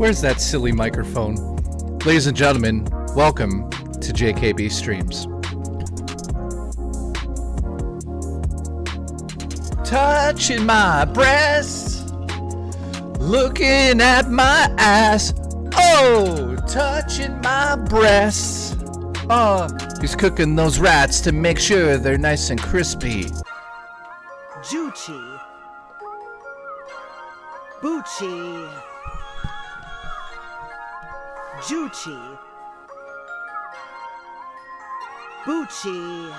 Where's that silly microphone? Ladies and gentlemen, welcome to JKB Streams. Touching my breasts, looking at my ass. Oh, touching my breasts. Oh, he's cooking those rats to make sure they're nice and crispy. Juchi. Bucci. Juchi. Bucci.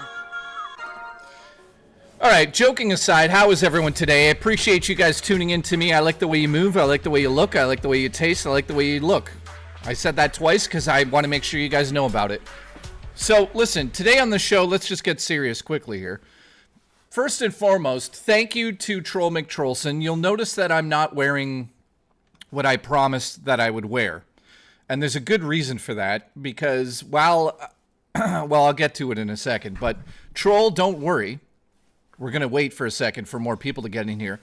All right, joking aside, how is everyone today? I appreciate you guys tuning in to me. I like the way you move. I like the way you look. I like the way you taste. I like the way you look. I said that twice because I want to make sure you guys know about it. So, listen, today on the show, let's just get serious quickly here. First and foremost, thank you to Troll McTrollson. You'll notice that I'm not wearing what I promised that I would wear. And there's a good reason for that because well, I'll get to it in a second. But Troll, don't worry. We're going to wait for a second for more people to get in here.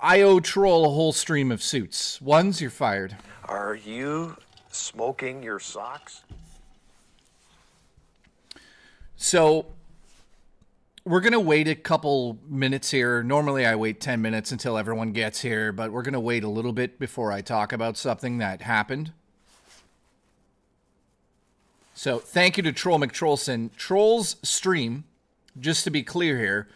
I owe Troll a whole stream of suits. Ones, you're fired. Are you smoking your socks? So, we're going to wait a couple minutes here. Normally, I wait 10 minutes until everyone gets here, but we're going to wait a little bit before I talk about something that happened. So, thank you to Troll McTrollson. Troll's stream, just to be clear here,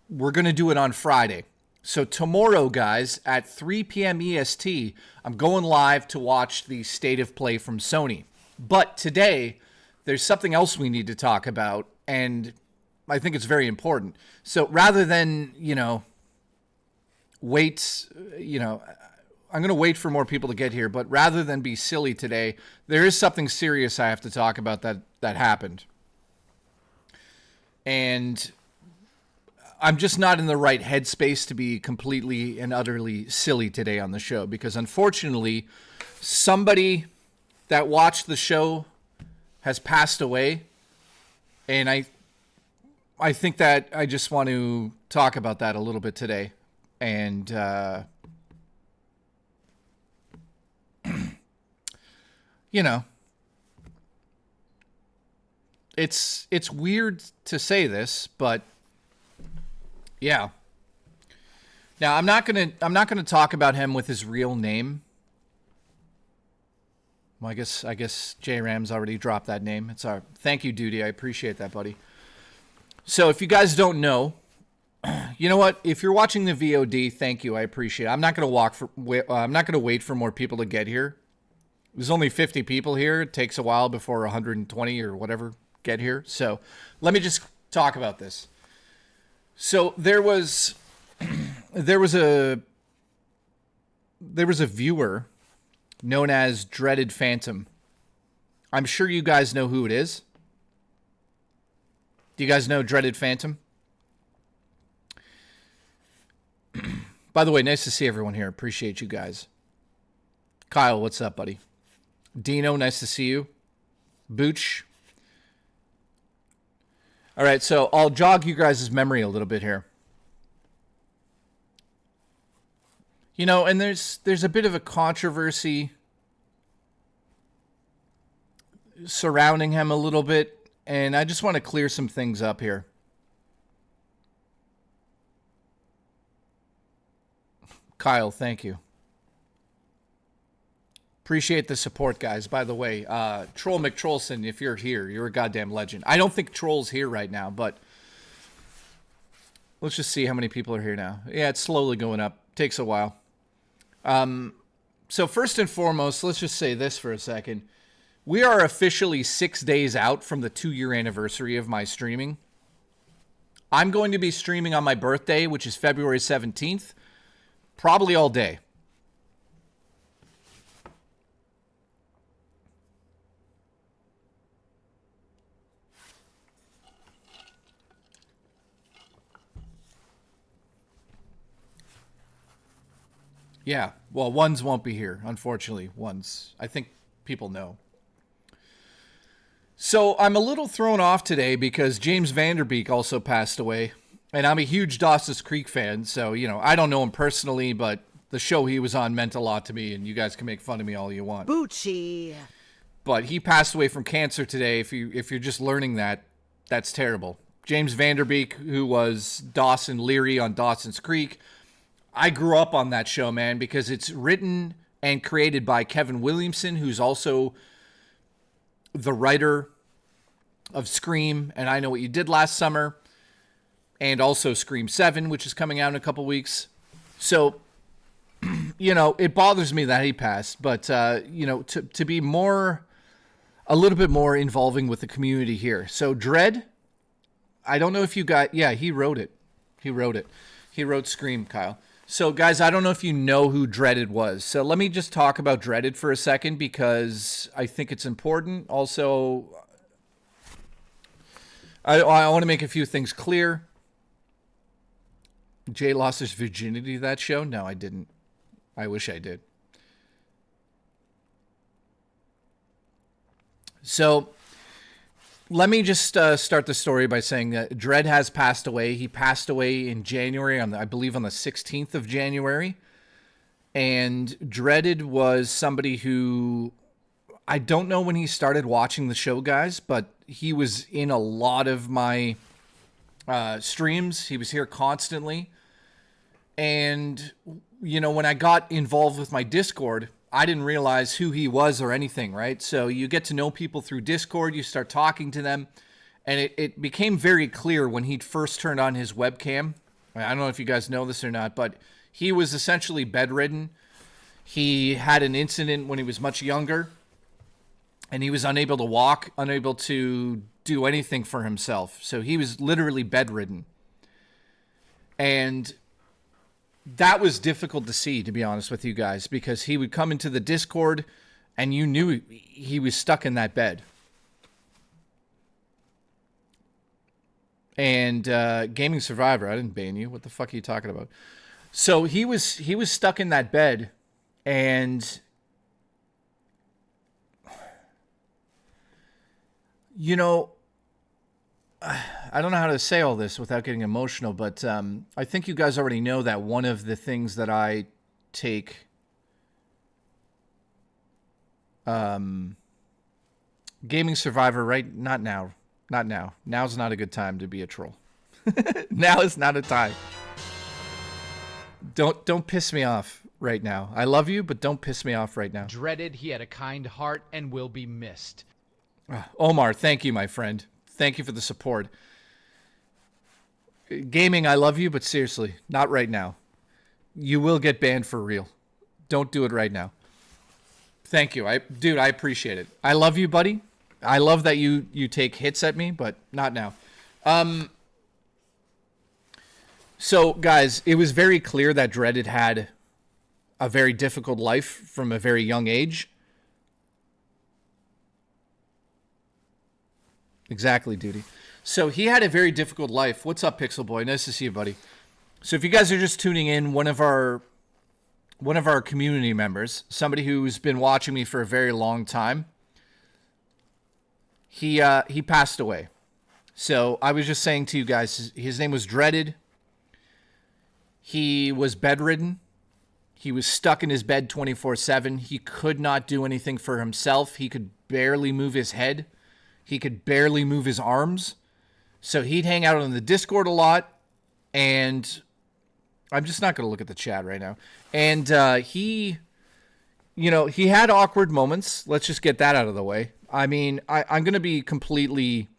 we're going to do it on Friday. So tomorrow, guys, at 3 p.m. EST, I'm going live to watch the State of Play from Sony. But today, there's something else we need to talk about, and I think it's very important. So rather than, wait, I'm going to wait for more people to get here, but rather than be silly today, there is something serious I have to talk about that happened. And I'm just not in the right headspace to be completely and utterly silly today on the show because unfortunately, somebody that watched the show has passed away. And I think that I just want to talk about that a little bit today. And, it's weird to say this, but yeah. Now I'm not gonna talk about him with his real name. Well, I guess J Ram's already dropped that name. It's our thank you, Duty. I appreciate that, buddy. So if you guys don't know, you know what? If you're watching the VOD, thank you. I appreciate it. I'm not gonna wait for more people to get here. There's only 50 people here. It takes a while before 120 or whatever get here. So let me just talk about this. So there was a viewer known as Dreaded Phantom. I'm sure you guys know who it is. Do you guys know Dreaded Phantom? By the way, nice to see everyone here. Appreciate you guys. Kyle, what's up, buddy? Dino, nice to see you. Booch. All right, so I'll jog you guys' memory a little bit here. And there's a bit of a controversy surrounding him a little bit, and I just want to clear some things up here. Kyle, thank you. Appreciate the support, guys. By the way, Troll McTrollson, if you're here, you're a goddamn legend. I don't think Troll's here right now, but let's just see how many people are here now. Yeah, it's slowly going up. Takes a while. So first and foremost, let's just say this for a second. We are officially 6 days out from the 2-year anniversary of my streaming. I'm going to be streaming on my birthday, which is February 17th, probably all day. Yeah, well, ones won't be here, unfortunately. Ones, I think people know. So I'm a little thrown off today because James Vanderbeek also passed away. And I'm a huge Dawson's Creek fan, so, I don't know him personally, but The show he was on meant a lot to me, and you guys can make fun of me all you want. Bucci. But he passed away from cancer today. If you're just learning that, that's terrible. James Vanderbeek, who was Dawson Leary on Dawson's Creek. I grew up on that show, man, because it's written and created by Kevin Williamson, who's also the writer of Scream and I Know What You Did Last Summer, and also Scream 7, which is coming out in a couple weeks. So, you know, it bothers me that he passed, but, you know, to be a little bit more involving with the community here. So, Dread, I don't know if you got, yeah, he wrote it. He wrote Scream, Kyle. So, guys, I don't know if you know who Dreaded was. So let me just talk about Dreaded for a second because I think it's important. Also, I want to make a few things clear. Jay lost his virginity to that show? No, I didn't. I wish I did. So let me just start the story by saying that Dredd has passed away. He passed away in January, I believe on the 16th of January. And Dreaded was somebody who, I don't know when he started watching the show, guys, but he was in a lot of my streams. He was here constantly. And, you know, when I got involved with my Discord, I didn't realize who he was or anything, right? So you get to know people through Discord, you start talking to them, and it became very clear when he first turned on his webcam. I don't know if you guys know this or not, but he was essentially bedridden. He had an incident when he was much younger, and he was unable to walk, unable to do anything for himself. So he was literally bedridden. And that was difficult to see, to be honest with you guys, because he would come into the Discord and you knew he was stuck in that bed. And Gaming Survivor, I didn't ban you. What the fuck are you talking about? So he was stuck in that bed, and you know, I don't know how to say all this without getting emotional, but I think you guys already know that one of the things that I take Gaming Survivor, right? Not now. Now's not a good time to be a troll. Now is not a time. Don't piss me off right now. I love you, but don't piss me off right now. Dreaded, he had a kind heart and will be missed. Omar, thank you, my friend. Thank you for the support. Gaming, I love you, but seriously, not right now. You will get banned for real. Don't do it right now. Thank you. Dude, I appreciate it. I love you, buddy. I love that you take hits at me, but not now. So, guys, it was very clear that Dreaded had a very difficult life from a very young age. Exactly, Duty. So he had a very difficult life. What's up, Pixel Boy? Nice to see you, buddy. So if you guys are just tuning in, one of our community members, somebody who's been watching me for a very long time, he passed away. So I was just saying to you guys, his name was Dreaded. He was bedridden. He was stuck in his bed 24/7. He could not do anything for himself. He could barely move his head. He could barely move his arms. So he'd hang out on the Discord a lot. And I'm just not going to look at the chat right now. And he had awkward moments. Let's just get that out of the way. I mean, I'm going to be completely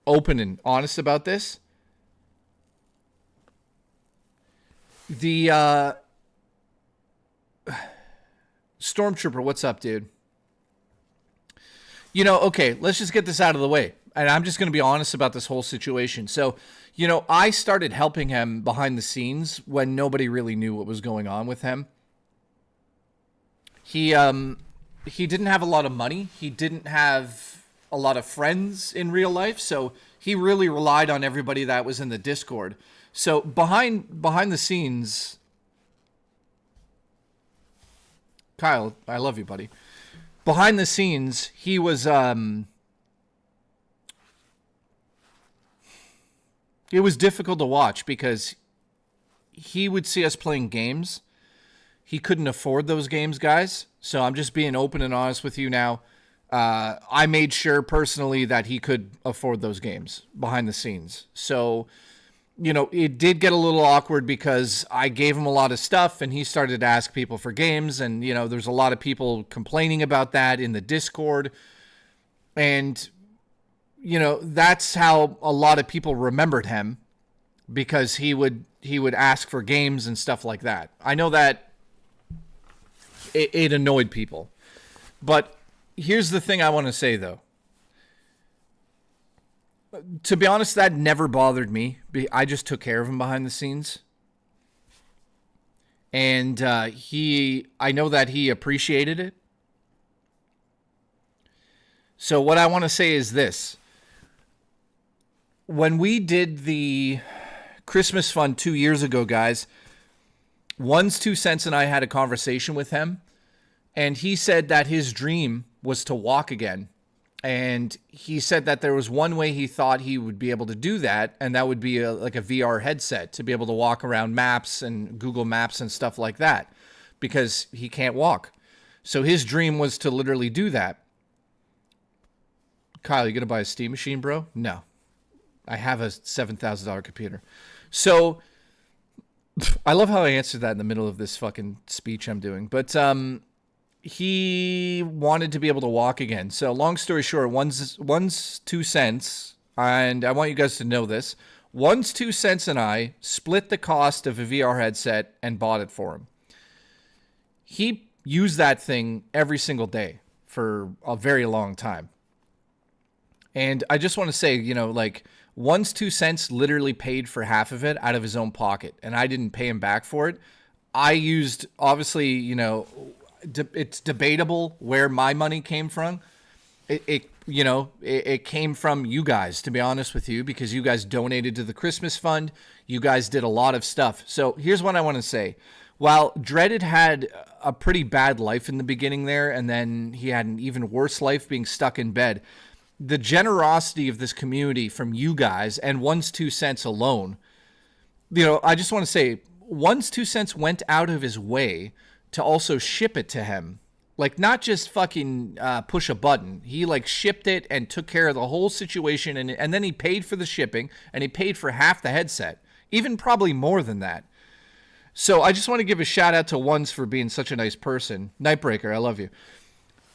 open and honest about this. The Stormtrooper, what's up, dude? You know, okay, let's just get this out of the way. And I'm just going to be honest about this whole situation. So, you know, I started helping him behind the scenes when nobody really knew what was going on with him. He didn't have a lot of money. He didn't have a lot of friends in real life. So he really relied on everybody that was in the Discord. So behind the scenes, Kyle, I love you, buddy. Behind the scenes, he was, it was difficult to watch because he would see us playing games he couldn't afford those games, guys. So I'm just being open and honest with you now. I made sure personally that he could afford those games behind the scenes. So, you know, it did get a little awkward because I gave him a lot of stuff and he started to ask people for games. And, you know, there's a lot of people complaining about that in the Discord. And, you know, that's how a lot of people remembered him, because he would ask for games and stuff like that. I know that it annoyed people. But here's the thing I want to say, though. To be honest, that never bothered me. I just took care of him behind the scenes. And I know that he appreciated it. So what I want to say is this. When we did the Christmas fund 2 years ago, guys, One's 2 Cents and I had a conversation with him, and he said that his dream was to walk again. And he said that there was one way he thought he would be able to do that, and that would be like a VR headset to be able to walk around maps and Google Maps and stuff like that, because he can't walk. So his dream was to literally do that. Kyle, you going to buy a Steam machine, bro? No. I have a $7,000 computer. So I love how I answered that in the middle of this fucking speech I'm doing. But he wanted to be able to walk again. So long story short, one's 2 cents, and I want you guys to know this. One's 2 cents and I split the cost of a VR headset and bought it for him. He used that thing every single day for a very long time. And I just want to say, you know, like, One's 2 Cents literally paid for half of it out of his own pocket, and I didn't pay him back for it. I used, obviously, you know, it's debatable where my money came from. It came from you guys, to be honest with you, because you guys donated to the Christmas fund. You guys did a lot of stuff. So here's what I want to say. While Dreaded had a pretty bad life in the beginning there, and then he had an even worse life being stuck in bed, the generosity of this community from you guys and One's 2 Cents alone, you know, I just want to say, One's 2 Cents went out of his way to also ship it to him. Like, not just fucking push a button. He, like, shipped it and took care of the whole situation, and then he paid for the shipping, and he paid for half the headset. Even probably more than that. So I just want to give a shout out to Ones for being such a nice person. Nightbreaker, I love you.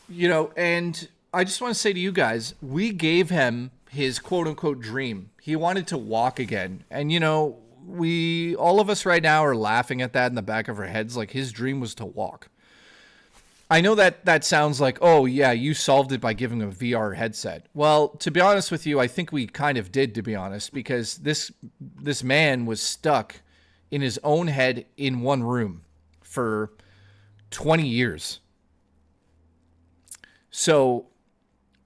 You know, and I just want to say to you guys, we gave him his quote-unquote dream. He wanted to walk again. And, you know, all of us right now are laughing at that in the back of our heads, like his dream was to walk. I know that sounds like, oh, yeah, you solved it by giving him a VR headset. Well, to be honest with you, I think we kind of did, to be honest, because this man was stuck in his own head in one room for 20 years. So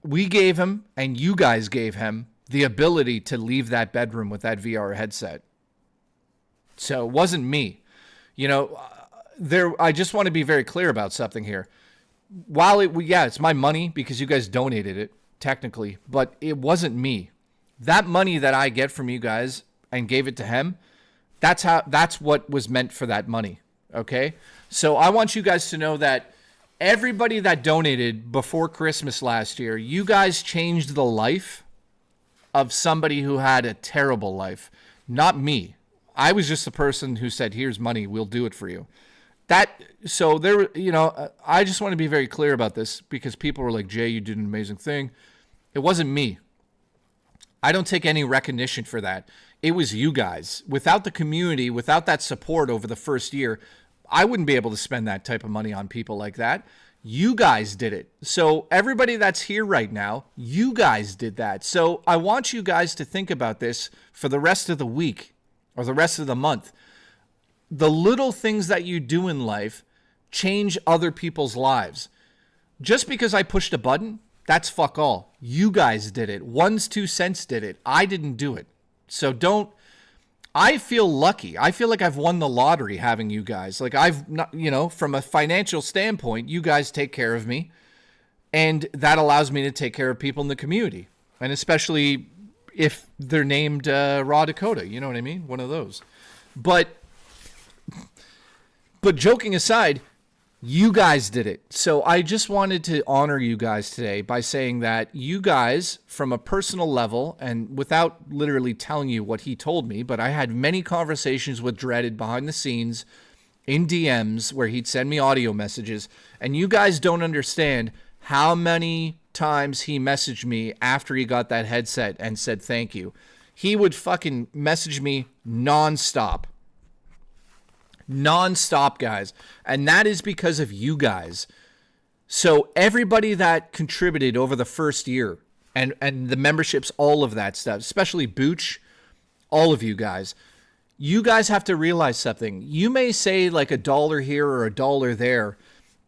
we gave him, and you guys gave him, the ability to leave that bedroom with that VR headset. So it wasn't me. You know, I just want to be very clear about something here. While it's my money because you guys donated it, technically, but it wasn't me. That money that I get from you guys and gave it to him, that's what was meant for that money. Okay? So I want you guys to know that everybody that donated before Christmas last year, you guys changed the life of somebody who had a terrible life. Not me. I was just the person who said, here's money, we'll do it for you. So there, you know, I just want to be very clear about this because people were like, Jay, you did an amazing thing. It wasn't me. I don't take any recognition for that. It was you guys. Without the community, without that support over the first year, I wouldn't be able to spend that type of money on people like that. You guys did it. So everybody that's here right now, you guys did that. So I want you guys to think about this for the rest of the week or the rest of the month. The little things that you do in life change other people's lives. Just because I pushed a button, that's fuck all. You guys did it. One's 2 Cents did it. I didn't do it. So I feel lucky. I feel like I've won the lottery having you guys. Like I've not, you know, from a financial standpoint, you guys take care of me. And that allows me to take care of people in the community. And especially if they're named Raw Dakota, you know what I mean? One of those. But But joking aside, you guys did it. So I just wanted to honor you guys today by saying that you guys, from a personal level, and without literally telling you what he told me, but I had many conversations with Dreaded behind the scenes in DMs where he'd send me audio messages, and you guys don't understand how many times he messaged me after he got that headset and said thank you. He would fucking message me nonstop. Non-stop, guys, and that is because of you guys. So everybody that contributed over the first year and the memberships, all of that stuff, especially Booch, all of you guys have to realize something. You may say like $1 here or $1 there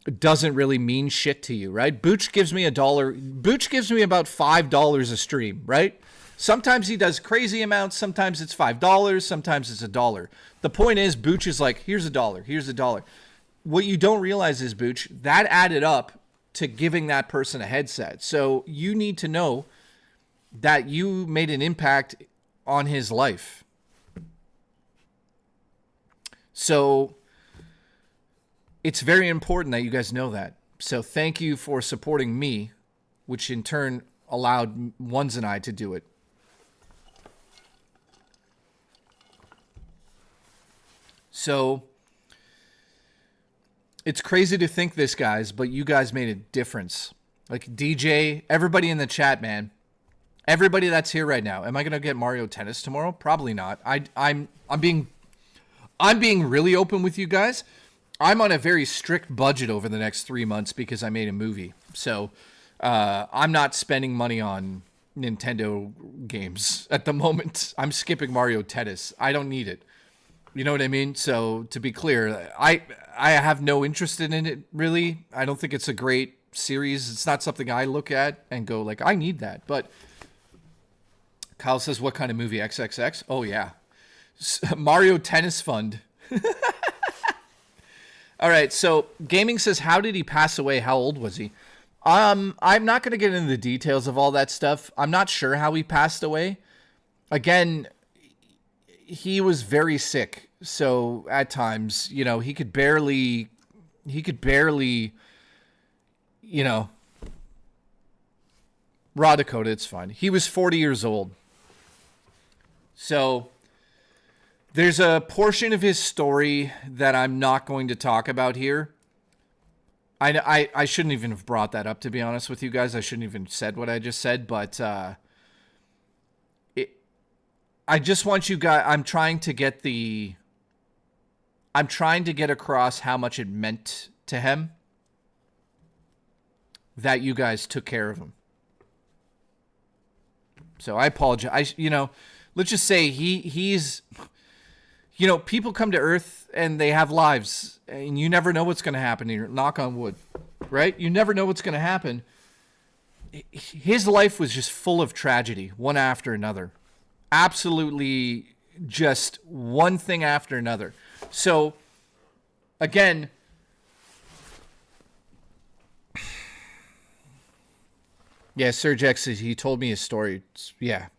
doesn't really mean shit to you, right? Booch gives me $1. Booch gives me about $5 a stream, right? Sometimes he does crazy amounts. Sometimes it's $5. Sometimes it's $1. The point is, Booch is like, here's $1. Here's $1. What you don't realize is, Booch, that added up to giving that person a headset. So you need to know that you made an impact on his life. So it's very important that you guys know that. So thank you for supporting me, which in turn allowed Ones and I to do it. So it's crazy to think this, guys, but you guys made a difference. Like DJ, everybody in the chat, man. Everybody that's here right now. Am I gonna get Mario Tennis tomorrow? Probably not. I'm being really open with you guys. I'm on a very strict budget over the next 3 months because I made a movie. So I'm not spending money on Nintendo games at the moment. I'm skipping Mario Tennis. I don't need it. You know what I mean? So to be clear, I have no interest in it, really. I don't think it's a great series. It's not something I look at and go like, I need that. But Kyle says, what kind of movie? XXX? Oh, yeah. Mario Tennis Fund. All right. So Gaming says, how did he pass away? How old was he? I'm not going to get into the details of all that stuff. I'm not sure how he passed away. Again, he was very sick. So at times, you know, he could barely, you know, Raw Dakota, it's fine. He was 40 years old. So there's a portion of his story that I'm not going to talk about here. I shouldn't even have brought that up, to be honest with you guys. I shouldn't even said what I just said, but I just want you guys, I'm trying to get across how much it meant to him that you guys took care of him. So I apologize. Let's just say he's, people come to Earth and they have lives and you never know what's going to happen here. Knock on wood, right? You never know what's going to happen. His life was just full of tragedy, one after another. Absolutely just one thing after another. So, again, yeah, Serge X, he told me his story. Yeah.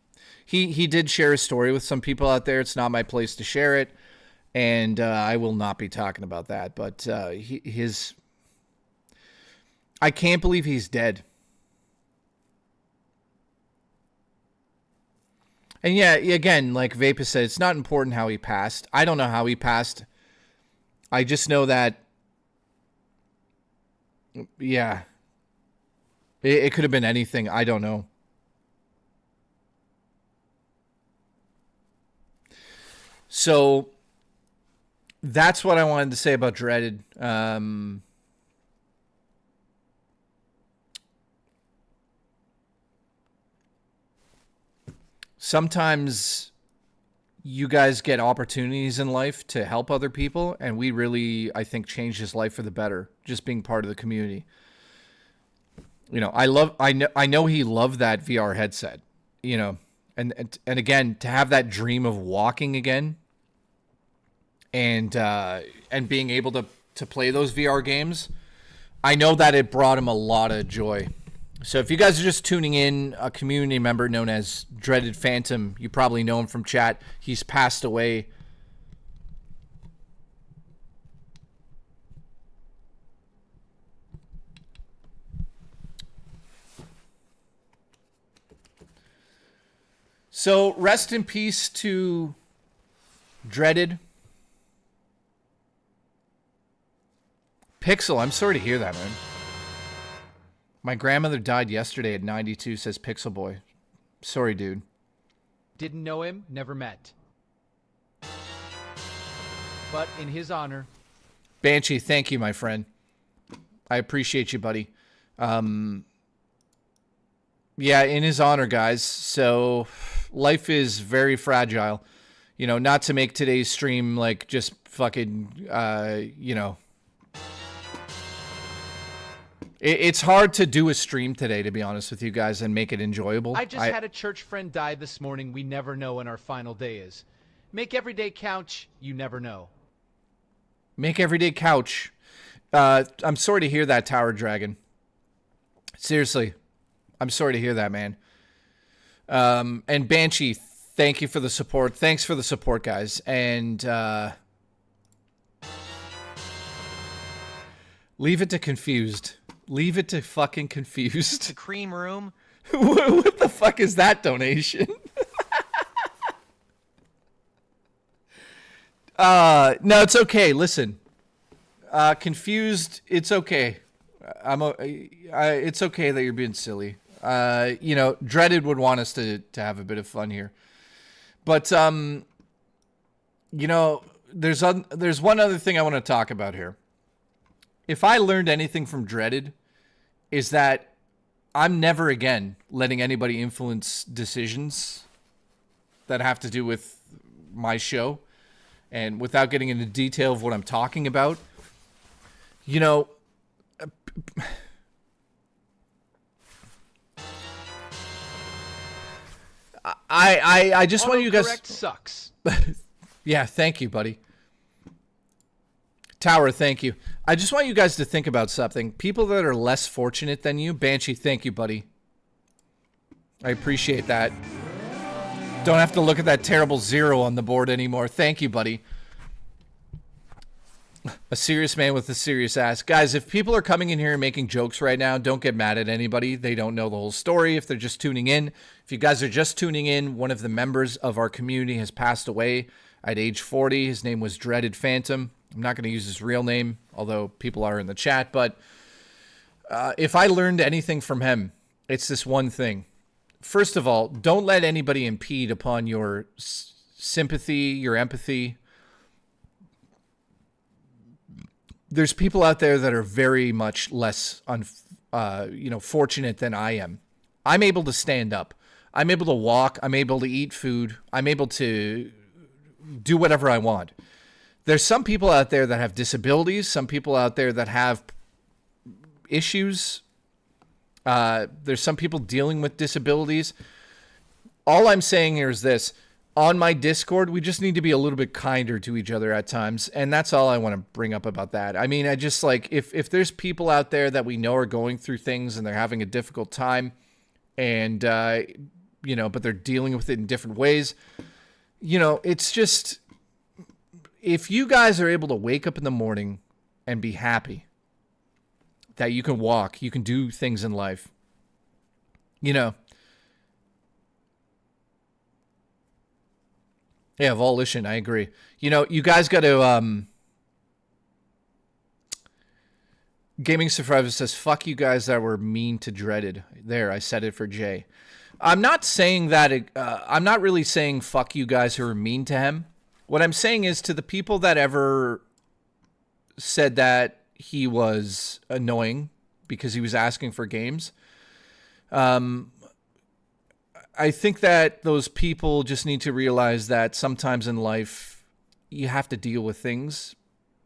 He did share his story with some people out there. It's not my place to share it, and I will not be talking about that. But I can't believe he's dead. And yeah, again, like Vapor said, it's not important how he passed. I don't know how he passed. I just know that, yeah, it could have been anything. I don't know. So that's what I wanted to say about Dreaded. Sometimes you guys get opportunities in life to help other people, and we really, I think, changed his life for the better, just being part of the community. I know he loved that VR headset, and again, to have that dream of walking again and being able to play those VR games, I know that it brought him a lot of joy. So if you guys are just tuning in, a community member known as Dreaded Phantom, you probably know him from chat. He's passed away. So rest in peace to Dreaded. Pixel, I'm sorry to hear that, man. My grandmother died yesterday at 92, says Pixel Boy. Sorry, dude. Didn't know him, never met. But in his honor... Banshee, thank you, my friend. I appreciate you, buddy. Yeah, in his honor, guys. So, life is very fragile. You know, not to make today's stream, like, just fucking, you know... It's hard to do a stream today, to be honest with you guys, and make it enjoyable. I just had a church friend die this morning. We never know when our final day is. Make every day count. You never know. Make every day couch. I'm sorry to hear that, Tower Dragon. Seriously. I'm sorry to hear that, man. And Banshee, thank you for the support. Thanks for the support, guys. And leave it to Confused. Leave it to fucking Confused. The cream room. What the fuck is that donation? No, it's okay. Listen, Confused. It's okay. It's okay that you're being silly. You know, Dreaded would want us to have a bit of fun here, but you know, there's one other thing I want to talk about here. If I learned anything from Dreaded, is that I'm never again letting anybody influence decisions that have to do with my show. And without getting into detail of what I'm talking about, you know, I just want you guys... Autocorrect sucks. Yeah, thank you, buddy. Tower, thank you. I just want you guys to think about something. People that are less fortunate than you, Banshee, thank you, buddy. I appreciate that. Don't have to look at that terrible 0 on the board anymore. Thank you, buddy. A serious man with a serious ass. Guys, if people are coming in here and making jokes right now, don't get mad at anybody. They don't know the whole story if they're just tuning in. If you guys are just tuning in, one of the members of our community has passed away at age 40. His name was Dreaded Phantom. I'm not going to use his real name, although people are in the chat. But if I learned anything from him, it's this one thing. First of all, don't let anybody impede upon your sympathy, your empathy. There's people out there that are very much less fortunate than I am. I'm able to stand up. I'm able to walk. I'm able to eat food. I'm able to do whatever I want. There's some people out there that have disabilities. Some people out there that have issues. There's some people dealing with disabilities. All I'm saying here is this. On my Discord, we just need to be a little bit kinder to each other at times. And that's all I want to bring up about that. I mean, I just like, if there's people out there that we know are going through things and they're having a difficult time and, you know, but they're dealing with it in different ways, you know, it's just, if you guys are able to wake up in the morning and be happy that you can walk, you can do things in life, you know. Yeah, volition, I agree. You know, you guys got to, Gaming Survivor says, fuck you guys that were mean to Dreaded. There, I said it for Jay. I'm not saying that, I'm not really saying fuck you guys who are mean to him. What I'm saying is to the people that ever said that he was annoying because he was asking for games, I think that those people just need to realize that sometimes in life you have to deal with things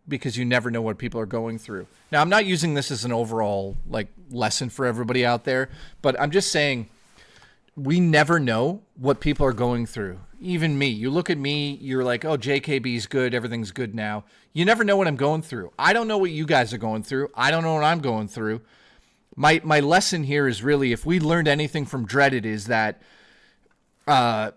because you never know what people are going through. Now, I'm not using this as an overall like lesson for everybody out there, but I'm just saying we never know what people are going through. Even me, you look at me, you're like, oh, JKB's good, everything's good now. You never know what I'm going through. I don't know what you guys are going through. I don't know what I'm going through. My lesson here is really, if we learned anything from Dreaded, is that I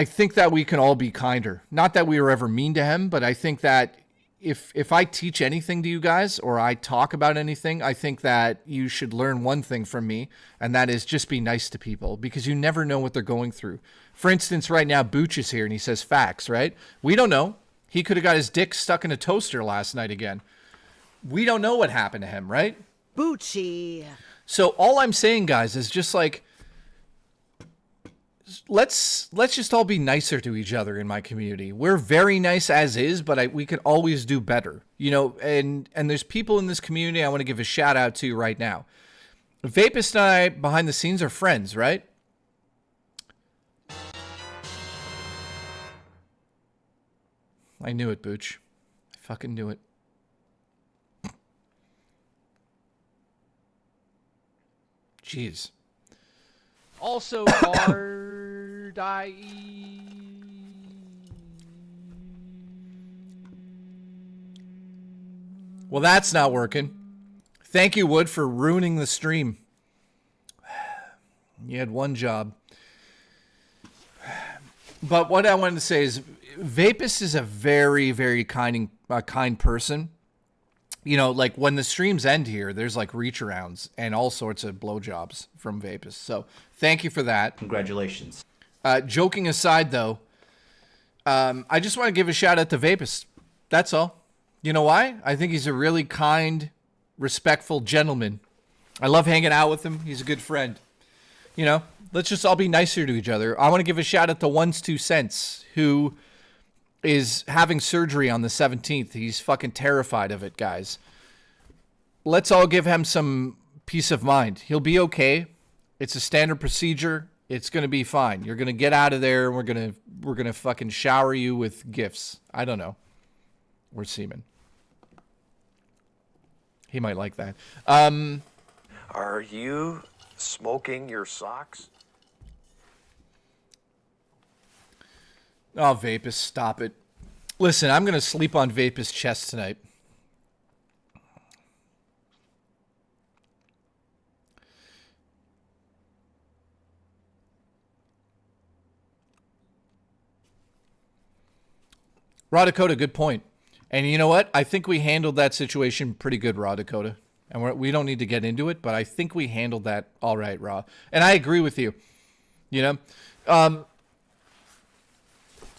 think that we can all be kinder. Not that we were ever mean to him, but I think that if I teach anything to you guys or I talk about anything, I think that you should learn one thing from me, and that is just be nice to people because you never know what they're going through. For instance, right now, Booch is here and he says facts, right? We don't know. He could have got his dick stuck in a toaster last night again. We don't know what happened to him, right? Bucci. So all I'm saying, guys, is just like, let's just all be nicer to each other in my community. We're very nice as is, but we could always do better, you know. And there's people in this community I want to give a shout out to right now. Vapist and I behind the scenes are friends, right? I knew it, Booch. I fucking knew it. Jeez. Also, Well, that's not working. Thank you, Wood, for ruining the stream. You had one job. But what I wanted to say is Vapus is a very, very kind person. You know, like when the streams end here, there's like reach arounds and all sorts of blowjobs from Vapus. So thank you for that. Congratulations. Joking aside, though, I just want to give a shout out to Vapus. That's all. You know why? I think he's a really kind, respectful gentleman. I love hanging out with him. He's a good friend. You know, let's just all be nicer to each other. I want to give a shout out to One's 2 Cents, who is having surgery on the 17th. He's fucking terrified of it, guys. Let's all give him some peace of mind. He'll be okay. It's a standard procedure. It's going to be fine. You're going to get out of there, and we're going to fucking shower you with gifts. I don't know. Or semen. He might like that. Are you smoking your socks? Oh, Vapus, stop it. Listen, I'm going to sleep on Vapus' chest tonight. Raw Dakota, good point. And you know what? I think we handled that situation pretty good, Raw Dakota. And we don't need to get into it, but I think we handled that all right, Raw. And I agree with you. You know?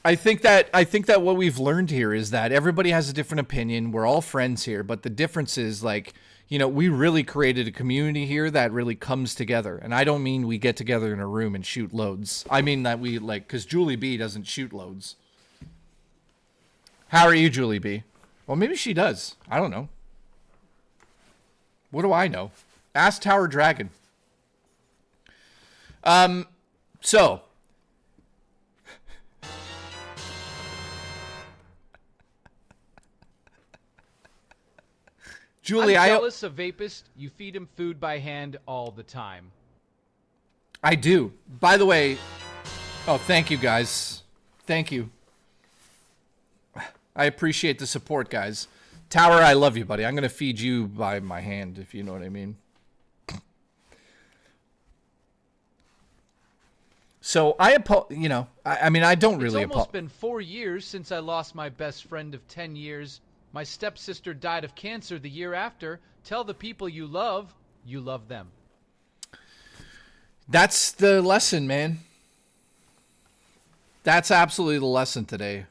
I think that what we've learned here is that everybody has a different opinion. We're all friends here, but the difference is, like, you know, we really created a community here that really comes together. And I don't mean we get together in a room and shoot loads. I mean that we, like, because Julie B doesn't shoot loads. How are you, Julie B? Well, maybe she does. I don't know. What do I know? Ask Tower Dragon. So. Julie, I'm jealous of Vapist. You feed him food by hand all the time. I do. By the way, oh, thank you, guys. Thank you. I appreciate the support, guys. Tower, I love you, buddy. I'm going to feed you by my hand, if you know what I mean. So I mean, I don't really. It's almost been 4 years since I lost my best friend of 10 years. My stepsister died of cancer the year after. Tell the people you love them. That's the lesson, man. That's absolutely the lesson today.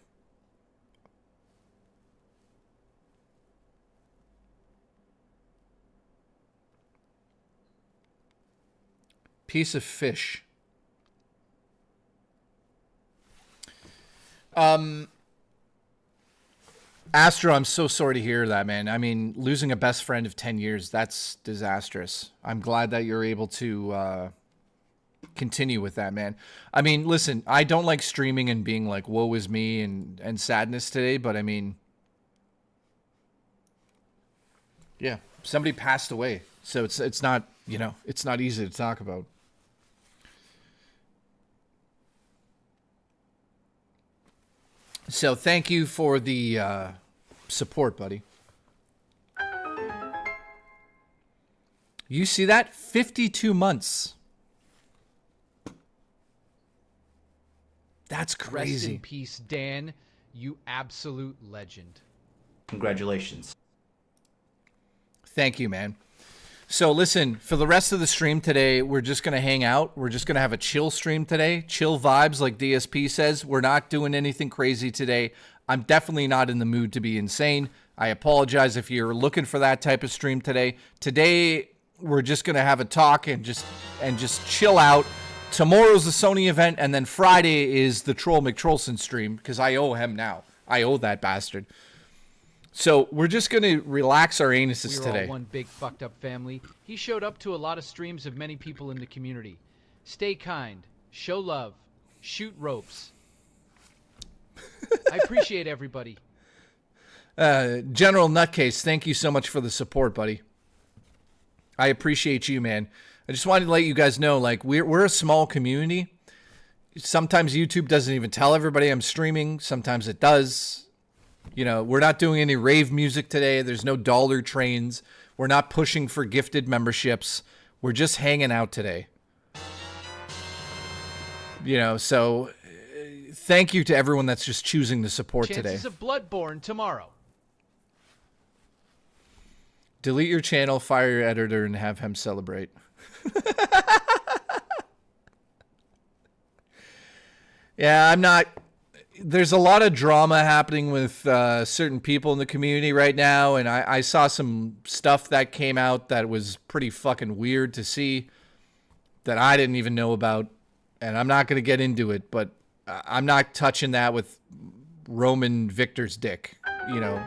Piece of fish. Astro, I'm so sorry to hear that, man. I mean, losing a best friend of 10 years, that's disastrous. I'm glad that you're able to continue with that, man. I mean, listen, I don't like streaming and being like, woe is me and sadness today, but I mean, yeah, somebody passed away. So it's not, you know, it's not easy to talk about. So thank you for the support, buddy. You see that? 52 months. That's crazy. Rest in peace, Dan. You absolute legend. Congratulations. Thank you, man. So listen, for the rest of the stream today, we're just going to hang out. We're just going to have a chill stream today. Chill vibes, like DSP says. We're not doing anything crazy today. I'm definitely not in the mood to be insane. I apologize if you're looking for that type of stream today. Today, we're just going to have a talk and just chill out. Tomorrow's the Sony event, and then Friday is the Troll McTrollson stream, because I owe him now. I owe that bastard. So we're just going to relax our anuses We're today. all one big fucked up family. He showed up to a lot of streams of many people in the community. Stay kind, show love, shoot ropes. I appreciate everybody. General Nutcase, thank you so much for the support, buddy. I appreciate you, man. I just wanted to let you guys know, like, we're a small community. Sometimes YouTube doesn't even tell everybody I'm streaming. Sometimes it does. You know, we're not doing any rave music today. There's no dollar trains. We're not pushing for gifted memberships. We're just hanging out today. You know, so thank you to everyone that's just choosing to support today. Chances of Bloodborne tomorrow. Delete your channel, fire your editor, and have him celebrate. Yeah, I'm not... There's a lot of drama happening with certain people in the community right now, and I saw some stuff that came out that was pretty fucking weird to see that I didn't even know about, and I'm not going to get into it, but I'm not touching that with Roman Victor's dick. You know,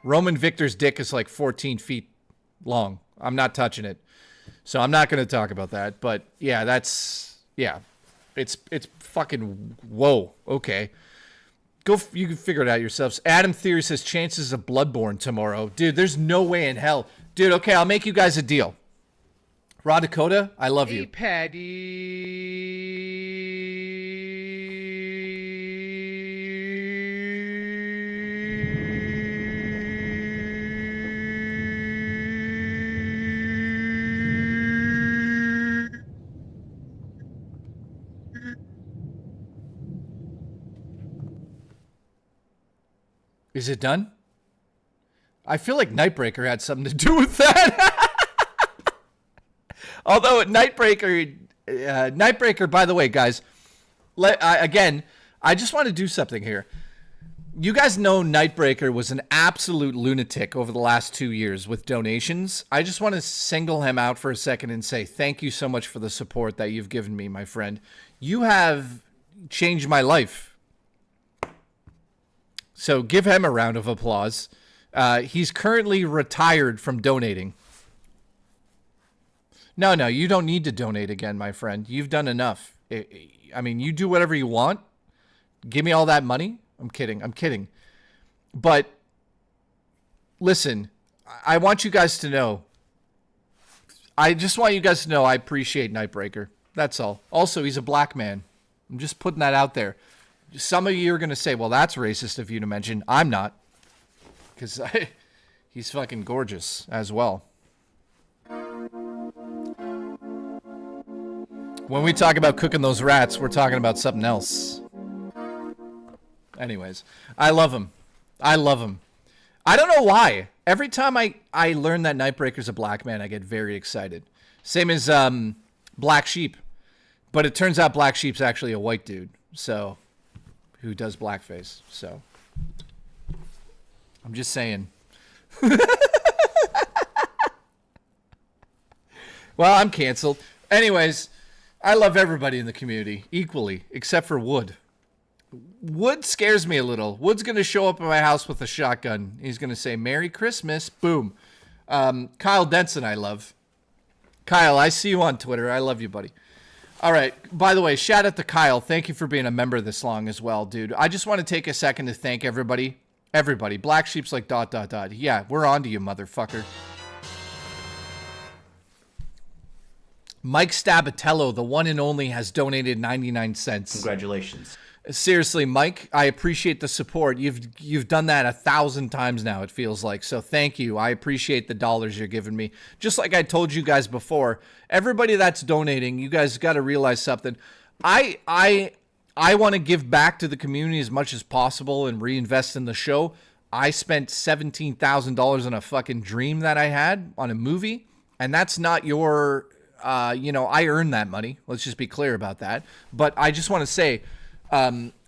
Roman Victor's dick is like 14 feet long. I'm not touching it, so I'm not going to talk about that, but yeah, it's fucking, whoa, okay. You can figure it out yourselves. Adam Theory says chances of Bloodborne tomorrow. Dude, there's no way in hell. Dude, okay, I'll make you guys a deal. Raw Dakota, I love you. Hey, Patty. Is it done? I feel like Nightbreaker had something to do with that. Although Nightbreaker, by the way, guys, I just want to do something here. You guys know Nightbreaker was an absolute lunatic over the last 2 years with donations. I just want to single him out for a second and say thank you so much for the support that you've given me, my friend. You have changed my life. So give him a round of applause. He's currently retired from donating. No, you don't need to donate again, my friend. You've done enough. I mean, you do whatever you want. Give me all that money. I'm kidding. But listen, I want you guys to know. I just want you guys to know I appreciate Nightbreaker. That's all. Also, he's a black man. I'm just putting that out there. Some of you are going to say, well, that's racist of you to mention. I'm not. Because he's fucking gorgeous as well. When we talk about cooking those rats, we're talking about something else. Anyways, I love him. I don't know why. Every time I learn that Nightbreaker's a black man, I get very excited. Same as Black Sheep. But it turns out Black Sheep's actually a white dude. So... who does blackface. So I'm just saying. Well, I'm canceled. Anyways, I love everybody in the community equally, except for Wood. Wood scares me a little. Wood's going to show up at my house with a shotgun. He's going to say, Merry Christmas. Boom. Kyle Denson, I love. Kyle, I see you on Twitter. I love you, buddy. All right. By the way, shout out to Kyle. Thank you for being a member this long as well, dude. I just want to take a second to thank everybody. Everybody. Black Sheep's like ... Yeah, we're on to you, motherfucker. Mike Stabatello, the one and only, has donated 99 cents. Congratulations. Seriously, Mike, I appreciate the support. You've done that 1,000 times now, it feels like. So thank you. I appreciate the dollars you're giving me. Just like I told you guys before, everybody that's donating, you guys got to realize something. I want to give back to the community as much as possible and reinvest in the show. I spent $17,000 on a fucking dream that I had on a movie, and that's not your, I earned that money. Let's just be clear about that. But I just want to say,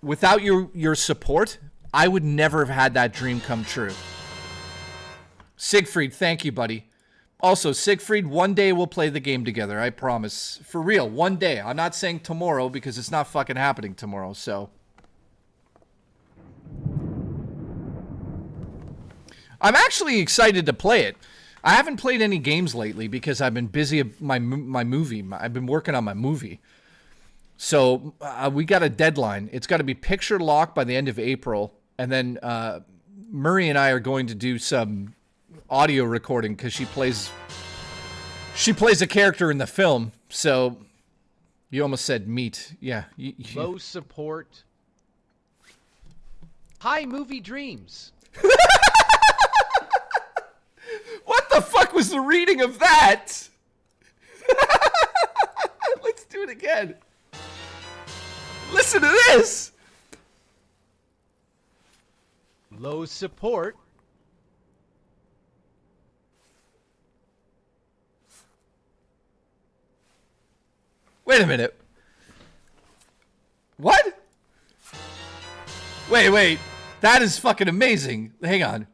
without your support, I would never have had that dream come true. Siegfried, thank you, buddy. Also, Siegfried, one day we'll play the game together. I promise. For real, one day. I'm not saying tomorrow because it's not fucking happening tomorrow, so. I'm actually excited to play it. I haven't played any games lately because I've been busy my movie. I've been working on my movie. So we got a deadline. It's got to be picture locked by the end of April. And then Murray and I are going to do some audio recording because she plays a character in the film. So you almost said meat. Yeah. Low support. High movie dreams. What the fuck was the reading of that? Let's do it again. Listen to this. Low support. Wait a minute. What? Wait. That is fucking amazing. Hang on.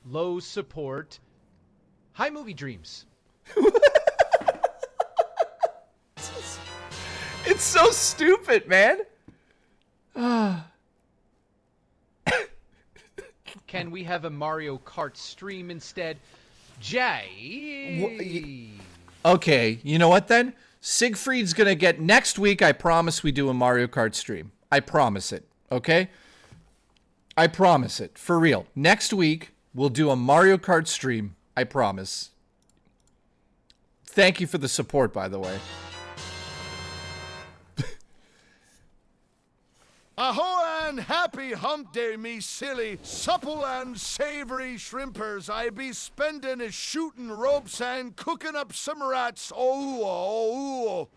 Low support. High movie dreams. It's so stupid, man. Can we have a Mario Kart stream instead? Jay. Okay, you know what then? Siegfried's gonna get next week. I promise we do a Mario Kart stream. I promise it. Okay? I promise it. For real. Next week, we'll do a Mario Kart stream. I promise. Thank you for the support, by the way. Ahoy and happy hump day, me silly, supple and savory shrimpers. I be spending is shooting ropes and cooking up some rats. Oh.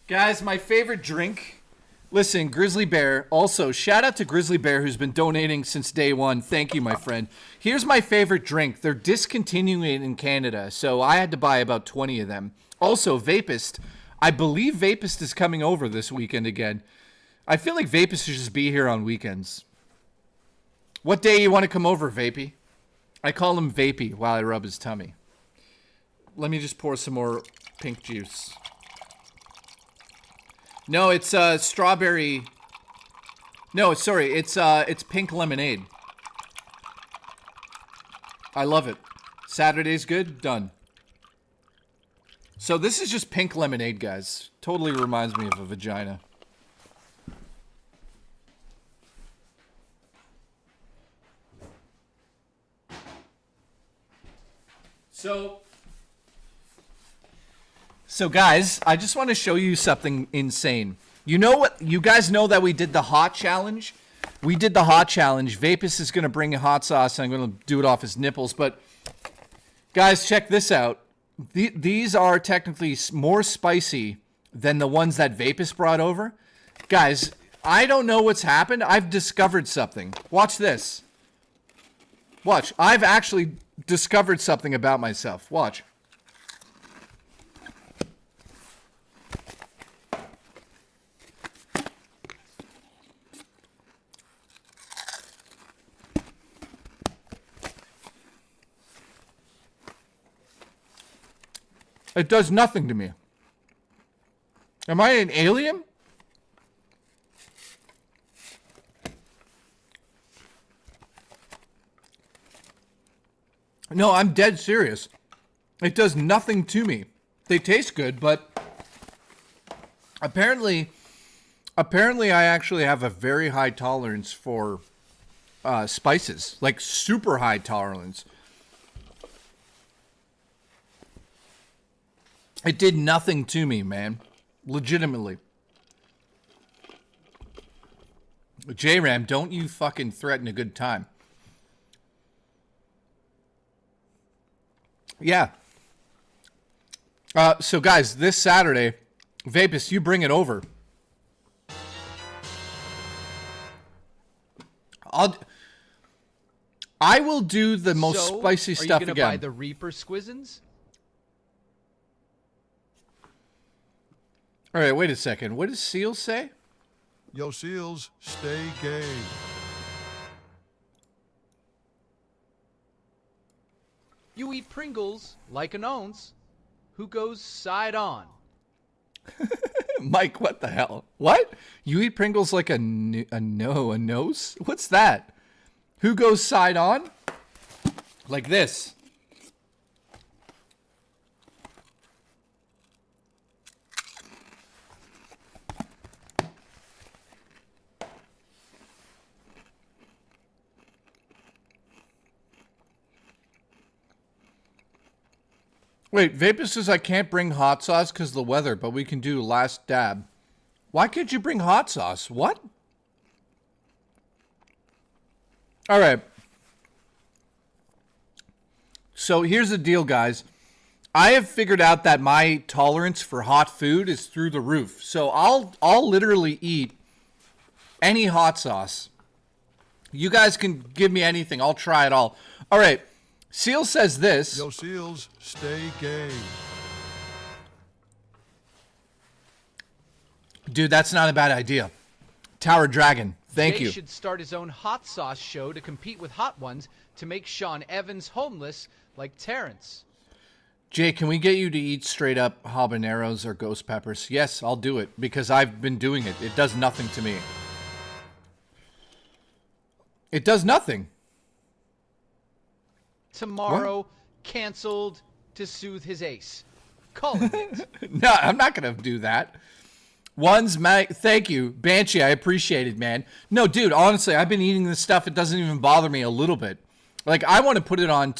Guys, my favorite drink. Listen, Grizzly Bear. Also, shout out to Grizzly Bear who's been donating since day one. Thank you, my friend. Here's my favorite drink. They're discontinuing in Canada, so I had to buy about 20 of them. Also, Vapist. I believe Vapist is coming over this weekend again. I feel like Vapist should just be here on weekends. What day you want to come over, Vapey? I call him Vapey while I rub his tummy. Let me just pour some more pink juice. No, it's strawberry. No, sorry, it's pink lemonade. I love it. Saturday's good. Done. So this is just pink lemonade, guys. Totally reminds me of a vagina. So guys, I just want to show you something insane. You know what? You guys know that we did the hot challenge? We did the hot challenge. Vapus is going to bring a hot sauce, and I'm going to do it off his nipples. But guys, check this out. These are technically more spicy than the ones that Vapus brought over. Guys, I don't know what's happened. I've discovered something. Watch this. Watch. I've actually discovered something about myself. Watch. It does nothing to me. Am I an alien? No, I'm dead serious. It does nothing to me. They taste good, but apparently I actually have a very high tolerance for spices, like super high tolerance. It did nothing to me, man. Legitimately. J-Ram, don't you fucking threaten a good time. Yeah. So guys, this Saturday, Vapus, you bring it over. I will do the most So, spicy stuff Are you again. buy the Reaper Squizzins? All right, wait a second. What does Seal say? Yo, Seals, stay gay. You eat Pringles like an ounce. Who goes side on? Mike, what the hell? What? You eat Pringles like a nose? What's that? Who goes side on? Like this. Wait, Vapor says I can't bring hot sauce because of the weather, but we can do last dab. Why can't you bring hot sauce? What? All right. So here's the deal, guys. I have figured out that my tolerance for hot food is through the roof. So I'll literally eat any hot sauce. You guys can give me anything. I'll try it all. All right. Seal says this. Yo, Seals, stay gay. Dude, that's not a bad idea. Tower Dragon, thank Jay you. should start his own hot sauce show to compete with Hot Ones to make Sean Evans homeless like Terrence. Jay, can we get you to eat straight up habaneros or ghost peppers? Yes, I'll do it because I've been doing it. It does nothing to me. It does nothing. Tomorrow, canceled to soothe his ace. Calling it. No, I'm not going to do that. Thank you. Banshee, I appreciate it, man. No, dude, honestly, I've been eating this stuff. It doesn't even bother me a little bit. Like, I want to put it on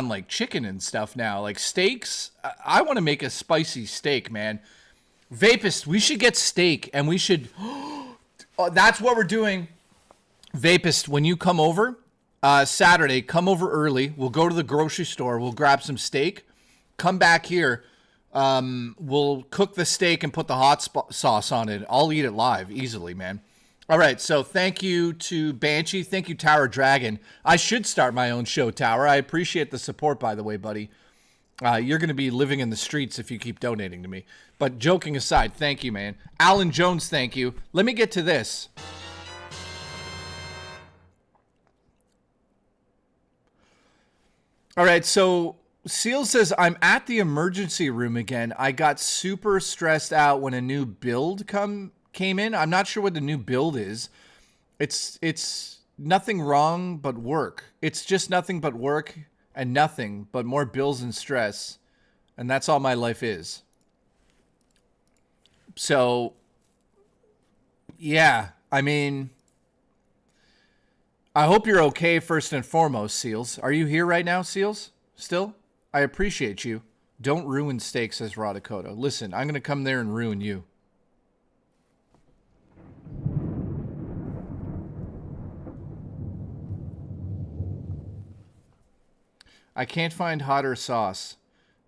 like chicken and stuff now. Like steaks. I want to make a spicy steak, man. Vapist, we should get steak and we should, that's what we're doing. Vapist, when you come over, Saturday, come over early. We'll go to the grocery store. We'll grab some steak. Come back here. We'll cook the steak and put the hot sauce on it. I'll eat it live easily, man. All right, so thank you to Banshee. Thank you, Tower Dragon. I should start my own show, Tower. I appreciate the support, by the way, buddy. You're going to be living in the streets if you keep donating to me. But joking aside, thank you, man. Alan Jones, thank you. Let me get to this. All right, so Seal says, I'm at the emergency room again. I got super stressed out when a new build came in. I'm not sure what the new build is. It's nothing wrong but work. It's just nothing but work and nothing but more bills and stress. And that's all my life is. So, yeah, I mean, I hope you're okay first and foremost, Seals. Are you here right now, Seals? Still? I appreciate you. Don't ruin steak, says Raw Dakota. Listen, I'm going to come there and ruin you. I can't find hotter sauce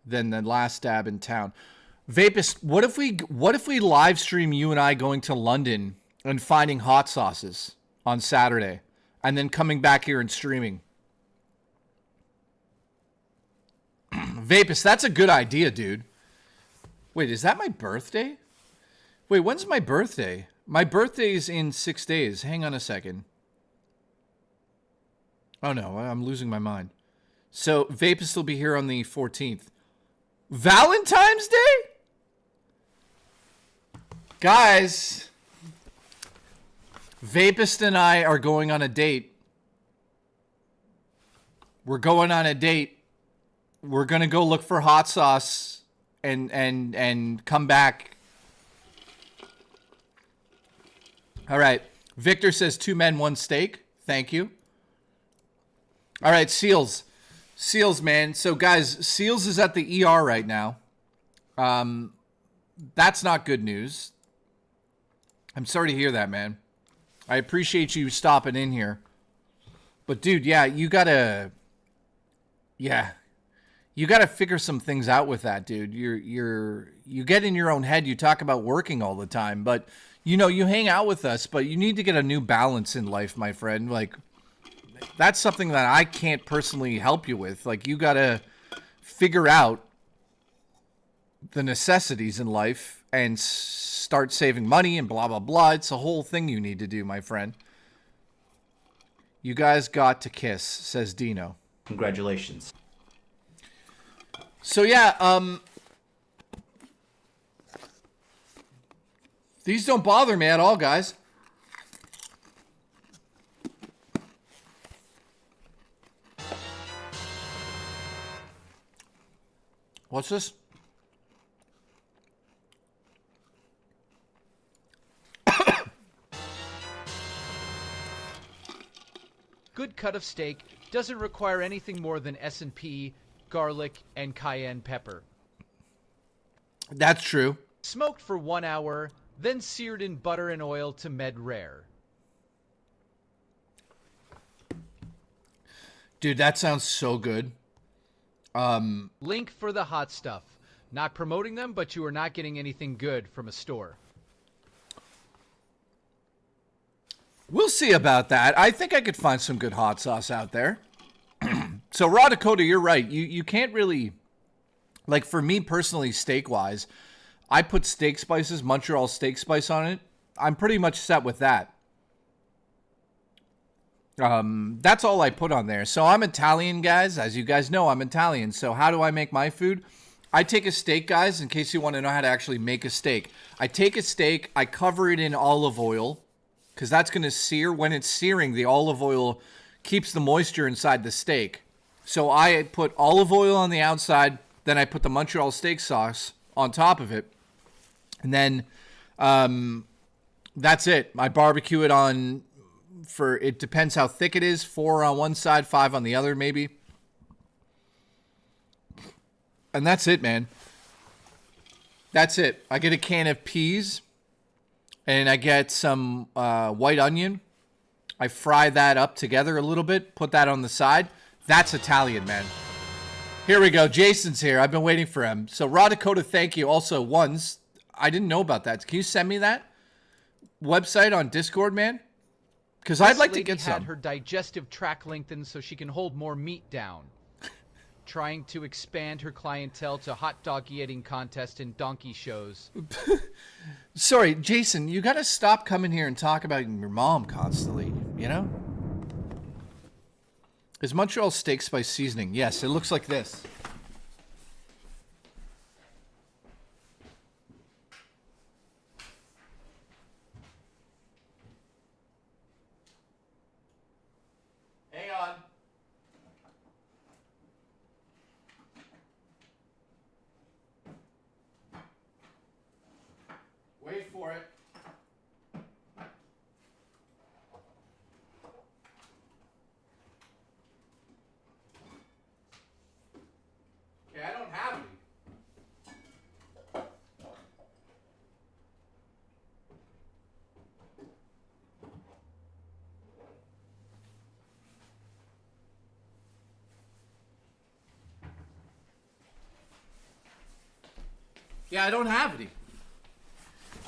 than the last dab in town. Vapist, what if we live stream you and I going to London and finding hot sauces on Saturday and then coming back here and streaming? Vapist, that's a good idea, dude. Wait, is that my birthday? Wait, when's my birthday? My birthday is in 6 days. Hang on a second. Oh no, I'm losing my mind. So Vapist will be here on the 14th. Valentine's Day? Guys, Vapist and I are going on a date. We're going on a date. We're going to go look for hot sauce and come back. All right. Victor says 2 men, 1 steak. Thank you. All right, Seals. Seals, man. So, guys, Seals is at the ER right now. That's not good news. I'm sorry to hear that, man. I appreciate you stopping in here. But, dude, yeah, you got to figure some things out with that, dude. You get in your own head. You talk about working all the time, but you know, you hang out with us, but you need to get a new balance in life, my friend. Like, that's something that I can't personally help you with. Like, you got to figure out the necessities in life and start saving money and blah, blah, blah. It's a whole thing you need to do, my friend. You guys got to kiss, says Dino. Congratulations. So, yeah, these don't bother me at all, guys. What's this? Good cut of steak doesn't require anything more than S&P, garlic, and cayenne pepper. That's true. Smoked for 1 hour, then seared in butter and oil to med rare. Dude, that sounds so good. Link for the hot stuff. Not promoting them, but you are not getting anything good from a store. We'll see about that. I think I could find some good hot sauce out there. So, Raw Dakota, you're right. You can't really, like, for me personally, steak-wise, I put steak spices, Montreal steak spice on it. I'm pretty much set with that. That's all I put on there. So I'm Italian, guys. As you guys know, I'm Italian. So how do I make my food? I take a steak, guys, in case you want to know how to actually make a steak. I take a steak, I cover it in olive oil, because that's going to sear. When it's searing, the olive oil keeps the moisture inside the steak. So I put olive oil on the outside, then I put the Montreal steak sauce on top of it. And then that's it. I barbecue it on, it depends how thick it is, 4 on one side, 5 on the other, maybe. And that's it, man. That's it. I get a can of peas, and I get some white onion. I fry that up together a little bit, put that on the side. That's Italian, man. Here we go. Jason's here. I've been waiting for him. So, Raw Dakota, thank you. Also, ones, I didn't know about that. Can you send me that website on Discord, man? Because I'd like to get some. Had her digestive tract lengthened so she can hold more meat down. Trying to expand her clientele to hot dog eating contests and donkey shows. Sorry, Jason, you got to stop coming here and talk about your mom constantly, you know? Is Montreal steak spice seasoning? Yes, it looks like this. Hang on. Wait for it. Okay, I don't have any. Yeah, I don't have any.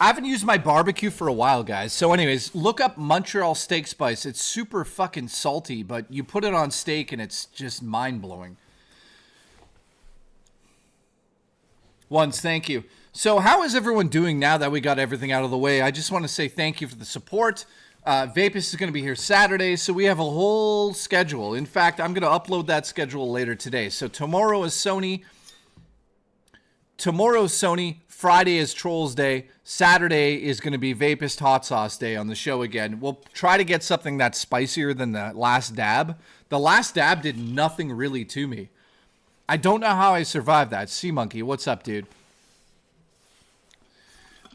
I haven't used my barbecue for a while, guys. So anyways, look up Montreal steak spice. It's super fucking salty, but you put it on steak and it's just mind-blowing. Ones, thank you. So how is everyone doing now that we got everything out of the way? I just want to say thank you for the support. Vapus is going to be here Saturday, so we have a whole schedule. In fact, I'm going to upload that schedule later today. So tomorrow is Sony. Tomorrow's Sony. Friday is Trolls Day. Saturday is going to be Vapist Hot Sauce Day on the show again. We'll try to get something that's spicier than the last dab. The last dab did nothing really to me. I don't know how I survived that. Sea Monkey, what's up, dude?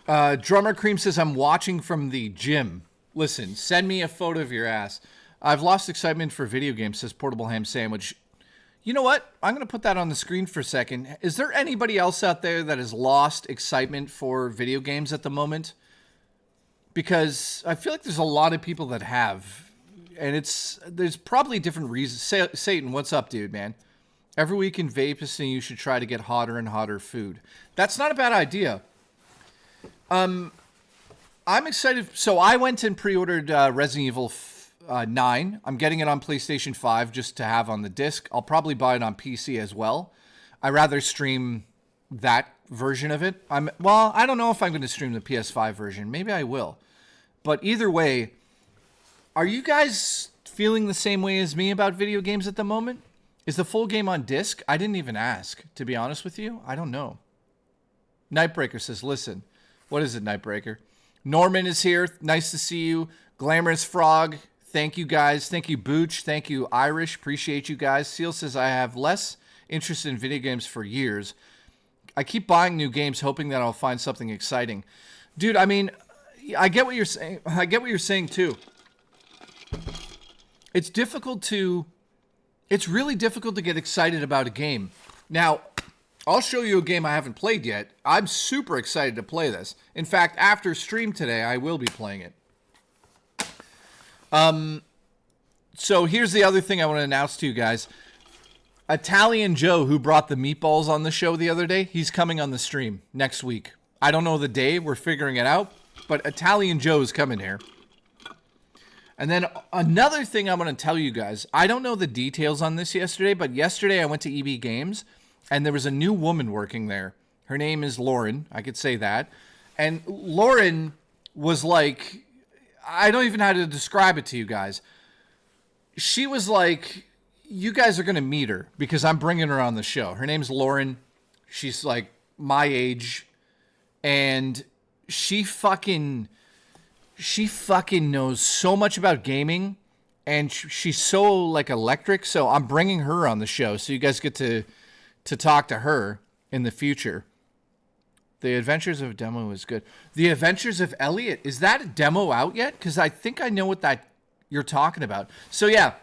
Drummer Cream says, I'm watching from the gym. Listen, send me a photo of your ass. I've lost excitement for video games, says Portable Ham Sandwich. You know what? I'm going to put that on the screen for a second. Is there anybody else out there that has lost excitement for video games at the moment? Because I feel like there's a lot of people that have. And there's probably different reasons. Satan, what's up, dude, man? Every week in Vapising, you should try to get hotter and hotter food. That's not a bad idea. I'm excited. So I went and pre-ordered Resident Evil 9. I'm getting it on PlayStation 5 just to have on the disc. I'll probably buy it on PC as well. I rather stream that version of it. I don't know if I'm going to stream the PS5 version. Maybe I will. But either way, are you guys feeling the same way as me about video games at the moment? Is the full game on disc? I didn't even ask, to be honest with you. I don't know. Nightbreaker says, listen. What is it, Nightbreaker? Norman is here. Nice to see you. Glamorous Frog. Thank you, guys. Thank you, Booch. Thank you, Irish. Appreciate you guys. Seal says, I have less interest in video games for years. I keep buying new games hoping that I'll find something exciting. Dude, I mean, I get what you're saying. I get what you're saying, too. It's really difficult to get excited about a game. Now, I'll show you a game I haven't played yet. I'm super excited to play this. In fact, after stream today, I will be playing it. So here's the other thing I want to announce to you guys. Italian Joe, who brought the meatballs on the show the other day, he's coming on the stream next week. I don't know the day. We're figuring it out. But Italian Joe is coming here. And then another thing I'm going to tell you guys. I don't know the details on this yesterday, but yesterday I went to EB Games. And there was a new woman working there. Her name is Lauren. I could say that. And Lauren was like, I don't even know how to describe it to you guys. She was like, you guys are going to meet her because I'm bringing her on the show. Her name's Lauren. She's like my age. And she fucking knows so much about gaming. And she's so like electric. So I'm bringing her on the show. So you guys get to talk to her in the future. The Adventures of Demo is good. The Adventures of Elliot, is that a demo out yet? Because I think I know what that you're talking about. So yeah,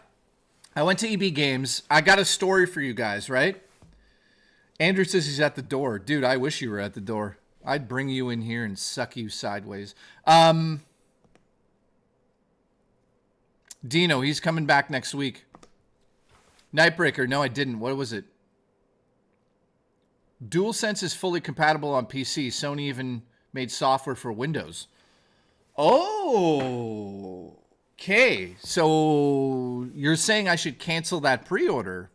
I went to EB Games. I got a story for you guys, right? Andrew says he's at the door. Dude, I wish you were at the door. I'd bring you in here and suck you sideways. Dino, he's coming back next week. Nightbreaker, no, I didn't. What was it? DualSense is fully compatible on PC. Sony even made software for Windows. Oh, okay. So you're saying I should cancel that pre-order?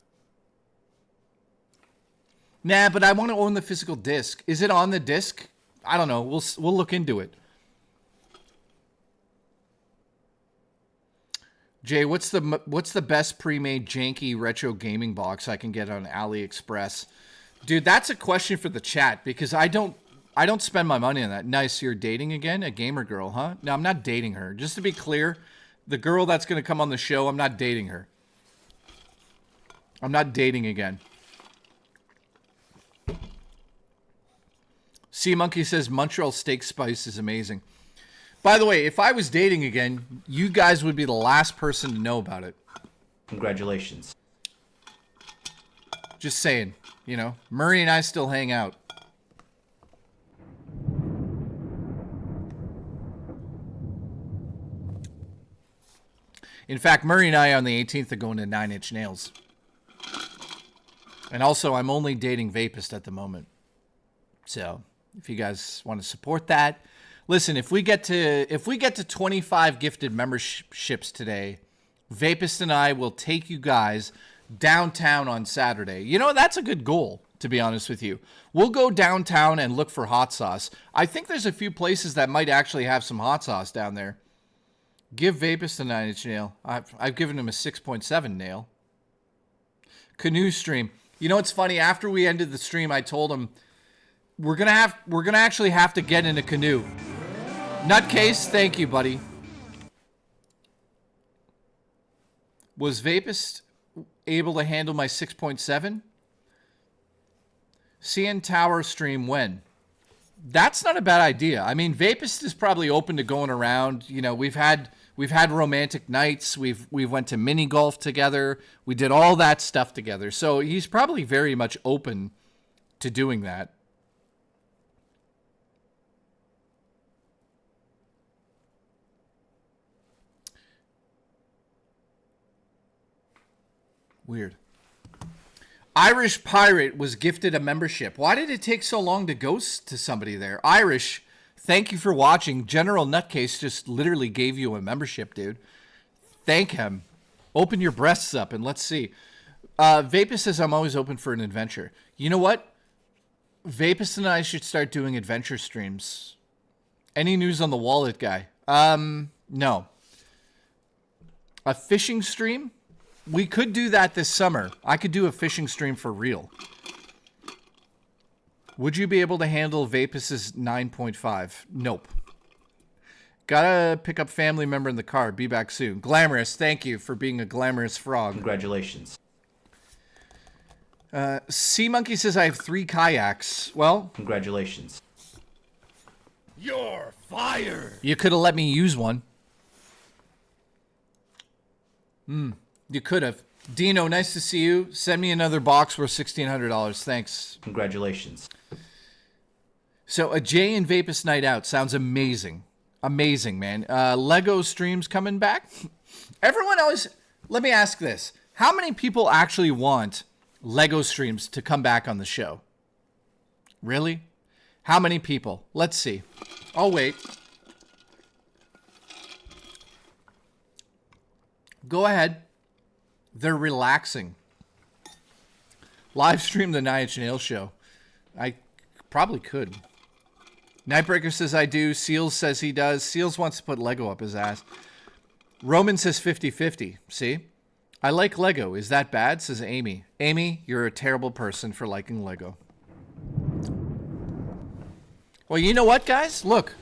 Nah, but I want to own the physical disc. Is it on the disc? I don't know. We'll look into it. Jay, what's the best pre-made janky retro gaming box I can get on AliExpress? Dude, that's a question for the chat because I don't spend my money on that. Nice, you're dating again? A gamer girl, huh? No, I'm not dating her. Just to be clear, the girl that's going to come on the show, I'm not dating her. I'm not dating again. Sea Monkey says Montreal steak spice is amazing. By the way, if I was dating again, you guys would be the last person to know about it. Congratulations. Just saying. You know, Murray and I still hang out. In fact, Murray and I on the 18th are going to 9 Inch Nails. And also, I'm only dating Vapist at the moment. So, if you guys want to support that, listen, if we get to 25 gifted memberships today, Vapist and I will take you guys downtown on Saturday. You know, that's a good goal, to be honest with you. We'll go downtown and look for hot sauce. I think there's a few places that might actually have some hot sauce down there. Give Vapist a 9-inch nail. I've given him a 6.7 nail. Canoe stream. You know what's funny? After we ended the stream, I told him we're gonna actually have to get in a canoe. Nutcase, thank you, buddy. Was Vapist able to handle my 6.7? CN Tower stream when? That's not a bad idea. I mean, Vapist is probably open to going around. You know, we've had romantic nights. We went to mini golf together. We did all that stuff together. So he's probably very much open to doing that. Weird. Irish Pirate was gifted a membership. Why did it take so long to ghost to somebody there? Irish, Thank you for watching. General Nutcase just literally gave you a membership, dude. Thank him. Open your breasts up and let's see. Vapus says, I'm always open for an adventure. You know what? Vapus and I should start doing adventure streams. Any news on the wallet guy? No. A fishing stream? We could do that this summer. I could do a fishing stream for real. Would you be able to handle Vapus's 9.5? Nope. Gotta pick up family member in the car. Be back soon. Glamorous, thank you for being a glamorous frog. Congratulations. Sea Monkey says I have 3 kayaks. Well, Congratulations. You're fired. you could have let me use one. You could have. Dino, nice to see you. Send me another box worth $1,600. Thanks. Congratulations. So a Jay and Vapus night out sounds amazing. Amazing, man. Lego streams coming back. Everyone always, let me ask this. How many people actually want Lego streams to come back on the show? Really? How many people? Let's see. I'll wait. Go ahead. They're relaxing. Live stream the 9 Inch Nails show. I probably could. Nightbreaker says I do. Seals says he does. Seals wants to put Lego up his ass. Roman says 50-50. See? I like Lego. Is that bad? Says Amy. Amy, you're a terrible person for liking Lego. Well, you know what, guys? Look.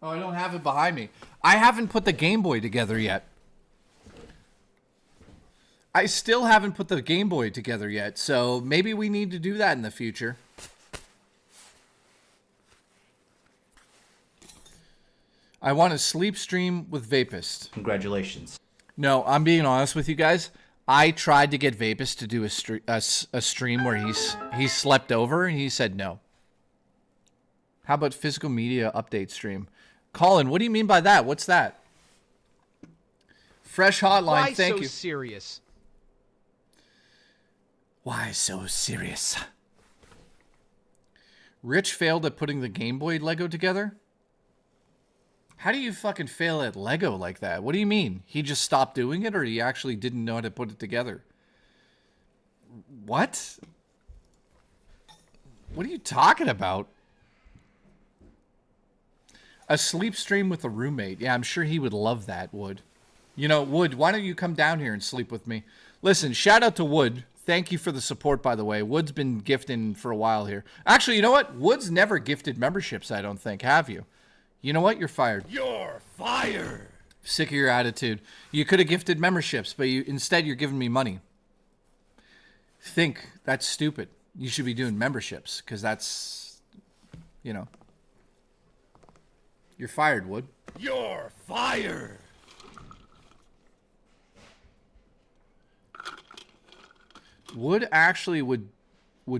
Oh, I don't have it behind me. I haven't put the Game Boy together yet. I still haven't put the Game Boy together yet, so maybe we need to do that in the future. I want a sleep stream with Vapist. Congratulations. No, I'm being honest with you guys. I tried to get Vapist to do a stream where he slept over, and he said no. How about physical media update stream? Colin, what do you mean by that? What's that? Fresh hotline, Why thank so you. serious? Why so serious? Rich failed at putting the Game Boy Lego together? How do you fucking fail at Lego like that? What do you mean? He just stopped doing it, or he actually didn't know how to put it together? What? What are you talking about? A sleep stream with a roommate. Yeah, I'm sure he would love that, Wood. You know, Wood, why don't you come down here and sleep with me? Listen, shout out to Wood. Thank you for the support, by the way. Wood's been gifting for a while here. Actually, you know what? Wood's never gifted memberships, I don't think. Have you? You know what? You're fired. You're fired. Sick of your attitude. You could have gifted memberships, but instead you're giving me money. Think. That's stupid. You should be doing memberships, because that's, you know. You're fired, Wood. You're fired. Wood actually would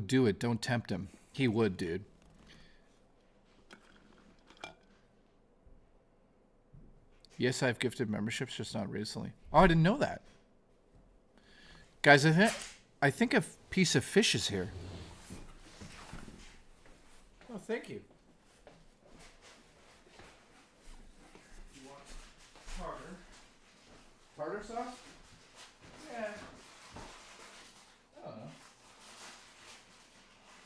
do it. Don't tempt him. He would, dude. Yes, I've gifted memberships, just not recently. Oh, I didn't know that. Guys, I think a piece of fish is here. Oh, thank you. You want tartar sauce? Yeah. I don't know.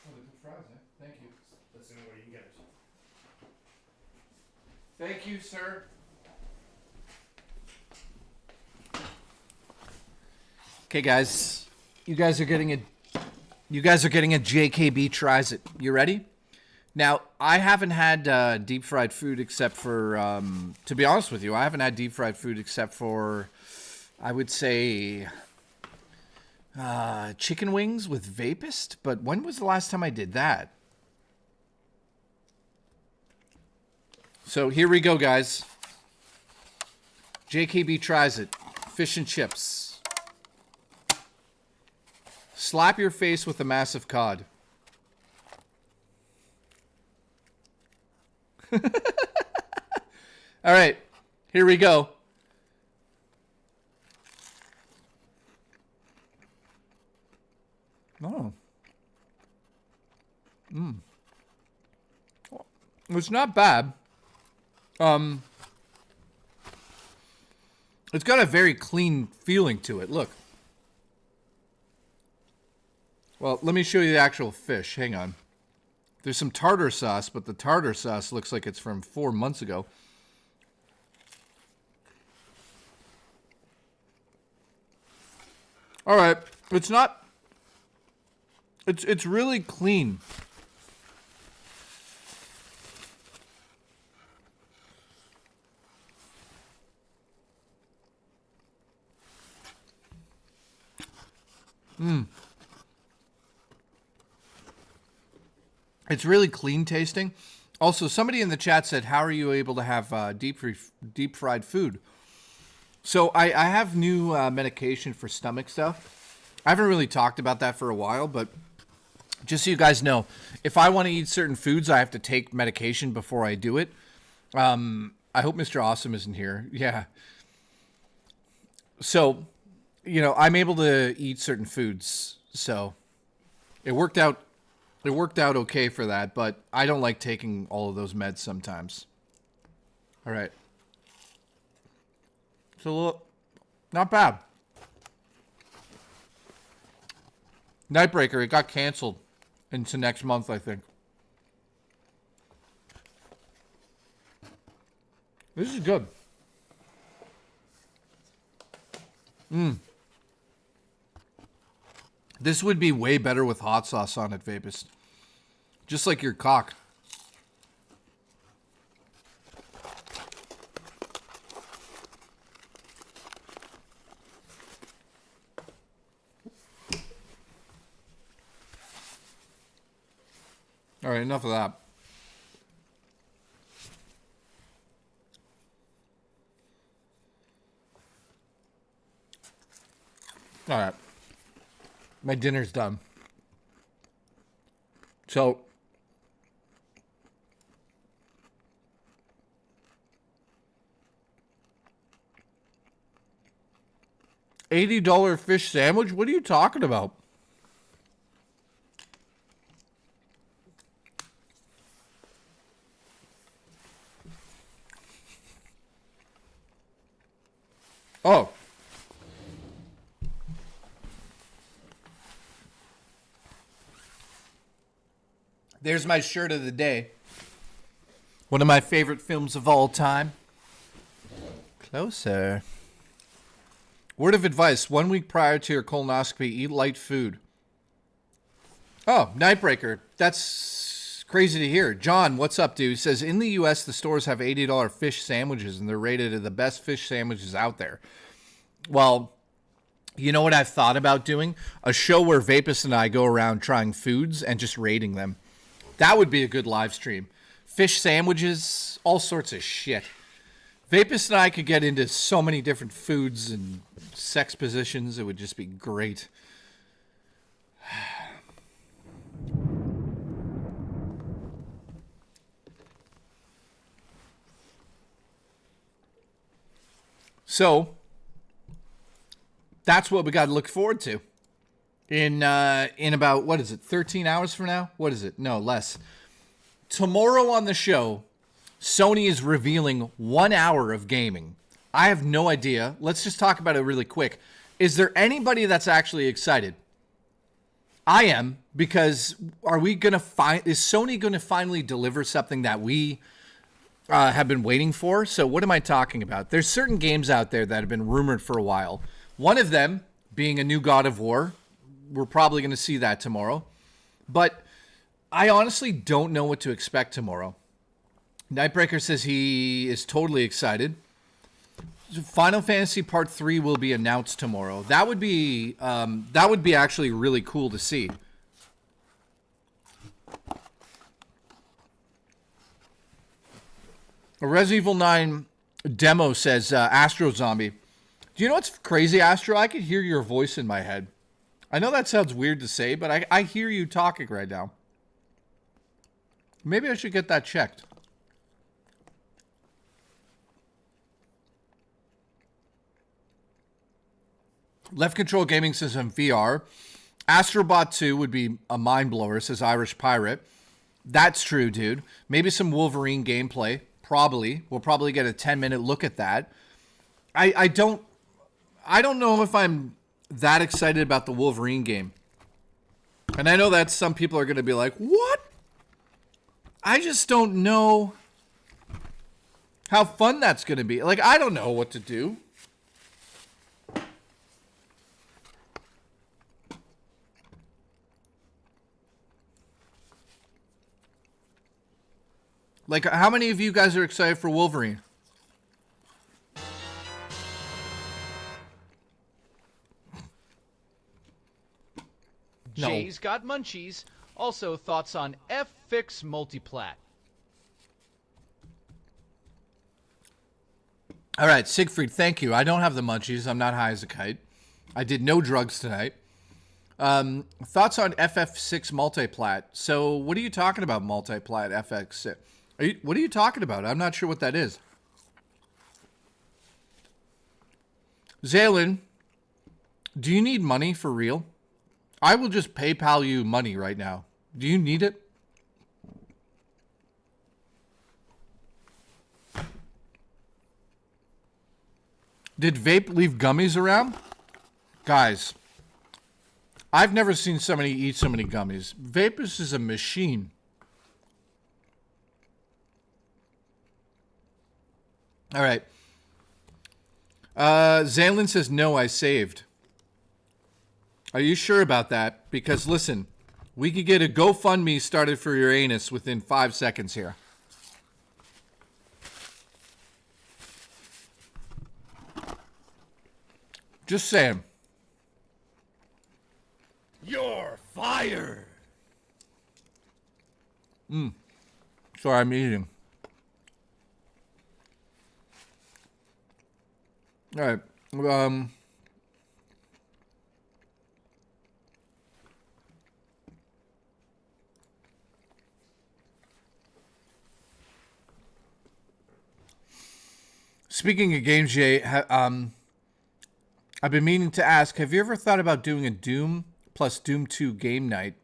Oh, the good fries, eh? Thank you. That's the only way you can get it. Thank you, sir. Okay, guys. You guys are getting a JKB tries it. You ready? Now, I haven't had deep fried food except for, to be honest with you, I haven't had deep fried food except for, I would say, chicken wings with Vapist. But when was the last time I did that? So here we go, guys. JKB tries it. Fish and chips. Slap your face with a massive cod. All right, here we go. Oh. It's not bad. It's got a very clean feeling to it. Look. Well, let me show you the actual fish. Hang on. There's some tartar sauce, but the tartar sauce looks like it's from 4 months ago. All right. It's not... It's really clean. It's really clean tasting. Also, somebody in the chat said, how are you able to have deep fried food? So I have new medication for stomach stuff. I haven't really talked about that for a while, but just so you guys know, if I want to eat certain foods, I have to take medication before I do it. I hope Mr. Awesome isn't here. Yeah. So, you know, I'm able to eat certain foods. So it worked out. It worked out okay for that, but I don't like taking all of those meds sometimes. All right. So, not bad. Nightbreaker, it got canceled into next month, I think. This is good. This would be way better with hot sauce on it, Vapist. Just like your cock. All right, enough of that. All right. My dinner's done. So, $80 fish sandwich? What are you talking about? Oh. There's my shirt of the day. One of my favorite films of all time. Closer. Word of advice, 1 week prior to your colonoscopy, eat light food. Oh, Nightbreaker. That's crazy to hear. John, what's up, dude? He says, in the U.S., the stores have $80 fish sandwiches, and they're rated as the best fish sandwiches out there. Well, you know what I've thought about doing? A show where Vapus and I go around trying foods and just rating them. That would be a good live stream. Fish sandwiches, all sorts of shit. Vapus and I could get into so many different foods and sex positions. It would just be great. So, that's what we got to look forward to. In about, what is it, 13 hours from now? What is it? No, less. Tomorrow on the show, Sony is revealing 1 hour of gaming. I have no idea. Let's just talk about it really quick. Is there anybody that's actually excited? I am, because is Sony going to finally deliver something that we have been waiting for? So what am I talking about? There's certain games out there that have been rumored for a while. One of them being a new God of War. We're probably going to see that tomorrow. But I honestly don't know what to expect tomorrow. Nightbreaker says he is totally excited. Final Fantasy Part 3 will be announced tomorrow. That would be actually really cool to see. A Resident Evil 9 demo says Astro Zombie. Do you know what's crazy, Astro? I could hear your voice in my head. I know that sounds weird to say, but I hear you talking right now. Maybe I should get that checked. Left Control Gaming says in VR. Astrobot 2 would be a mind blower, says Irish Pirate. That's true, dude. Maybe some Wolverine gameplay. Probably. We'll probably get a 10-minute look at that. I don't know if I'm that excited about the Wolverine game. And I know that some people are going to be like, what? I just don't know how fun that's going to be. Like, I don't know what to do. Like, how many of you guys are excited for Wolverine? No. Jay's got munchies. Also, thoughts on F-Fix Multiplat. All right, Siegfried, thank you. I don't have the munchies. I'm not high as a kite. I did no drugs tonight. Thoughts on FF6 Multiplat. So, what are you talking about, Multiplat FX6? What are you talking about? I'm not sure what that is. Zaylin, do you need money for real? I will just PayPal you money right now. Do you need it? Did Vape leave gummies around? Guys, I've never seen somebody eat so many gummies. Vapus is a machine. All right. Zaylin says, no, I saved. Are you sure about that? Because, listen, we could get a GoFundMe started for your anus within 5 seconds here. Just saying. You're fired. Sorry, I'm eating. All right. Speaking of games, Jay, I've been meaning to ask, have you ever thought about doing a Doom plus Doom 2 game night?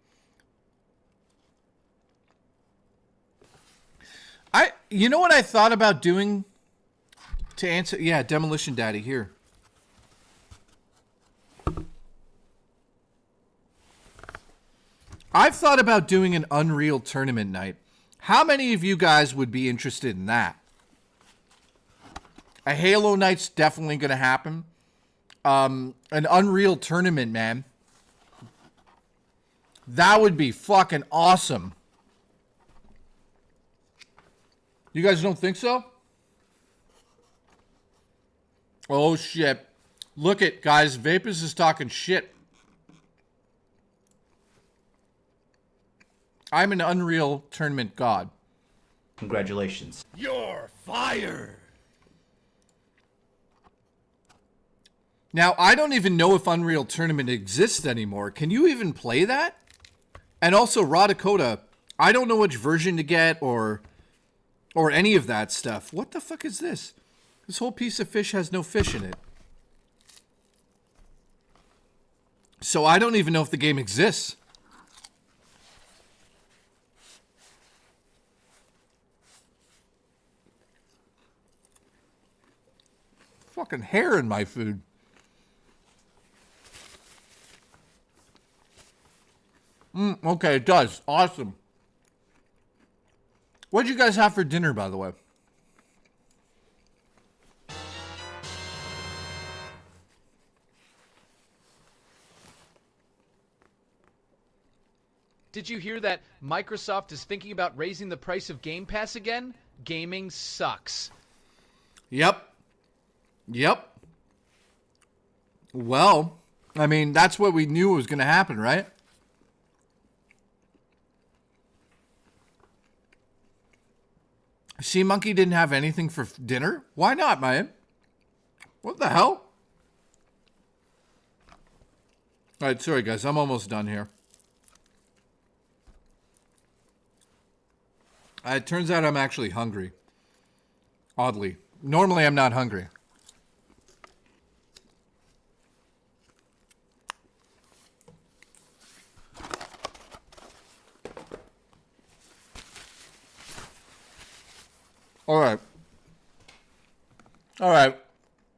You know what I thought about doing to answer? Yeah, Demolition Daddy here. I've thought about doing an Unreal tournament night. How many of you guys would be interested in that? A Halo night's definitely going to happen. An Unreal tournament, man. That would be fucking awesome. You guys don't think so? Oh, shit. Look it, guys. Vapors is talking shit. I'm an Unreal tournament god. Congratulations. You're fired. Now, I don't even know if Unreal Tournament exists anymore. Can you even play that? And also, Raw Dakota, I don't know which version to get or any of that stuff. What the fuck is this? This whole piece of fish has no fish in it. So I don't even know if the game exists. Fucking hair in my food. Okay, it does. Awesome. What'd you guys have for dinner, by the way? Did you hear that Microsoft is thinking about raising the price of Game Pass again? Gaming sucks. Yep. Well, I mean, that's what we knew was going to happen, right? Sea Monkey didn't have anything for dinner? Why not, man? What the hell? All right, sorry, guys. I'm almost done here. It turns out I'm actually hungry. Oddly. Normally, I'm not hungry. All right. All right.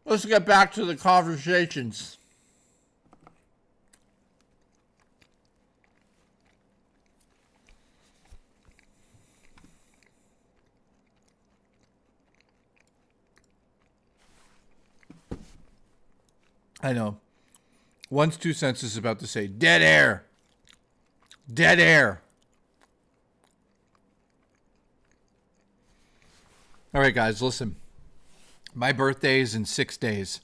Let's get back to the conversations. I know. Once 2 cents is about to say dead air. Dead air. All right, guys, listen. My birthday is in 6 days.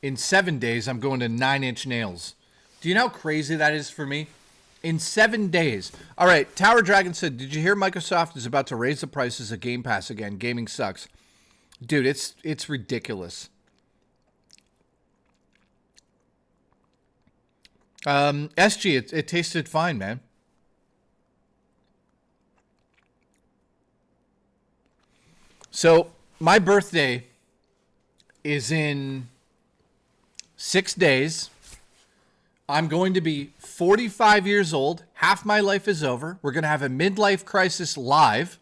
In 7 days, I'm going to 9-inch nails. Do you know how crazy that is for me? In 7 days. All right, Tower Dragon said, did you hear Microsoft is about to raise the prices of Game Pass again? Gaming sucks. Dude, it's ridiculous. SG, it tasted fine, man. So, my birthday is in 6 days. I'm going to be 45 years old. Half my life is over. We're going to have a midlife crisis live.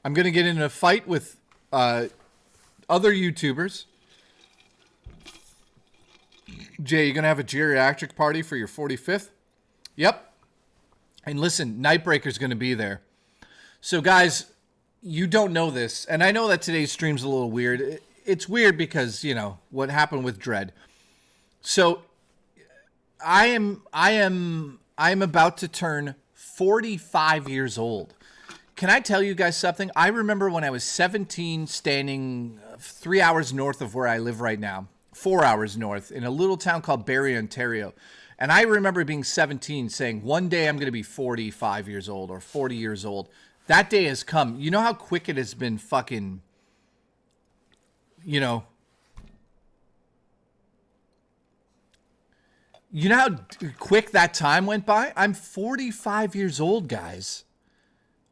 I'm going to get in a fight with other YouTubers. Jay, you going to have a geriatric party for your 45th? Yep. And listen, Nightbreaker's going to be there. So, guys, you don't know this, and I know that today's stream's a little weird. It's weird because, you know, what happened with Dread. So, I am about to turn 45 years old. Can I tell you guys something? I remember when I was 17, standing 3 hours north of where I live right now. 4 hours north in a little town called Barrie, Ontario. And I remember being 17 saying, one day I'm going to be 45 years old or 40 years old. That day has come. You know how quick it has been fucking, you know how quick that time went by? I'm 45 years old, guys.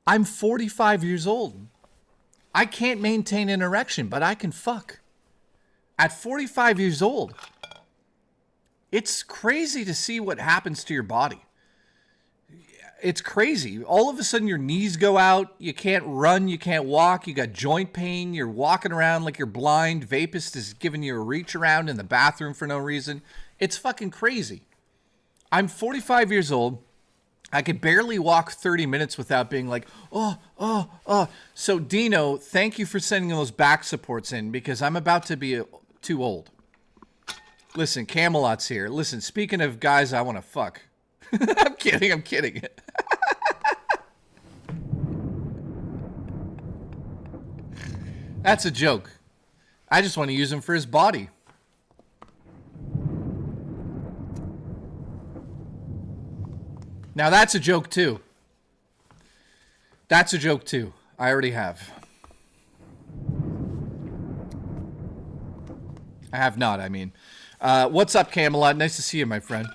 I'm 45 years old. I can't maintain an erection, but I can fuck. At 45 years old, it's crazy to see what happens to your body. It's crazy. All of a sudden, your knees go out. You can't run. You can't walk. You got joint pain. You're walking around like you're blind. Vapist is giving you a reach around in the bathroom for no reason. It's fucking crazy. I'm 45 years old. I could barely walk 30 minutes without being like, oh. So, Dino, thank you for sending those back supports in because I'm about to be too old. Listen, Camelot's here. Listen, speaking of guys I want to fuck. I'm kidding. That's a joke. I just want to use him for his body. Now that's a joke too. That's a joke too. I already have. I have not, I mean. What's up, Camelot? Nice to see you, my friend.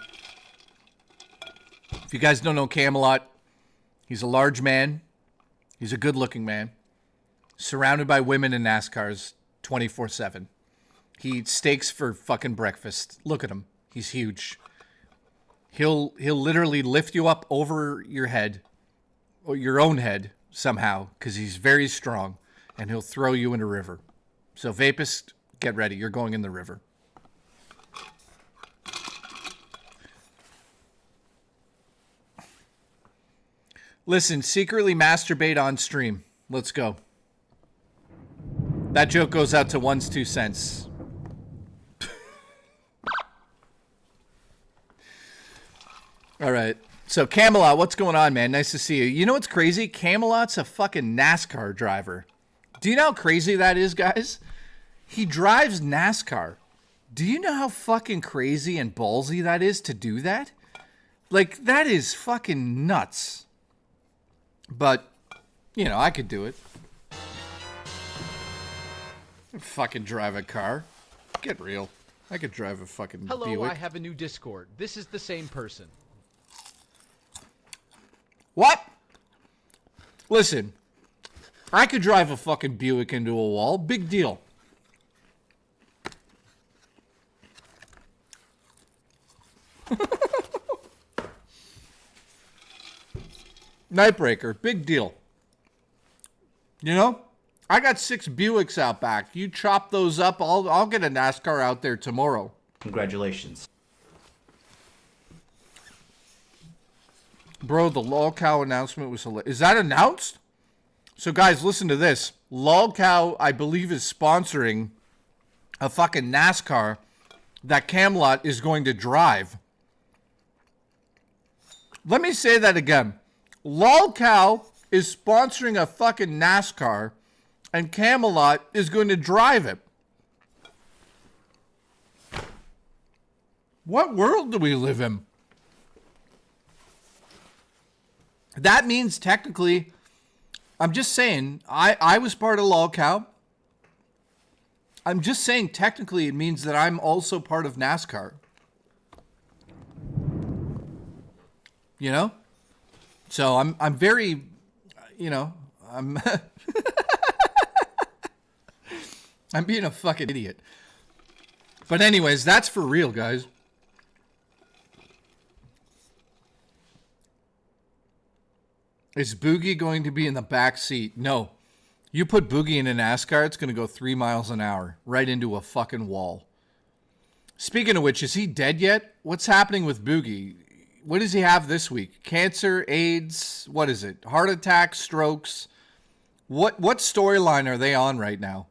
If you guys don't know Camelot, he's a large man. He's a good-looking man. Surrounded by women in NASCARs 24/7. He eats steaks for fucking breakfast. Look at him. He's huge. He'll literally lift you up over your head, or your own head, somehow, because he's very strong, and he'll throw you in a river. So, Vapist, get ready. You're going in the river. Listen, secretly masturbate on stream. Let's go. That joke goes out to 2 cents. All right. So, Camelot, what's going on, man? Nice to see you. You know what's crazy? Camelot's a fucking NASCAR driver. Do you know how crazy that is, guys? He drives NASCAR. Do you know how fucking crazy and ballsy that is to do that? Like, that is fucking nuts. But, you know, I could do it. I'd fucking drive a car. Get real. I could drive a fucking Hello, Buick. I have a new Discord. This is the same person. What? Listen, I could drive a fucking Buick into a wall. Big deal. Nightbreaker, big deal. You know? I got 6 Buicks out back. You chop those up, I'll get a NASCAR out there tomorrow. Congratulations. Bro, the Lol Cow announcement was hilarious. Is that announced? So guys, listen to this. Lol Cow, I believe, is sponsoring a fucking NASCAR that Camelot is going to drive. Let me say that again. Lol Cow is sponsoring a fucking NASCAR and Camelot is going to drive it. What world do we live in? That means technically, I'm just saying, I was part of Lol Cow. I'm just saying technically it means that I'm also part of NASCAR. You know? So I'm very, you know, I'm I'm being a fucking idiot. But anyways, that's for real, guys. Is Boogie going to be in the back seat? No. You put Boogie in a NASCAR, it's going to go 3 miles an hour right into a fucking wall. Speaking of which, is he dead yet? What's happening with Boogie? What does he have this week? Cancer, AIDS, what is it? Heart attack, strokes? What storyline are they on right now?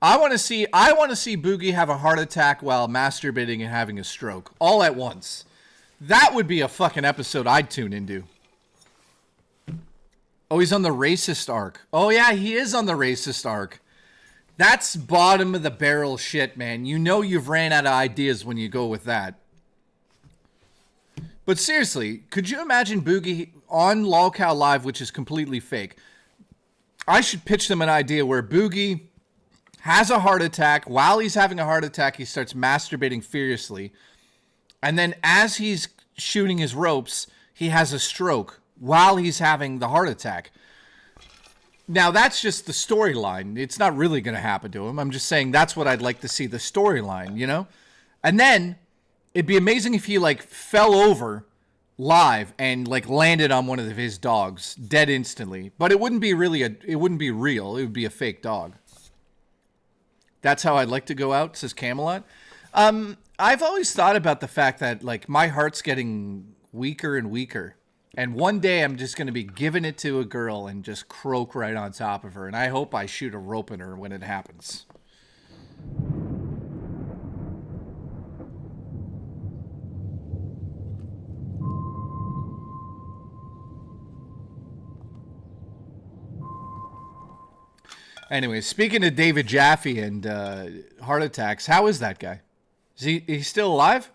I want to see Boogie have a heart attack while masturbating and having a stroke all at once. That would be a fucking episode I'd tune into. Oh, he's on the racist arc. Oh yeah, he is on the racist arc. That's bottom of the barrel shit, man. You know you've ran out of ideas when you go with that. But seriously, could you imagine Boogie on Lol Cow Live, which is completely fake? I should pitch them an idea where Boogie has a heart attack. While he's having a heart attack, he starts masturbating furiously. And then as he's shooting his ropes, he has a stroke while he's having the heart attack. Now, that's just the storyline. It's not really going to happen to him. I'm just saying that's what I'd like to see, the storyline, you know? And then it'd be amazing if he, like, fell over live and, like, landed on one of his dogs, dead instantly. But it wouldn't be really it wouldn't be real. It would be a fake dog. That's how I'd like to go out, says Camelot. I've always thought about the fact that, like, my heart's getting weaker and weaker. And one day I'm just going to be giving it to a girl and just croak right on top of her. And I hope I shoot a rope in her when it happens. Anyway, speaking of David Jaffe and heart attacks, how is that guy? Is he still alive?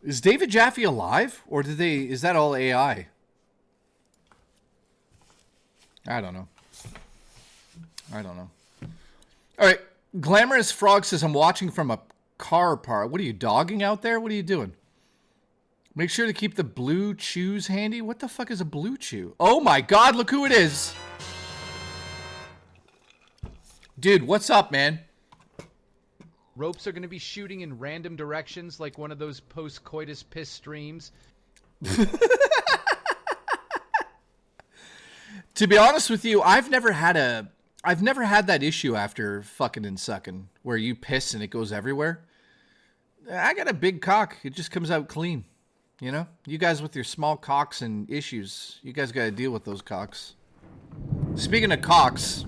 Is David Jaffe alive, or is that all AI? I don't know. All right, Glamorous Frog says, I'm watching from a car park. What are you, dogging out there? What are you doing? Make sure to keep the blue chews handy. What the fuck is a blue chew? Oh my god, look who it is. Dude, what's up, man? Ropes are going to be shooting in random directions like one of those post-coitus piss streams. To be honest with you, I've never had that issue after fucking and sucking where you piss and it goes everywhere. I got a big cock. It just comes out clean. You know? You guys with your small cocks and issues, you guys got to deal with those cocks. Speaking of cocks,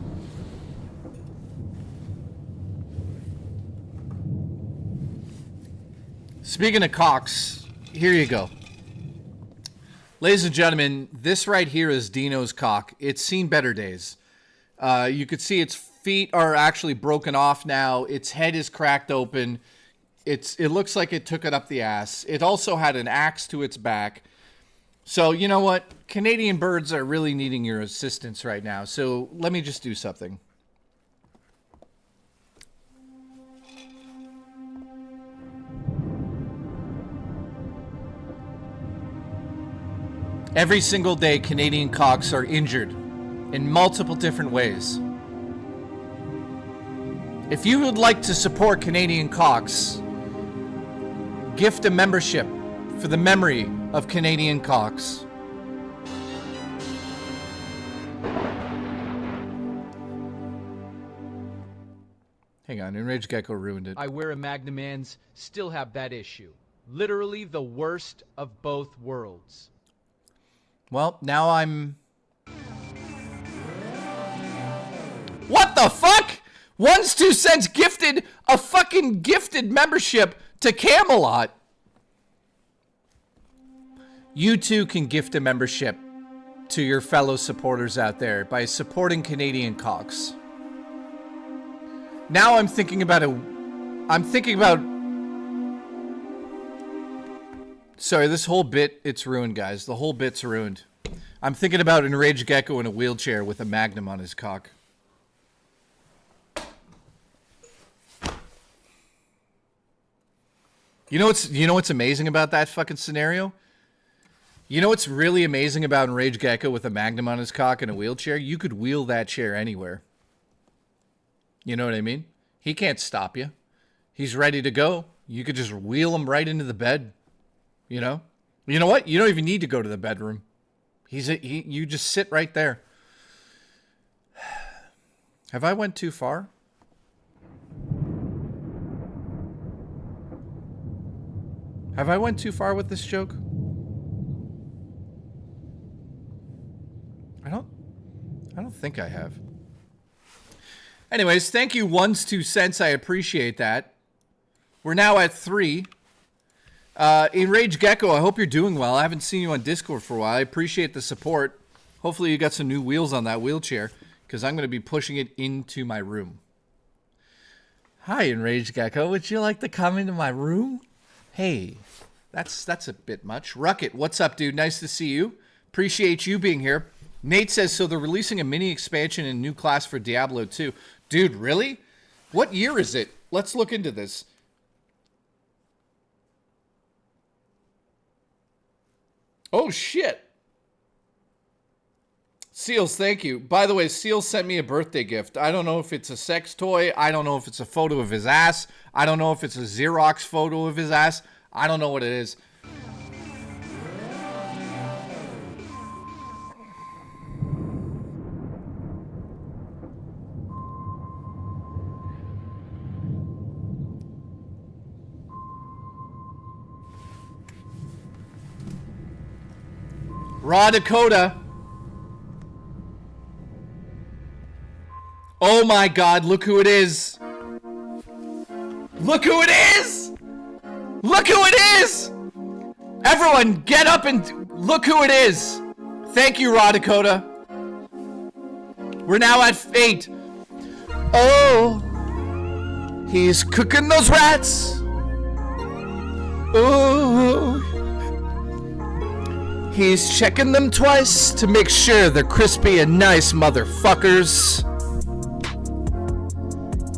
here you go. Ladies and gentlemen, this right here is Dino's cock. It's seen better days. You could see its feet are actually broken off now. Its head is cracked open. It looks like it took it up the ass. It also had an axe to its back. So, you know what? Canadian birds are really needing your assistance right now. So, let me just do something. Every single day, Canadian cocks are injured in multiple different ways. If you would like to support Canadian cocks, gift a membership for the memory of Canadian cocks. on. Enraged Gecko ruined it. I wear a Magnamans still have that issue. Literally the worst of both worlds. Well, now I'm... What the fuck? One's 2 cents gifted a fucking gifted membership to Camelot. You too can gift a membership to your fellow supporters out there by supporting Canadian Cox. Now I'm thinking about Sorry, this whole bit, it's ruined, guys. The whole bit's ruined. I'm thinking about Enraged Gecko in a wheelchair with a magnum on his cock. You know what's amazing about that fucking scenario? You know what's really amazing about Enraged Gecko with a magnum on his cock in a wheelchair? You could wheel that chair anywhere. You know what I mean? He can't stop you. He's ready to go. You could just wheel him right into the bed. You know? You know what? You don't even need to go to the bedroom. You just sit right there. Have I went too far? Have I went too far with this joke? I don't think I have. Anyways, thank you, One's 2 cents. I appreciate that. We're now at 3. Enraged Gecko, I hope you're doing well. I haven't seen you on Discord for a while. I appreciate the support. Hopefully you got some new wheels on that wheelchair, because I'm going to be pushing it into my room. Hi, Enraged Gecko. Would you like to come into my room? Hey, that's a bit much. Rucket, what's up, dude? Nice to see you. Appreciate you being here. Nate says, so they're releasing a mini expansion and new class for Diablo 2. Dude, really? What year is it? Let's look into this. Oh, shit. Seals, thank you. By the way, Seals sent me a birthday gift. I don't know if it's a sex toy. I don't know if it's a photo of his ass. I don't know if it's a Xerox photo of his ass. I don't know what it is. Raw Dakota. Oh my God, look who it is. Look who it is. Look who it is. Everyone get up and look who it is. Thank you, Raw Dakota. We're now at 8. Oh, he's cooking those rats. Ooh. He's checking them twice to make sure they're crispy and nice, motherfuckers.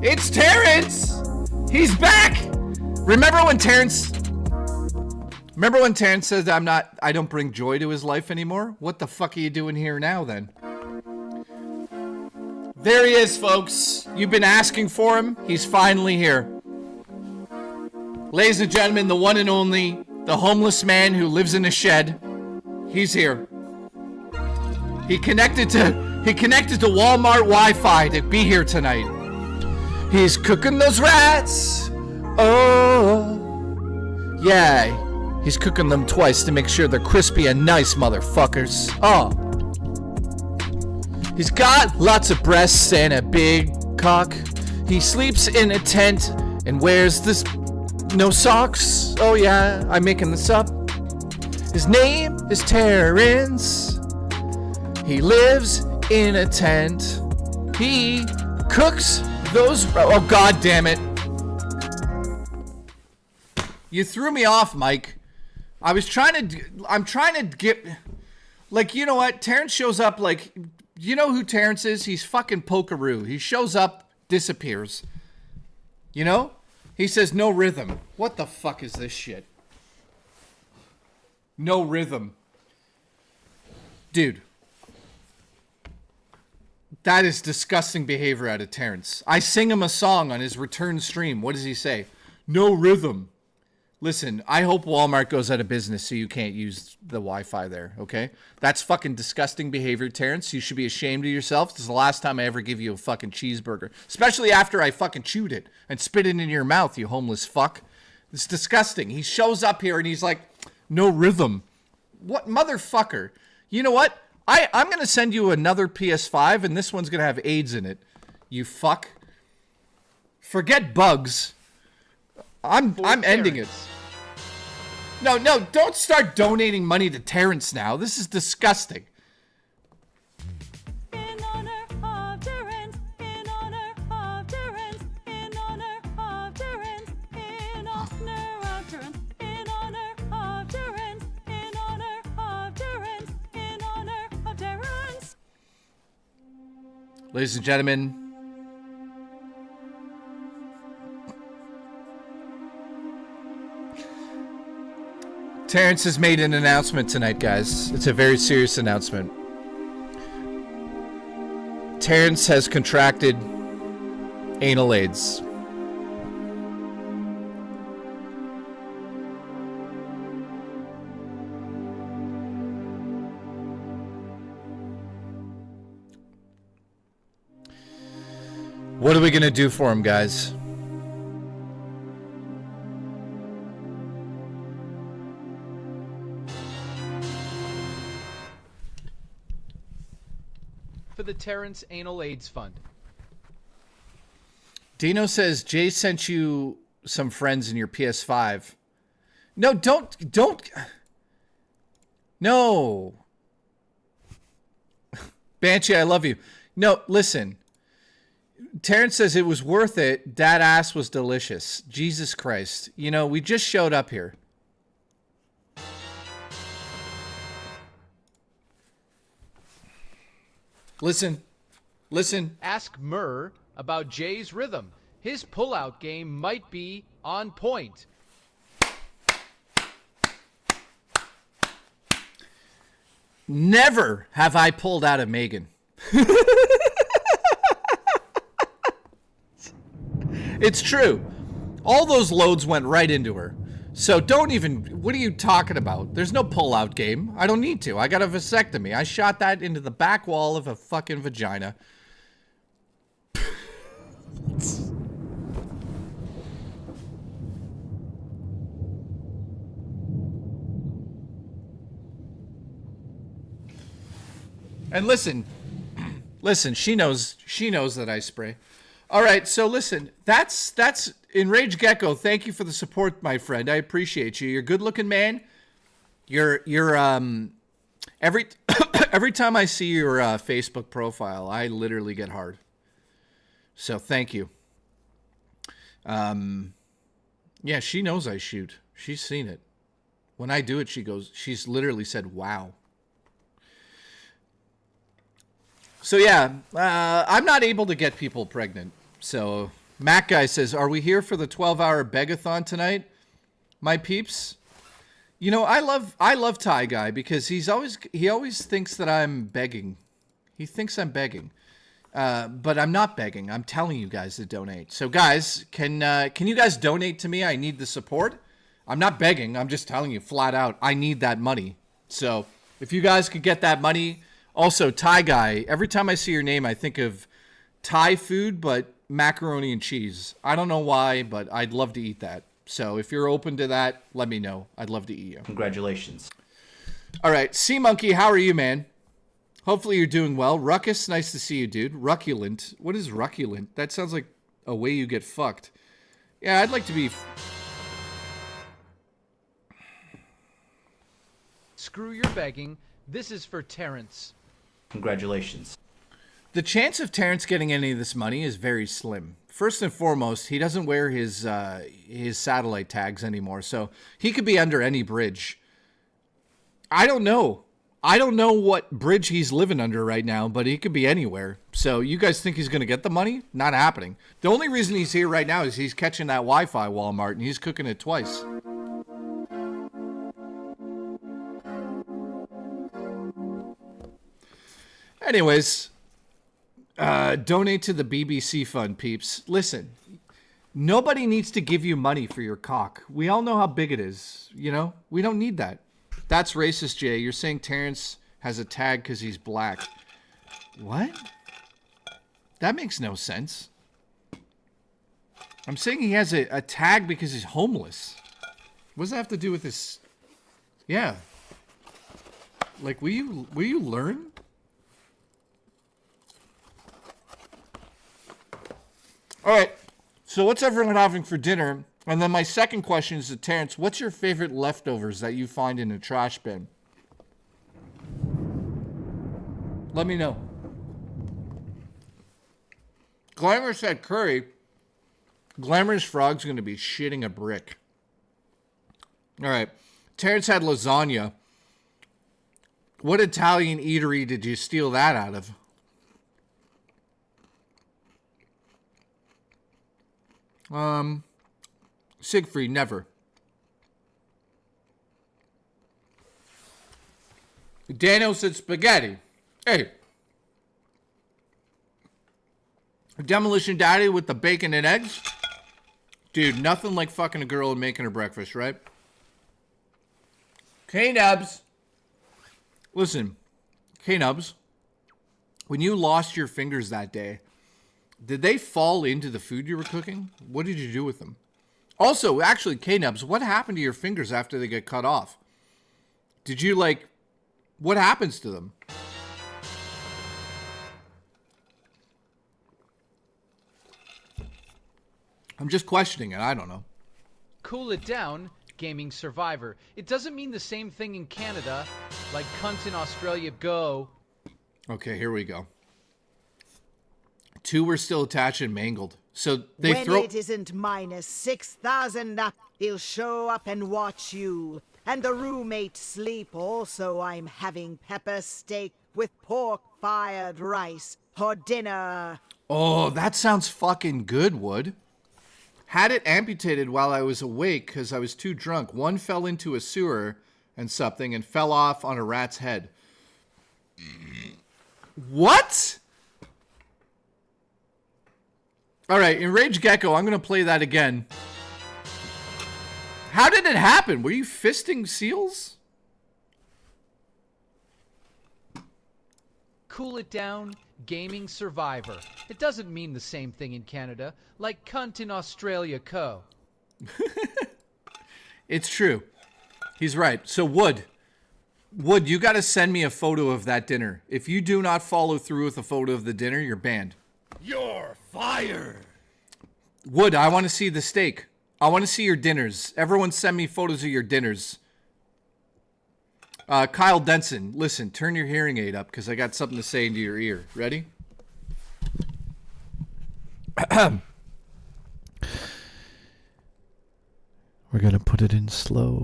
It's Terrence! He's back! Remember when Terrence said I don't bring joy to his life anymore? What the fuck are you doing here now then? There he is, folks. You've been asking for him. He's finally here. Ladies and gentlemen, the one and only, the homeless man who lives in a shed. He's here. He connected to Walmart Wi-Fi to be here tonight. He's cooking those rats. Oh, yeah. He's cooking them twice to make sure they're crispy and nice, motherfuckers. Oh. He's got lots of breasts and a big cock. He sleeps in a tent and wears this no socks. Oh yeah, I'm making this up. His name is Terrence. He lives in a tent. He cooks those... Oh, God damn it. You threw me off, Mike. I'm trying to get... Like, you know what? Terrence shows up like... You know who Terrence is? He's fucking Pokeroo. He shows up, disappears. You know? He says no rhythm. What the fuck is this shit? No rhythm. Dude. That is disgusting behavior out of Terrence. I sing him a song on his return stream. What does he say? No rhythm. Listen, I hope Walmart goes out of business so you can't use the Wi-Fi there, okay? That's fucking disgusting behavior, Terrence. You should be ashamed of yourself. This is the last time I ever give you a fucking cheeseburger. Especially after I fucking chewed it and spit it in your mouth, you homeless fuck. It's disgusting. He shows up here and he's like, no rhythm. What motherfucker? You know what? I'm going to send you another PS5 and this one's going to have AIDS in it. You fuck. Forget bugs. I'm ending it. No, don't start donating money to Terrence now. This is disgusting. In honor of Terrence, in honor of Terrence, in honor of Terrence, in honor of Terrence, in honor of Terrence, in honor of Terrence, in honor of Terrence. Ladies and gentlemen, Terrence has made an announcement tonight, guys. It's a very serious announcement. Terrence has contracted anal AIDS. What are we gonna do for him, guys? For the Terrence Anal AIDS Fund. Dino says Jay sent you some friends in your PS5. No, don't. No. Banshee, I love you. No, listen. Terrence says it was worth it. That ass was delicious. Jesus Christ. You know, we just showed up here. Listen. Ask Murr about Jay's rhythm. His pullout game might be on point. Never have I pulled out of Megan. It's true. All those loads went right into her. So don't even, what are you talking about? There's no pull-out game. I don't need to. I got a vasectomy. I shot that into the back wall of a fucking vagina. And listen, she knows that I spray. All right, so listen, that's Enraged Gecko. Thank you for the support, my friend. I appreciate you. You're a good-looking man. You're every every time I see your Facebook profile, I literally get hard. So thank you. Yeah, she knows I shoot. She's seen it. When I do it, she's literally said, "Wow." So yeah, I'm not able to get people pregnant. So Mac Guy says, "Are we here for the 12-hour begathon tonight, my peeps?" You know, I love Ty Guy because he always thinks that I'm begging. He thinks I'm begging, but I'm not begging. I'm telling you guys to donate. So guys, can you guys donate to me? I need the support. I'm not begging. I'm just telling you flat out. I need that money. So if you guys could get that money. Also, Thai Guy, every time I see your name, I think of Thai food, but macaroni and cheese. I don't know why, but I'd love to eat that. So if you're open to that, let me know. I'd love to eat you. Congratulations. All right. Sea Monkey, how are you, man? Hopefully you're doing well. Ruckus, nice to see you, dude. Rucculent. What is rucculent? That sounds like a way you get fucked. Yeah, I'd like to be... Screw your begging. This is for Terrence. Congratulations. The chance of Terrence getting any of this money is very slim. First and foremost, he doesn't wear his satellite tags anymore, so he could be under any bridge. I don't know. I don't know what bridge he's living under right now, but he could be anywhere. So you guys think he's going to get the money? Not happening. The only reason he's here right now is he's catching that Wi-Fi Walmart, and he's cooking it twice. Anyways, donate to the BBC fund, peeps. Listen, Nobody needs to give you money for your cock. We all know how big it is. You know, we don't need that. That's racist, Jay. You're saying Terrence has a tag because he's black. What? That makes no sense. I'm saying he has a tag because he's homeless. What does that have to do with this? Yeah. Like, will you learn? All right. So what's everyone having for dinner? And then my second question is to Terrence, what's your favorite leftovers that you find in a trash bin? Let me know. Glamour said curry. Glamour's frog's going to be shitting a brick. All right. Terrence had lasagna. What Italian eatery did you steal that out of? Siegfried, never. Daniel said spaghetti. Hey. Demolition Daddy with the bacon and eggs. Dude, nothing like fucking a girl and making her breakfast, right? K-Nubs. Listen, K-Nubs, when you lost your fingers that day, did they fall into the food you were cooking? What did you do with them? Also, actually, K-Nubs, what happened to your fingers after they get cut off? Did you, like, what happens to them? I'm just questioning it. I don't know. Cool it down, gaming survivor. It doesn't mean the same thing in Canada, like cunt in Australia go. Okay, here we go. 2 were still attached and mangled. So they when throw... it isn't minus 6,000, he'll show up and watch you. And the roommate sleep also. I'm having pepper steak with pork-fired rice for dinner. Oh, that sounds fucking good, Wood. Had it amputated while I was awake because I was too drunk. One fell into a sewer and something and fell off on a rat's head. What? All right, Enraged Gecko, I'm going to play that again. How did it happen? Were you fisting seals? Cool it down, gaming survivor. It doesn't mean the same thing in Canada, like cunt in Australia co. It's true. He's right. So Wood, you got to send me a photo of that dinner. If you do not follow through with a photo of the dinner, you're banned. You're fired. Wood, I want to see the steak. I want to see your dinners. Everyone send me photos of your dinners. Kyle Denson, listen, turn your hearing aid up because I got something to say into your ear. Ready? We're going to put it in slowly.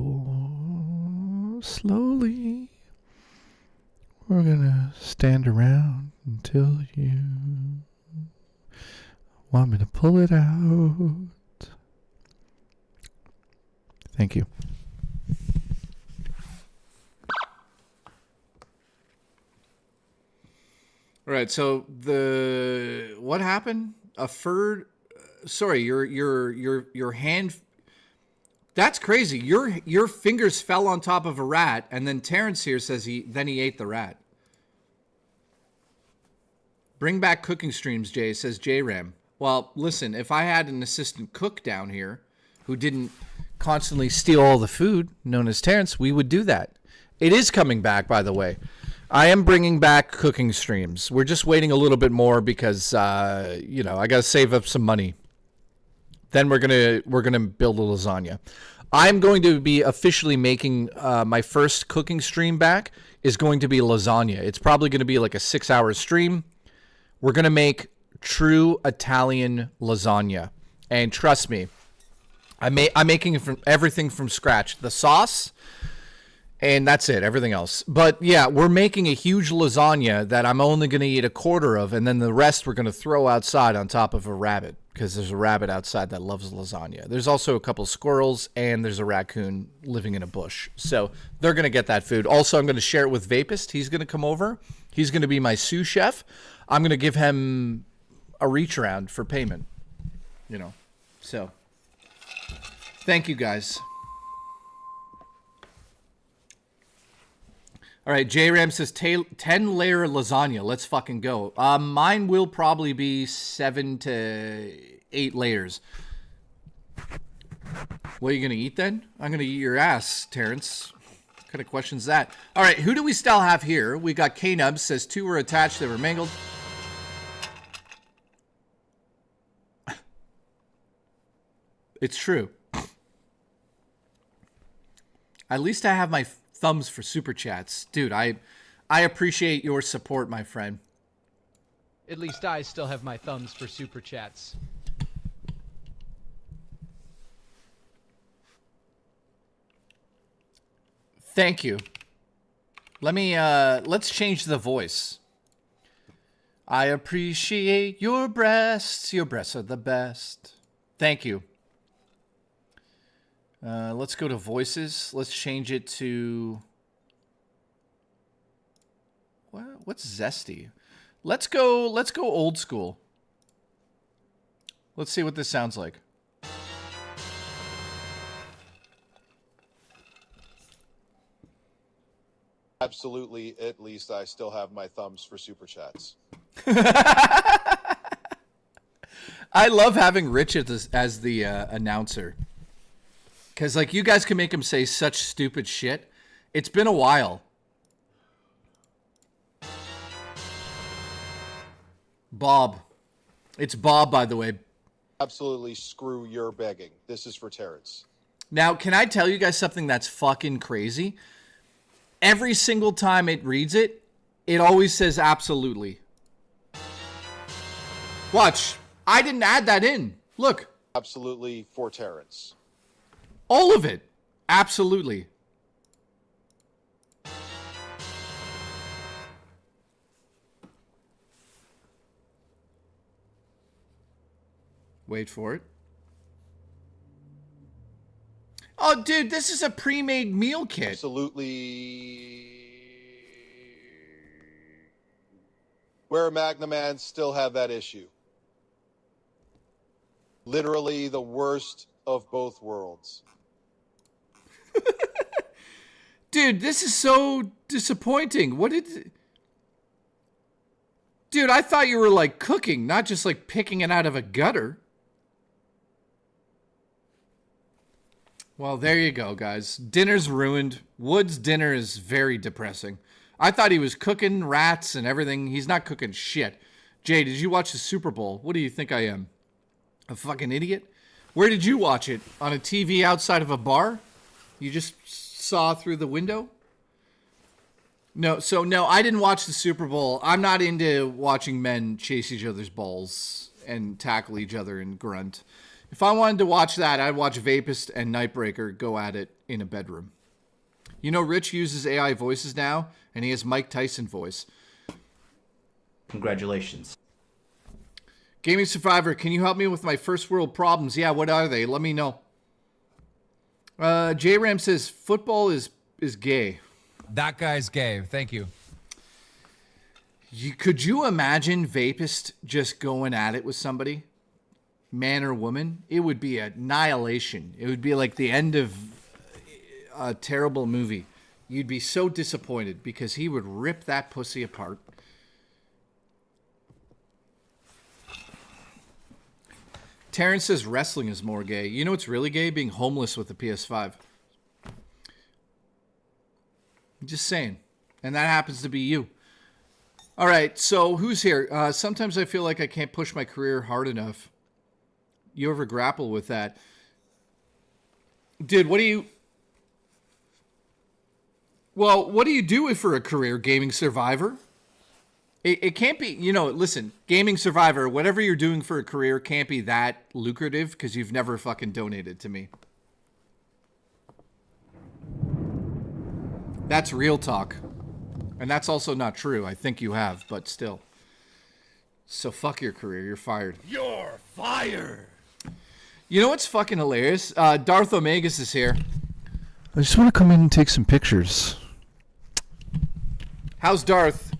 We're going to stand around until you want me to pull it out. Thank you. All right, so what happened? Your hand. That's crazy. Your fingers fell on top of a rat, and then Terrence here says he ate the rat. Bring back cooking streams, Jay, says JRam. Well, listen, if I had an assistant cook down here who didn't constantly steal all the food, known as Terrence, we would do that. It is coming back, by the way. I am bringing back cooking streams. We're just waiting a little bit more because, I got to save up some money. Then we're gonna build a lasagna. I'm going to be officially making my first cooking stream back is going to be lasagna. It's probably going to be like a 6-hour stream. We're going to make true Italian lasagna. And trust me, I'm making everything from scratch. The sauce, and that's it, everything else. But yeah, we're making a huge lasagna that I'm only going to eat a quarter of, and then the rest we're going to throw outside on top of a rabbit, because there's a rabbit outside that loves lasagna. There's also a couple squirrels, and there's a raccoon living in a bush. So they're going to get that food. Also, I'm going to share it with Vapist. He's going to come over. He's going to be my sous chef. I'm going to give him a reach around for payment, So, thank you guys. All right, J-Ram says 10-layer lasagna. Let's fucking go. Mine will probably be 7 to 8 layers. What are you going to eat then? I'm going to eat your ass, Terrence. What kind of question's that? All right, who do we still have here? We got K-Nubs, says 2 were attached, they were mangled. It's true. At least I have my thumbs for super chats. Dude, I appreciate your support, my friend. At least I still have my thumbs for super chats. Thank you. Let's change the voice. I appreciate your breasts. Your breasts are the best. Thank you. Let's go to voices. Let's change it to... What's zesty? Let's go old school. Let's see what this sounds like. Absolutely, at least I still have my thumbs for super chats. I love having Rich as the announcer. Because, like, you guys can make him say such stupid shit. It's been a while. Bob. It's Bob, by the way. Absolutely screw your begging. This is for Terrence. Now, can I tell you guys something that's fucking crazy? Every single time it reads it, it always says absolutely. Watch. I didn't add that in. Look. Absolutely for Terrence. All of it. Absolutely. Wait for it. Oh, dude, this is a pre-made meal kit. Absolutely. Where Magnamans still have that issue. Literally the worst of both worlds. Dude, this is so disappointing. What did... Dude, I thought you were, like, cooking, not just, like, picking it out of a gutter. Well, there you go, guys. Dinner's ruined. Wood's dinner is very depressing. I thought he was cooking rats and everything. He's not cooking shit. Jay, did you watch the Super Bowl? What do you think I am? A fucking idiot? Where did you watch it? On a TV outside of a bar? You just saw through the window? No, I didn't watch the Super Bowl. I'm not into watching men chase each other's balls and tackle each other and grunt. If I wanted to watch that, I'd watch Vapist and Nightbreaker go at it in a bedroom. You know, Rich uses AI voices now, and he has Mike Tyson voice. Congratulations. Gaming Survivor, can you help me with my first world problems? Yeah, what are they? Let me know. J-Ram says, football is gay. That guy's gay. Thank you. Could you imagine Vapist just going at it with somebody? Man or woman? It would be annihilation. It would be like the end of a terrible movie. You'd be so disappointed because he would rip that pussy apart. Terrence says wrestling is more gay. You know what's really gay? Being homeless with a PS5. I'm just saying. And that happens to be you. All right, so who's here? Sometimes I feel like I can't push my career hard enough. You ever grapple with that? Dude, what do you... Well, what do you do for a career, Gaming Survivor? It can't be, you know, listen, Gaming Survivor, whatever you're doing for a career can't be that lucrative because you've never fucking donated to me. That's real talk. And that's also not true. I think you have, but still. So fuck your career. You're fired. You're fired! You know what's fucking hilarious? Darth Omegas is here. I just want to come in and take some pictures. How's Darth?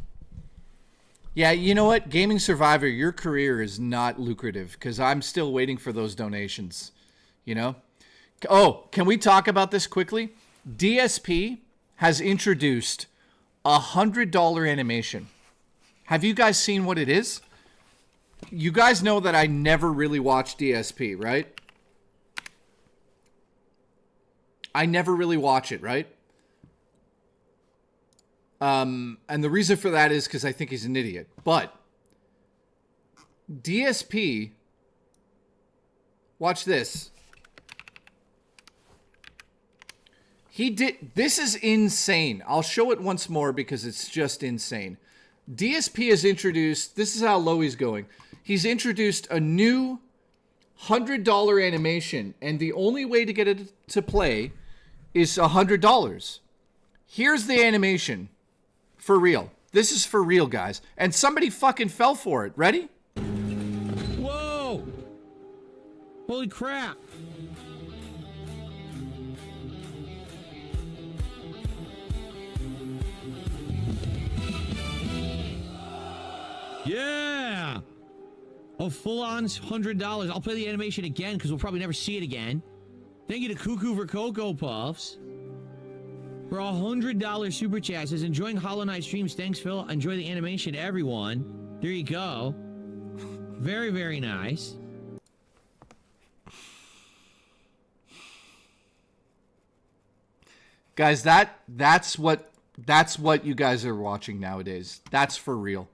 Yeah, you know what? Gaming Survivor, your career is not lucrative because I'm still waiting for those donations. You know? Oh, can we talk about this quickly? DSP has introduced a $100 animation. Have you guys seen what it is? You guys know that I never really watched DSP, right? I never really watch it, right? And the reason for that is because I think he's an idiot. But DSP, watch this. This is insane. I'll show it once more because it's just insane. DSP has introduced, this is how low he's going. He's introduced a new $100 animation, and the only way to get it to play is $100. Here's the animation. For real. This is for real, guys. And somebody fucking fell for it. Ready? Whoa! Holy crap! Yeah! Oh, full-on $100. I'll play the animation again because we'll probably never see it again. Thank you to Cuckoo for Cocoa Puffs. For $100 super chat, says enjoying Hollow Knight streams. Thanks, Phil. Enjoy the animation, everyone. There you go. Very, very nice. Guys, that's what you guys are watching nowadays. That's for real.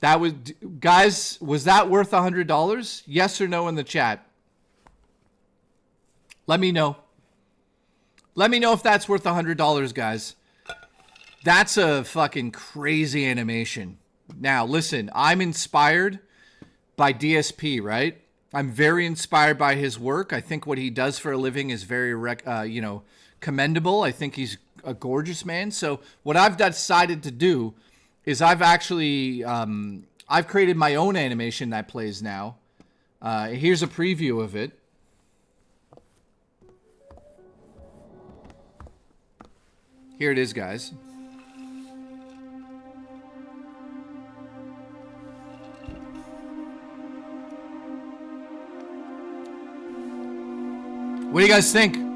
That was, guys, was that worth $100? Yes or no in the chat. Let me know. Let me know if that's worth $100, guys. That's a fucking crazy animation. Now, listen, I'm inspired by DSP, right? I'm very inspired by his work. I think what he does for a living is very, commendable. I think he's a gorgeous man. So what I've decided to do is I've actually, I've created my own animation that plays now. Here's a preview of it. Here it is, guys. What do you guys think?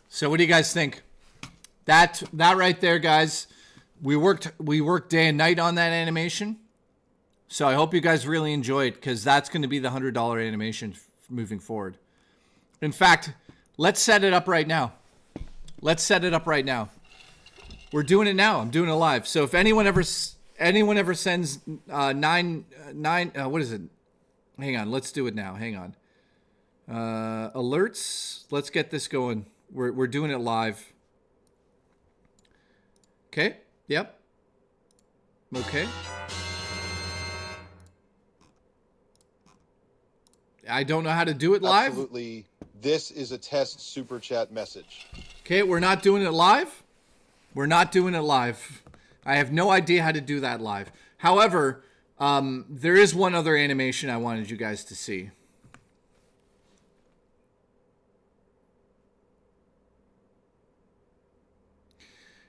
So what do you guys think? That right there, guys. We worked day and night on that animation. So I hope you guys really enjoy it because that's going to be the $100 animation moving forward. In fact, let's set it up right now. Let's set it up right now. We're doing it now. I'm doing it live. So if anyone ever sends what is it? Hang on. Let's do it now. Hang on. Alerts. Let's get this going. We're doing it live. Okay. Yep. Okay. I don't know how to do it live. Absolutely. This is a test super chat message. Okay, we're not doing it live. We're not doing it live. I have no idea how to do that live. However, there is one other animation I wanted you guys to see.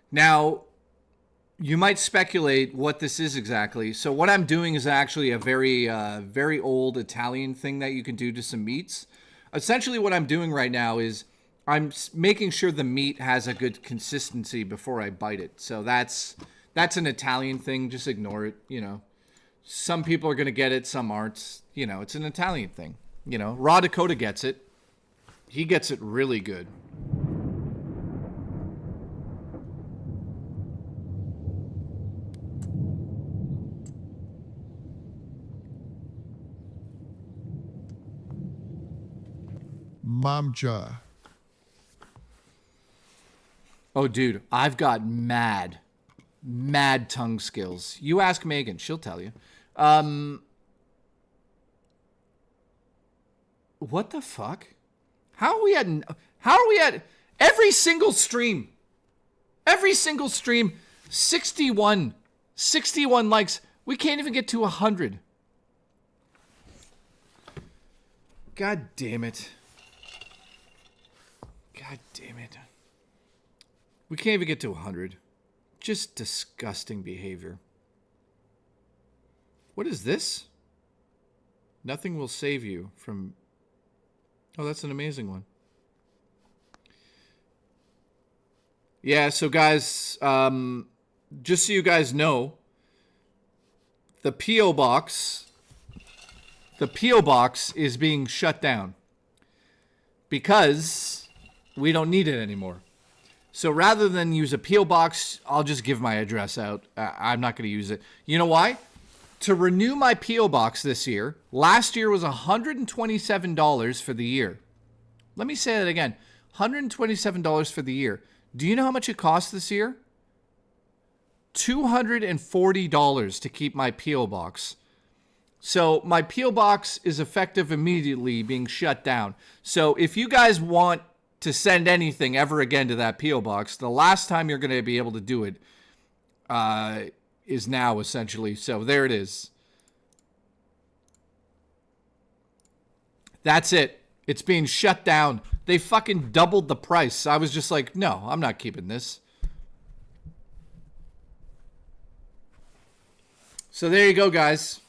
Now, you might speculate what this is exactly. So what I'm doing is actually a very old Italian thing that you can do to some meats. Essentially what I'm doing right now is I'm making sure the meat has a good consistency before I bite it. So that's an Italian thing. Just ignore it, you know. Some people are going to get it, some aren't. You know, it's an Italian thing. You know, Raw Dakota gets it. He gets it really good. Mamja. Oh, dude, I've got mad tongue skills. You ask Megan, she'll tell you. What the fuck? How are we at every single stream? Every single stream, 61 likes. We can't even get to 100. God damn it. God damn it. We can't even get to 100. Just disgusting behavior. What is this? Nothing will save you from... Oh, that's an amazing one. Yeah, so guys, just so you guys know, the P.O. Box is being shut down because we don't need it anymore. So rather than use a P.O. Box, I'll just give my address out. I'm not going to use it. You know why? To renew my P.O. Box this year, last year was $127 for the year. Let me say that again. $127 for the year. Do you know how much it costs this year? $240 to keep my P.O. Box. So my P.O. Box is effective immediately being shut down. So if you guys want to send anything ever again to that P.O. Box, the last time you're going to be able to do it is now, essentially. So there it is. That's it. It's being shut down. They fucking doubled the price. I was just like, no, I'm not keeping this. So there you go, guys.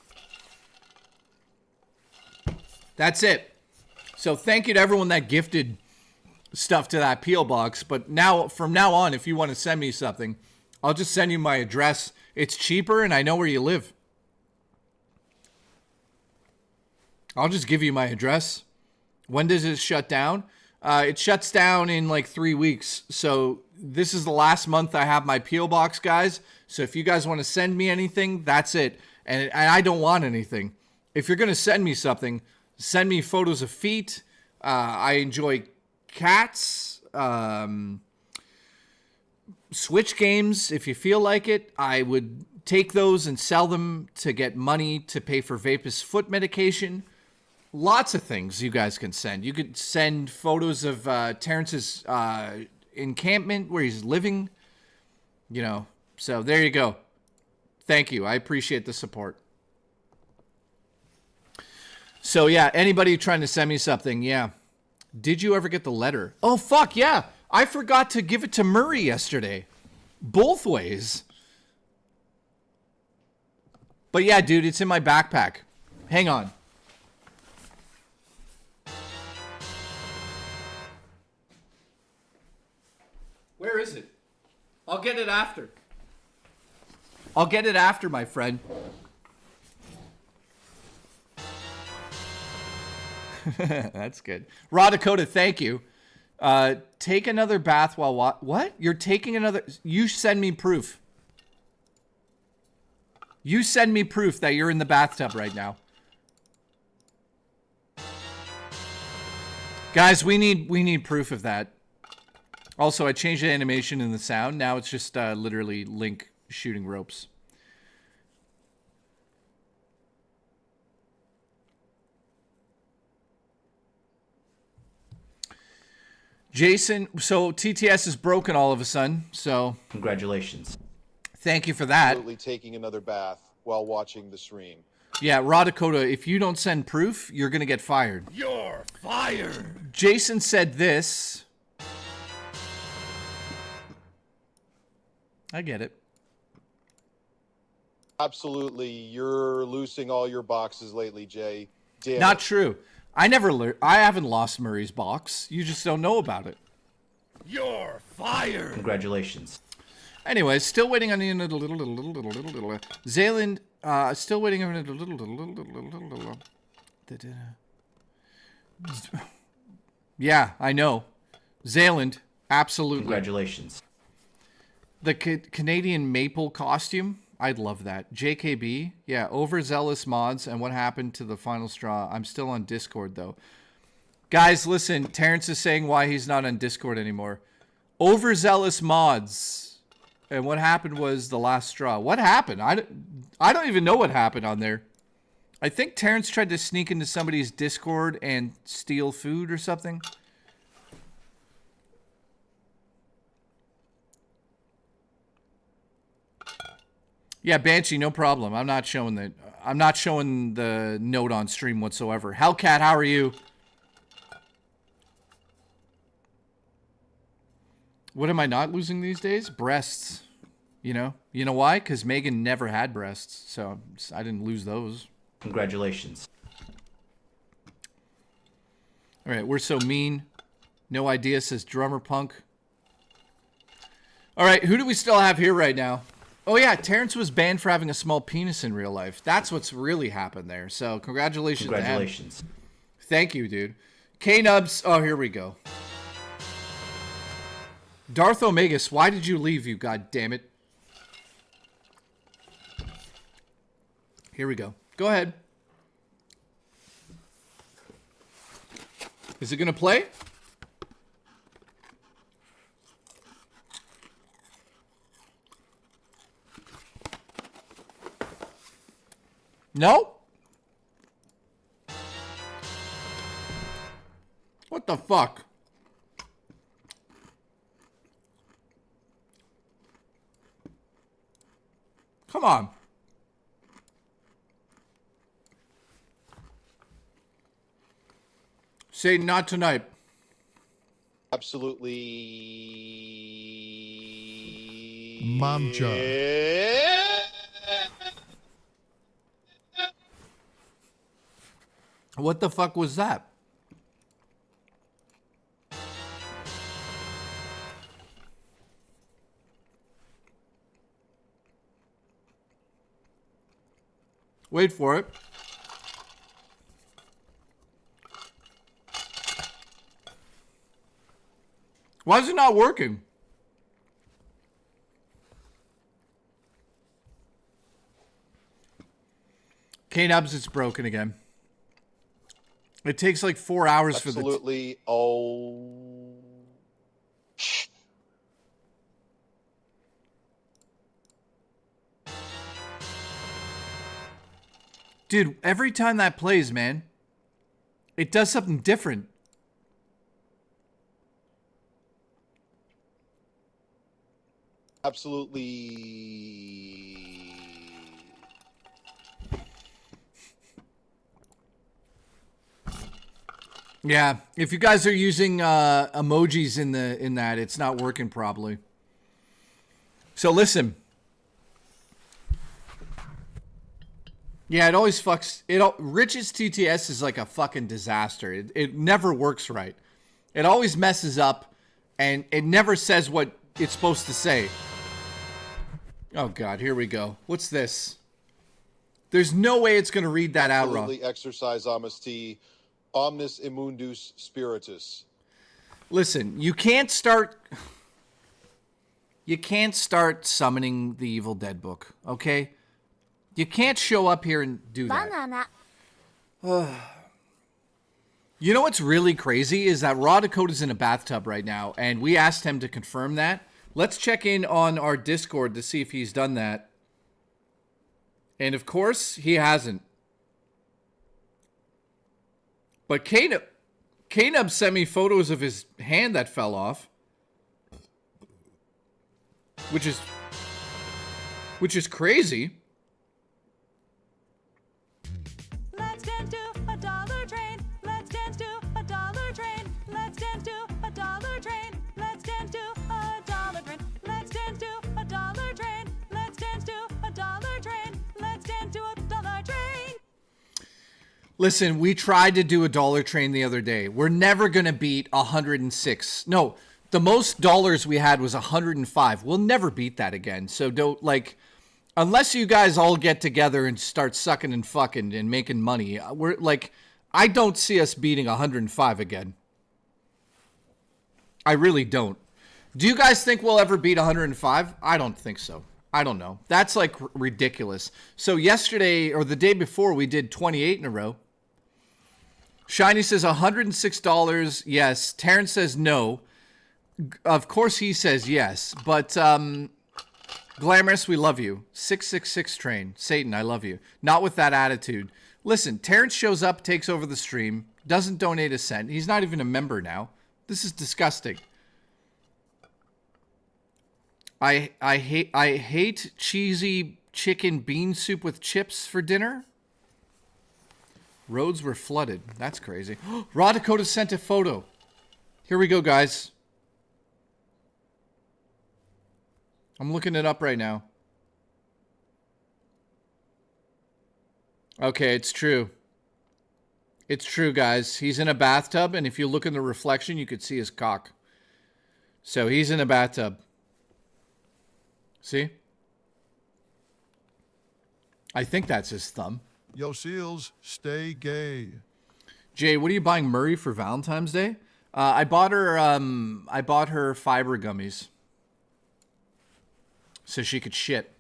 That's it. So thank you to everyone that gifted stuff to that P.O. Box. But now, from now on, if you want to send me something, I'll just send you my address. It's cheaper and I know where you live. I'll just give you my address. When does it shut down? It shuts down in like 3 weeks. So this is the last month I have my P.O. Box, guys. So if you guys want to send me anything, that's it. And I don't want anything. If you're going to send me something, send me photos of feet. I enjoy cats. Switch games, if you feel like it. I would take those and sell them to get money to pay for Vapus foot medication. Lots of things you guys can send. You could send photos of Terrence's encampment where he's living. You know, so there you go. Thank you. I appreciate the support. So yeah, anybody trying to send me something, yeah. Did you ever get the letter? Oh, fuck, yeah. I forgot to give it to Murray yesterday. Both ways. But yeah, dude, it's in my backpack. Hang on. Where is it? I'll get it after. I'll get it after, my friend. That's good. Raw Dakota, thank you. Take another bath while what? You're taking another... You send me proof. You send me proof that you're in the bathtub right now. Guys, we need proof of that. Also, I changed the animation and the sound. Now it's just literally Link shooting ropes. Jason, so TTS is broken all of a sudden, so... Congratulations. Thank you for that. Absolutely taking another bath while watching the stream. Yeah, Raw Dakota, if you don't send proof, you're going to get fired. You're fired. Jason said this. I get it. Absolutely, you're losing all your boxes lately, Jay. Damn Not it. true. I haven't lost Murray's box. You just don't know about it. You're fired. Congratulations. Anyways, still waiting on the Zayland. Still waiting on Yeah, I know. Zayland, absolutely. Congratulations. The Canadian maple costume, I'd love that. JKB, yeah, overzealous mods and what happened to the final straw. I'm still on Discord, though. Guys, listen, Terrence is saying why he's not on Discord anymore. Overzealous mods and what happened was the last straw. What happened? I don't even know what happened on there. I think Terrence tried to sneak into somebody's Discord and steal food or something. Yeah, Banshee, no problem. I'm not showing the note on stream whatsoever. Hellcat, how are you? What am I not losing these days? Breasts. You know why? Because Megan never had breasts, so I didn't lose those. Congratulations. All right, we're so mean. No idea, says Drummer Punk. All right, who do we still have here right now? Oh, yeah, Terrence was banned for having a small penis in real life. That's what's really happened there. So congratulations to him. Congratulations. Thank you, dude. K-Nubs. Oh, here we go. Darth Omegas, why did you leave, you goddammit? Here we go. Go ahead. Is it going to play? No? What the fuck? Come on. Say not tonight. Absolutely. Mamcha. What the fuck was that? Wait for it. Why is it not working? K-Nubs, it's broken again. It takes like 4 hours for the... Absolutely. Oh. Dude, every time that plays, man, it does something different. Absolutely. Yeah, if you guys are using emojis in that, it's not working properly. So listen. Yeah, it always fucks. Rich's TTS is like a fucking disaster. It never works right. It always messes up, and it never says what it's supposed to say. Oh God, here we go. What's this? There's no way it's gonna read that out wrong. Absolutely exercise honesty. Omnis immundus spiritus. Listen, you can't start summoning the Evil Dead book, okay? You can't show up here and do that. You know what's really crazy is that Raw Dakota's in a bathtub right now, and we asked him to confirm that. Let's check in on our Discord to see if he's done that. And of course, he hasn't. But K-Nub sent me photos of his hand that fell off. Which is crazy. Let's dance to a dollar train. Let's dance to a dollar train. Let's dance to a dollar train. Let's dance to a dollar train. Let's dance to a dollar train. Let's dance to a dollar train. Let's dance to a dollar train. Listen, we tried to do a dollar train the other day. We're never going to beat 106. No, the most dollars we had was 105. We'll never beat that again. So don't, like, unless you guys all get together and start sucking and fucking and making money, we're like, I don't see us beating 105 again. I really don't. Do you guys think we'll ever beat 105? I don't think so. I don't know. That's like ridiculous. So yesterday or the day before, we did 28 in a row. Shiny says $106. Yes. Terrence says no. Of course he says yes. But Glamorous, we love you. 666 train. Satan, I love you. Not with that attitude. Listen, Terrence shows up, takes over the stream, doesn't donate a cent. He's not even a member now. This is disgusting. I hate cheesy chicken bean soup with chips for dinner. Roads were flooded. That's crazy. Raw Dakota sent a photo. Here we go, guys. I'm looking it up right now. Okay, it's true. It's true, guys. He's in a bathtub, and if you look in the reflection, you could see his cock. So he's in a bathtub. See? I think that's his thumb. Yo, Seals, stay gay. Jay, what are you buying Murray for Valentine's Day? I bought her fiber gummies. So she could shit.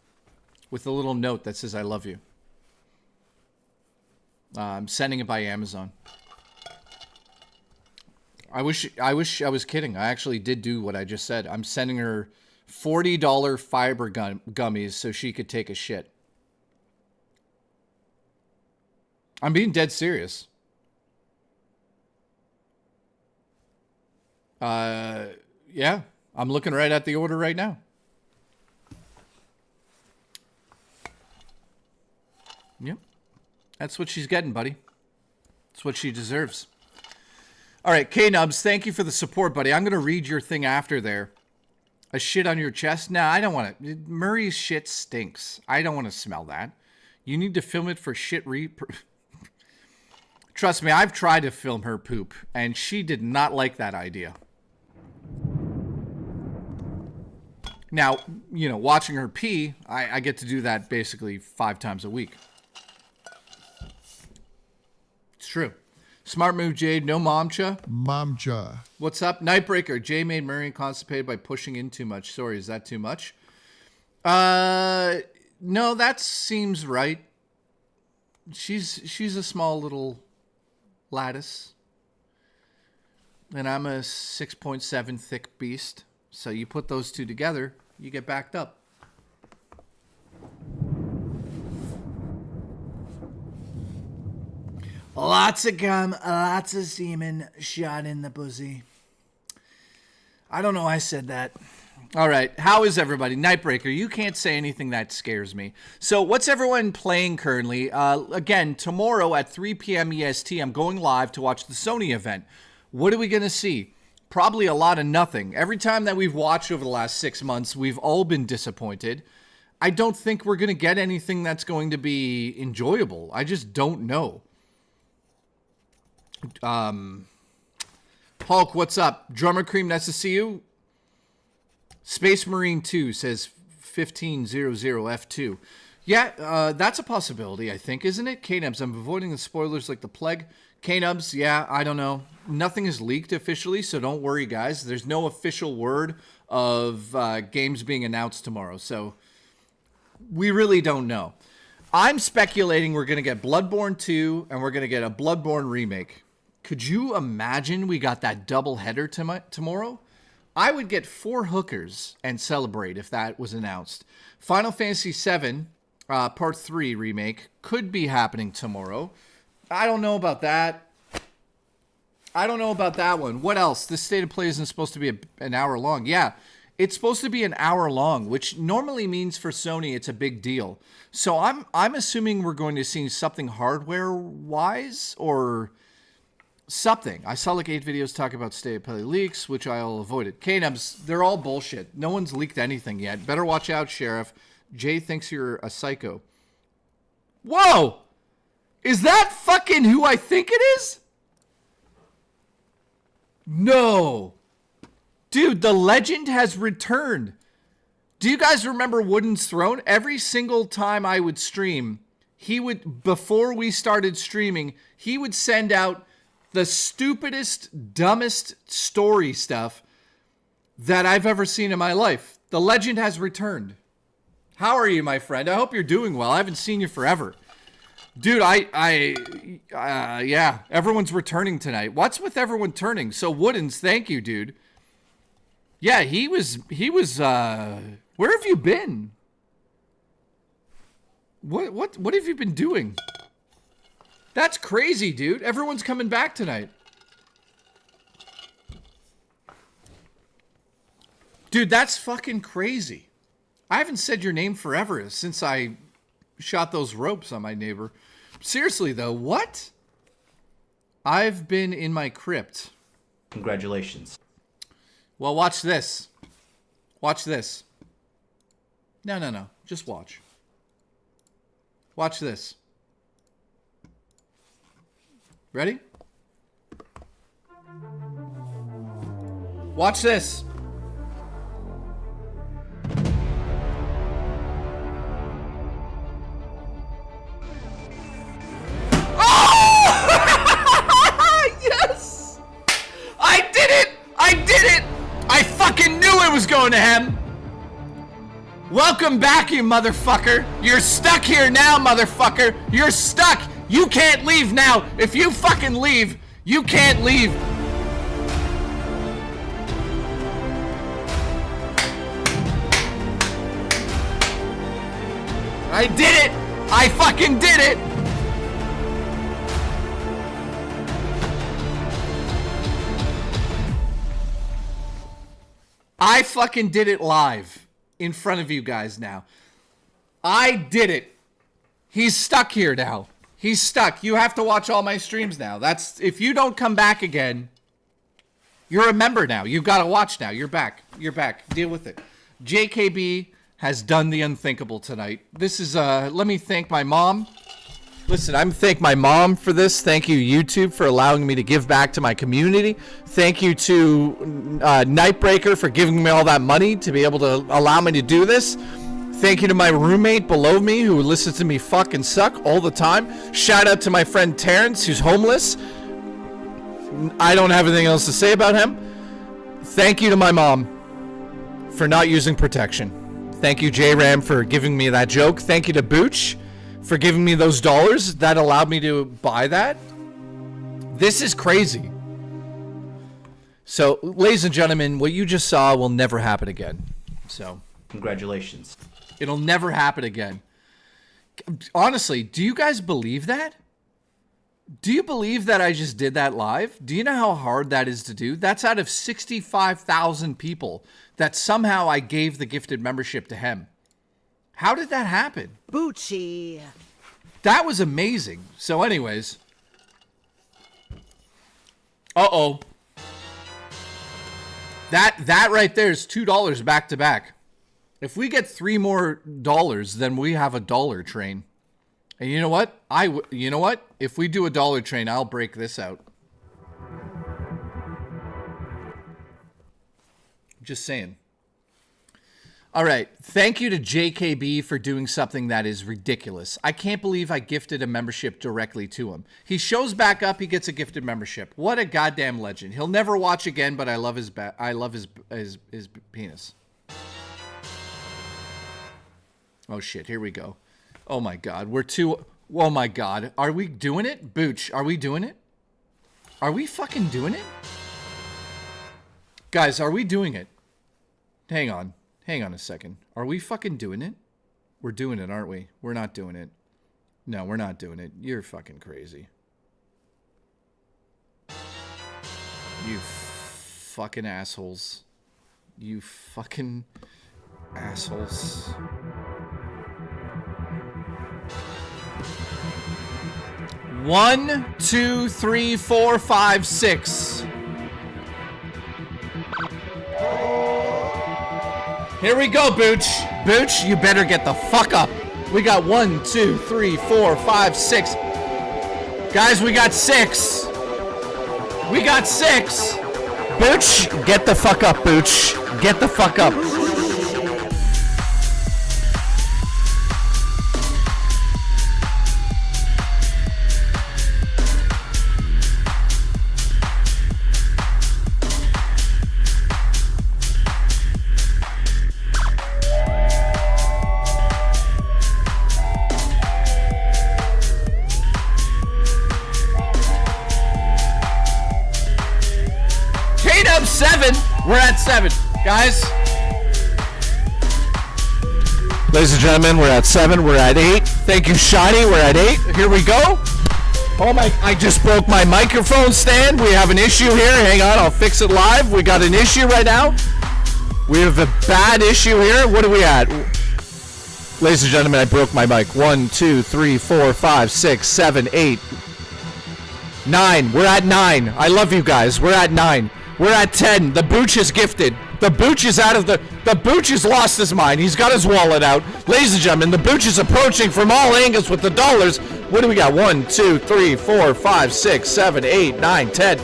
With a little note that says, I love you. I'm sending it by Amazon. I wish I was kidding. I actually did do what I just said. I'm sending her $40 fiber gummies so she could take a shit. I'm being dead serious. Yeah, I'm looking right at the order right now. Yep. That's what she's getting, buddy. That's what she deserves. All right, K-Nubs, thank you for the support, buddy. I'm going to read your thing after there. A shit on your chest? Nah, I don't want it. Murray's shit stinks. I don't want to smell that. You need to film it for shit Trust me, I've tried to film her poop, and she did not like that idea. Now, you know, watching her pee, I get to do that basically 5 times a week. It's true. Smart move, Jade. No momcha. Momcha. What's up? Nightbreaker. Jay made Marion constipated by pushing in too much. Sorry, is that too much? No, that seems right. She's a small little lattice. And I'm a 6.7 thick beast. So you put those two together, you get backed up. Lots of gum, lots of semen shot in the pussy. I don't know why I said that. All right, how is everybody? Nightbreaker, you can't say anything that scares me. So what's everyone playing currently? Again, tomorrow at 3 p.m. EST, I'm going live to watch the Sony event. What are we going to see? Probably a lot of nothing. Every time that we've watched over the last 6 months, we've all been disappointed. I don't think we're going to get anything that's going to be enjoyable. I just don't know. Hulk, what's up? Drummer Cream, nice to see you. Space Marine 2 says 1500F2. Yeah, that's a possibility, I think, isn't it? K-Nubs, I'm avoiding the spoilers like the plague. K-Nubs, yeah, I don't know. Nothing is leaked officially, so don't worry, guys. There's no official word of games being announced tomorrow, so we really don't know. I'm speculating we're going to get Bloodborne 2, and we're going to get a Bloodborne remake. Could you imagine we got that double header tomorrow? I would get 4 hookers and celebrate if that was announced. Final Fantasy VII Part 3 remake could be happening tomorrow. I don't know about that. I don't know about that one. What else? This State of Play isn't supposed to be an hour long. Yeah, it's supposed to be an hour long, which normally means for Sony it's a big deal. So I'm assuming we're going to see something hardware-wise or something. I saw like 8 videos talk about State of Play leaks, which I'll avoided. K-Nubs, they're all bullshit. No one's leaked anything yet. Better watch out, Sheriff. Jay thinks you're a psycho. Whoa! Is that fucking who I think it is? No. Dude, the legend has returned. Do you guys remember Wooden's Throne? Every single time I would stream, before we started streaming, he would send out the stupidest, dumbest story stuff that I've ever seen in my life. The legend has returned. How are you, my friend? I hope you're doing well. I haven't seen you forever. Dude, yeah, everyone's returning tonight. What's with everyone turning? So Woodens, thank you, dude. Yeah, he was, where have you been? What have you been doing? That's crazy, dude. Everyone's coming back tonight. Dude, that's fucking crazy. I haven't said your name forever since I shot those ropes on my neighbor. Seriously, though, what? I've been in my crypt. Congratulations. Well, watch this. Watch this. No. Just watch. Watch this. Ready? Watch this. Yes! I did it! I did it! I fucking knew it was going to him! Welcome back, you motherfucker! You're stuck here now, motherfucker! You're stuck! You can't leave now! If you fucking leave, you can't leave! I did it! I fucking did it! I fucking did it live in front of you guys now. I did it. He's stuck here now. He's stuck. You have to watch all my streams now. That's if you don't come back again, you're a member now. You've got to watch now. You're back. You're back. Deal with it. JKB has done the unthinkable tonight. This is let me thank my mom. Listen, I'm thank my mom for this. Thank you, YouTube, for allowing me to give back to my community. Thank you to Nightbreaker for giving me all that money to be able to allow me to do this. Thank you to my roommate below me who listens to me fucking suck all the time. Shout out to my friend Terrence, who's homeless. I don't have anything else to say about him. Thank you to my mom for not using protection. Thank you, J-Ram, for giving me that joke. Thank you to Booch for giving me those dollars that allowed me to buy that. This is crazy. So, ladies and gentlemen, what you just saw will never happen again. So, congratulations. It'll never happen again. Honestly, do you guys believe that? Do you believe that I just did that live? Do you know how hard that is to do? That's out of 65,000 people that somehow I gave the gifted membership to him. How did that happen? Bucci. That was amazing. So anyways. Uh-oh. That right there is $2 back to back. If we get $3 more, then we have a dollar train. And you know what? You know what? If we do a dollar train, I'll break this out. Just saying. All right. Thank you to JKB for doing something that is ridiculous. I can't believe I gifted a membership directly to him. He shows back up. He gets a gifted membership. What a goddamn legend. He'll never watch again, but I love his his penis. Oh shit. Here we go. Oh my God. Oh my God. Are we doing it? Booch, are we doing it? Are we fucking doing it? Guys, are we doing it? Hang on. Hang on a second. Are we fucking doing it? We're doing it, aren't we? We're not doing it. No, we're not doing it. You're fucking crazy. You fucking assholes. You fucking assholes. One, 2, 3, 4, 5, 6. Here we go, Booch. Booch, you better get the fuck up. We got 1, 2, 3, 4, 5, 6. Guys, we got 6. We got 6. Booch, get the fuck up, Booch. Get the fuck up. We're at 7, guys. Ladies and gentlemen, we're at 7. We're at 8. Thank you, Shiny. We're at 8. Here we go. Oh my! I just broke my microphone stand. We have an issue here. Hang on, I'll fix it live. We got an issue right now. We have a bad issue here. What are we at? Ladies and gentlemen, I broke my mic. 1, 2, 3, 4, 5, 6, 7, 8, 9. We're at 9. I love you guys. We're at 9. We're at 10. The Booch is gifted. The Booch is out of the Booch has lost his mind. He's got his wallet out. Ladies and gentlemen, the Booch is approaching from all angles with the dollars. What do we got? 1, 2, 3, 4, 5, 6, 7, 8, 9, 10.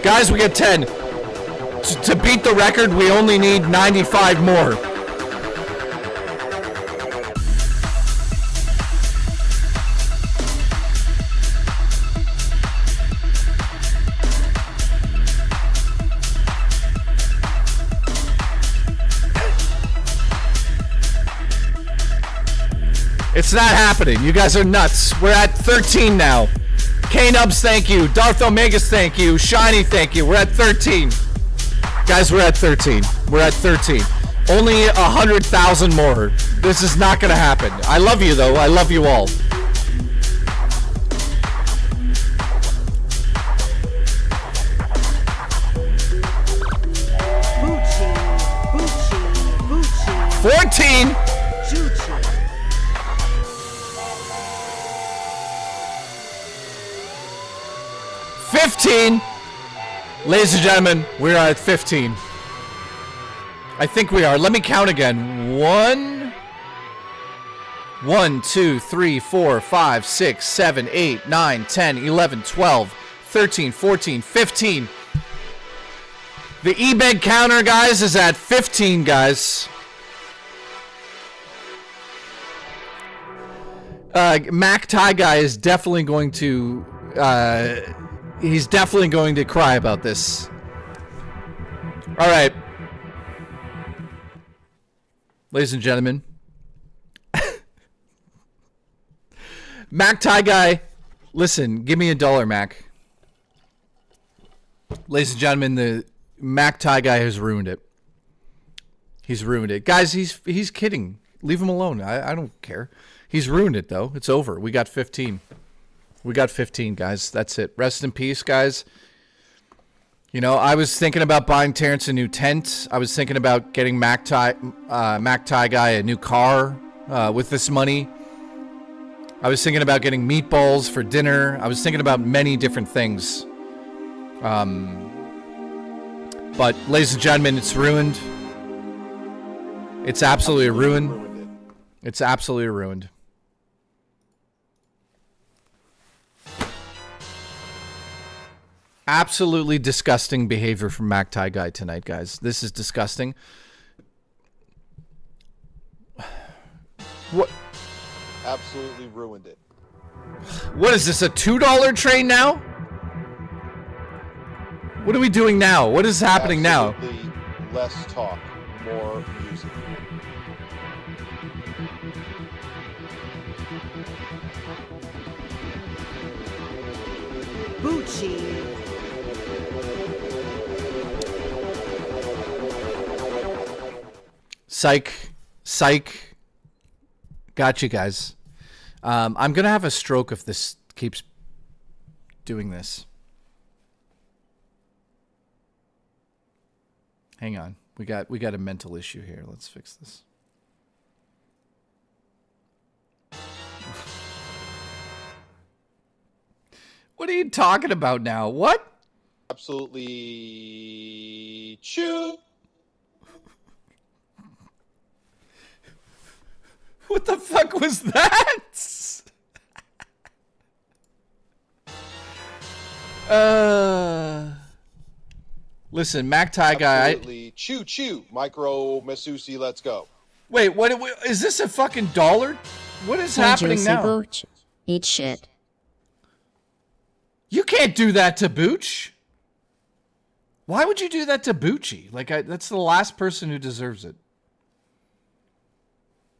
Guys, we got 10. To beat the record, we only need 95 more. It's not happening. You guys are nuts. We're at 13 now. K-Nubs, thank you. Darth Omegas, thank you. Shiny, thank you. We're at 13. Guys, we're at 13. We're at 13. Only 100,000 more. This is not going to happen. I love you, though. I love you all. Bucci, Bucci, Bucci. 14. Jucci. 15. Ladies and gentlemen, we are at 15. I think we are. Let me count again. 1, 2, 3, 4, 5, 6, 7, 8, 9, 10, 11, 12, 13, 14, 15. The eBay counter, guys, is at 15, guys. Mac Tie Guy is definitely going to... he's definitely going to cry about this. All right. Ladies and gentlemen. Mac Tie Guy, listen, give me $1, Mac. Ladies and gentlemen, the Mac Tie Guy has ruined it. He's ruined it. Guys, he's kidding. Leave him alone. I don't care. He's ruined it, though. It's over. We got 15. We got 15, guys. That's it. Rest in peace, guys. You know, I was thinking about buying Terrence a new tent. I was thinking about getting Mac Tie Guy a new car with this money. I was thinking about getting meatballs for dinner. I was thinking about many different things. But, ladies and gentlemen, it's ruined. It's absolutely ruined. It's absolutely ruined. Absolutely disgusting behavior from Mac Tie Guy tonight, guys. This is disgusting. What? Absolutely ruined it. What is this, a $2 train now? What are we doing now? What is happening Absolutely less talk, more music. Bucci. Psych. Got you guys. I'm gonna have a stroke if this keeps doing this. Hang on. We got a mental issue here. Let's fix this. What are you talking about now? What? Absolutely chew. What the fuck was that? Listen, Mac Tie Guy. Absolutely chew. Micro Masusi, let's go. Wait, what is this a fucking dollar? What is happening Juicy now? Booch. Eat shit. You can't do that to Booch. Why would you do that to Bucci? Like, that's the last person who deserves it.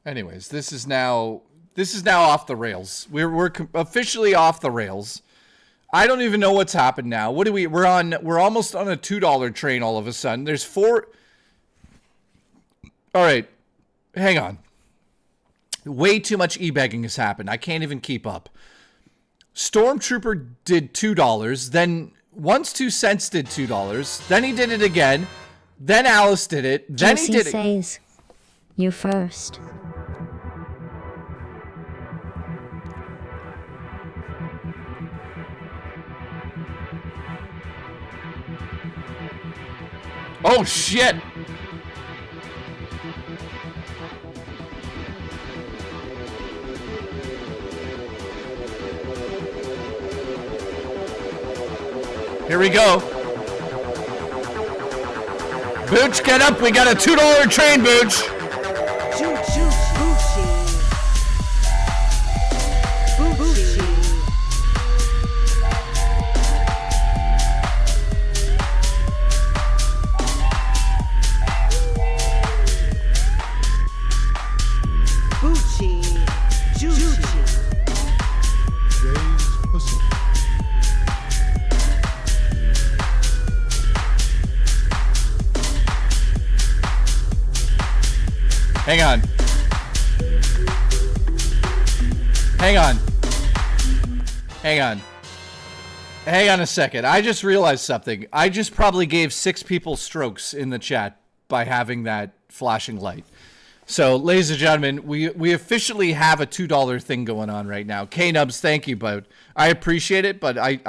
Anyways, this is now off the rails. We're officially off the rails. I don't even know what's happened now. What do we're almost on a $2 train all of a sudden. There's 4. All right. Hang on. Way too much e-begging has happened. I can't even keep up. Stormtrooper did $2, then Once 2 Cents did $2, then he did it again, then Alice did it, then Juicy he did it. says, you first. Oh, shit. Here we go. Booch, get up. We got a $2 train, Booch. Choo choo Boochie. Boochie. Boochie. Juicy. Jay's pussy. Hang on. Hang on. Hang on. Hang on a second. I just realized something. I just probably gave 6 people strokes in the chat by having that flashing light. So, ladies and gentlemen, we officially have a $2 thing going on right now. K-Nubs, thank you, but I appreciate it, but I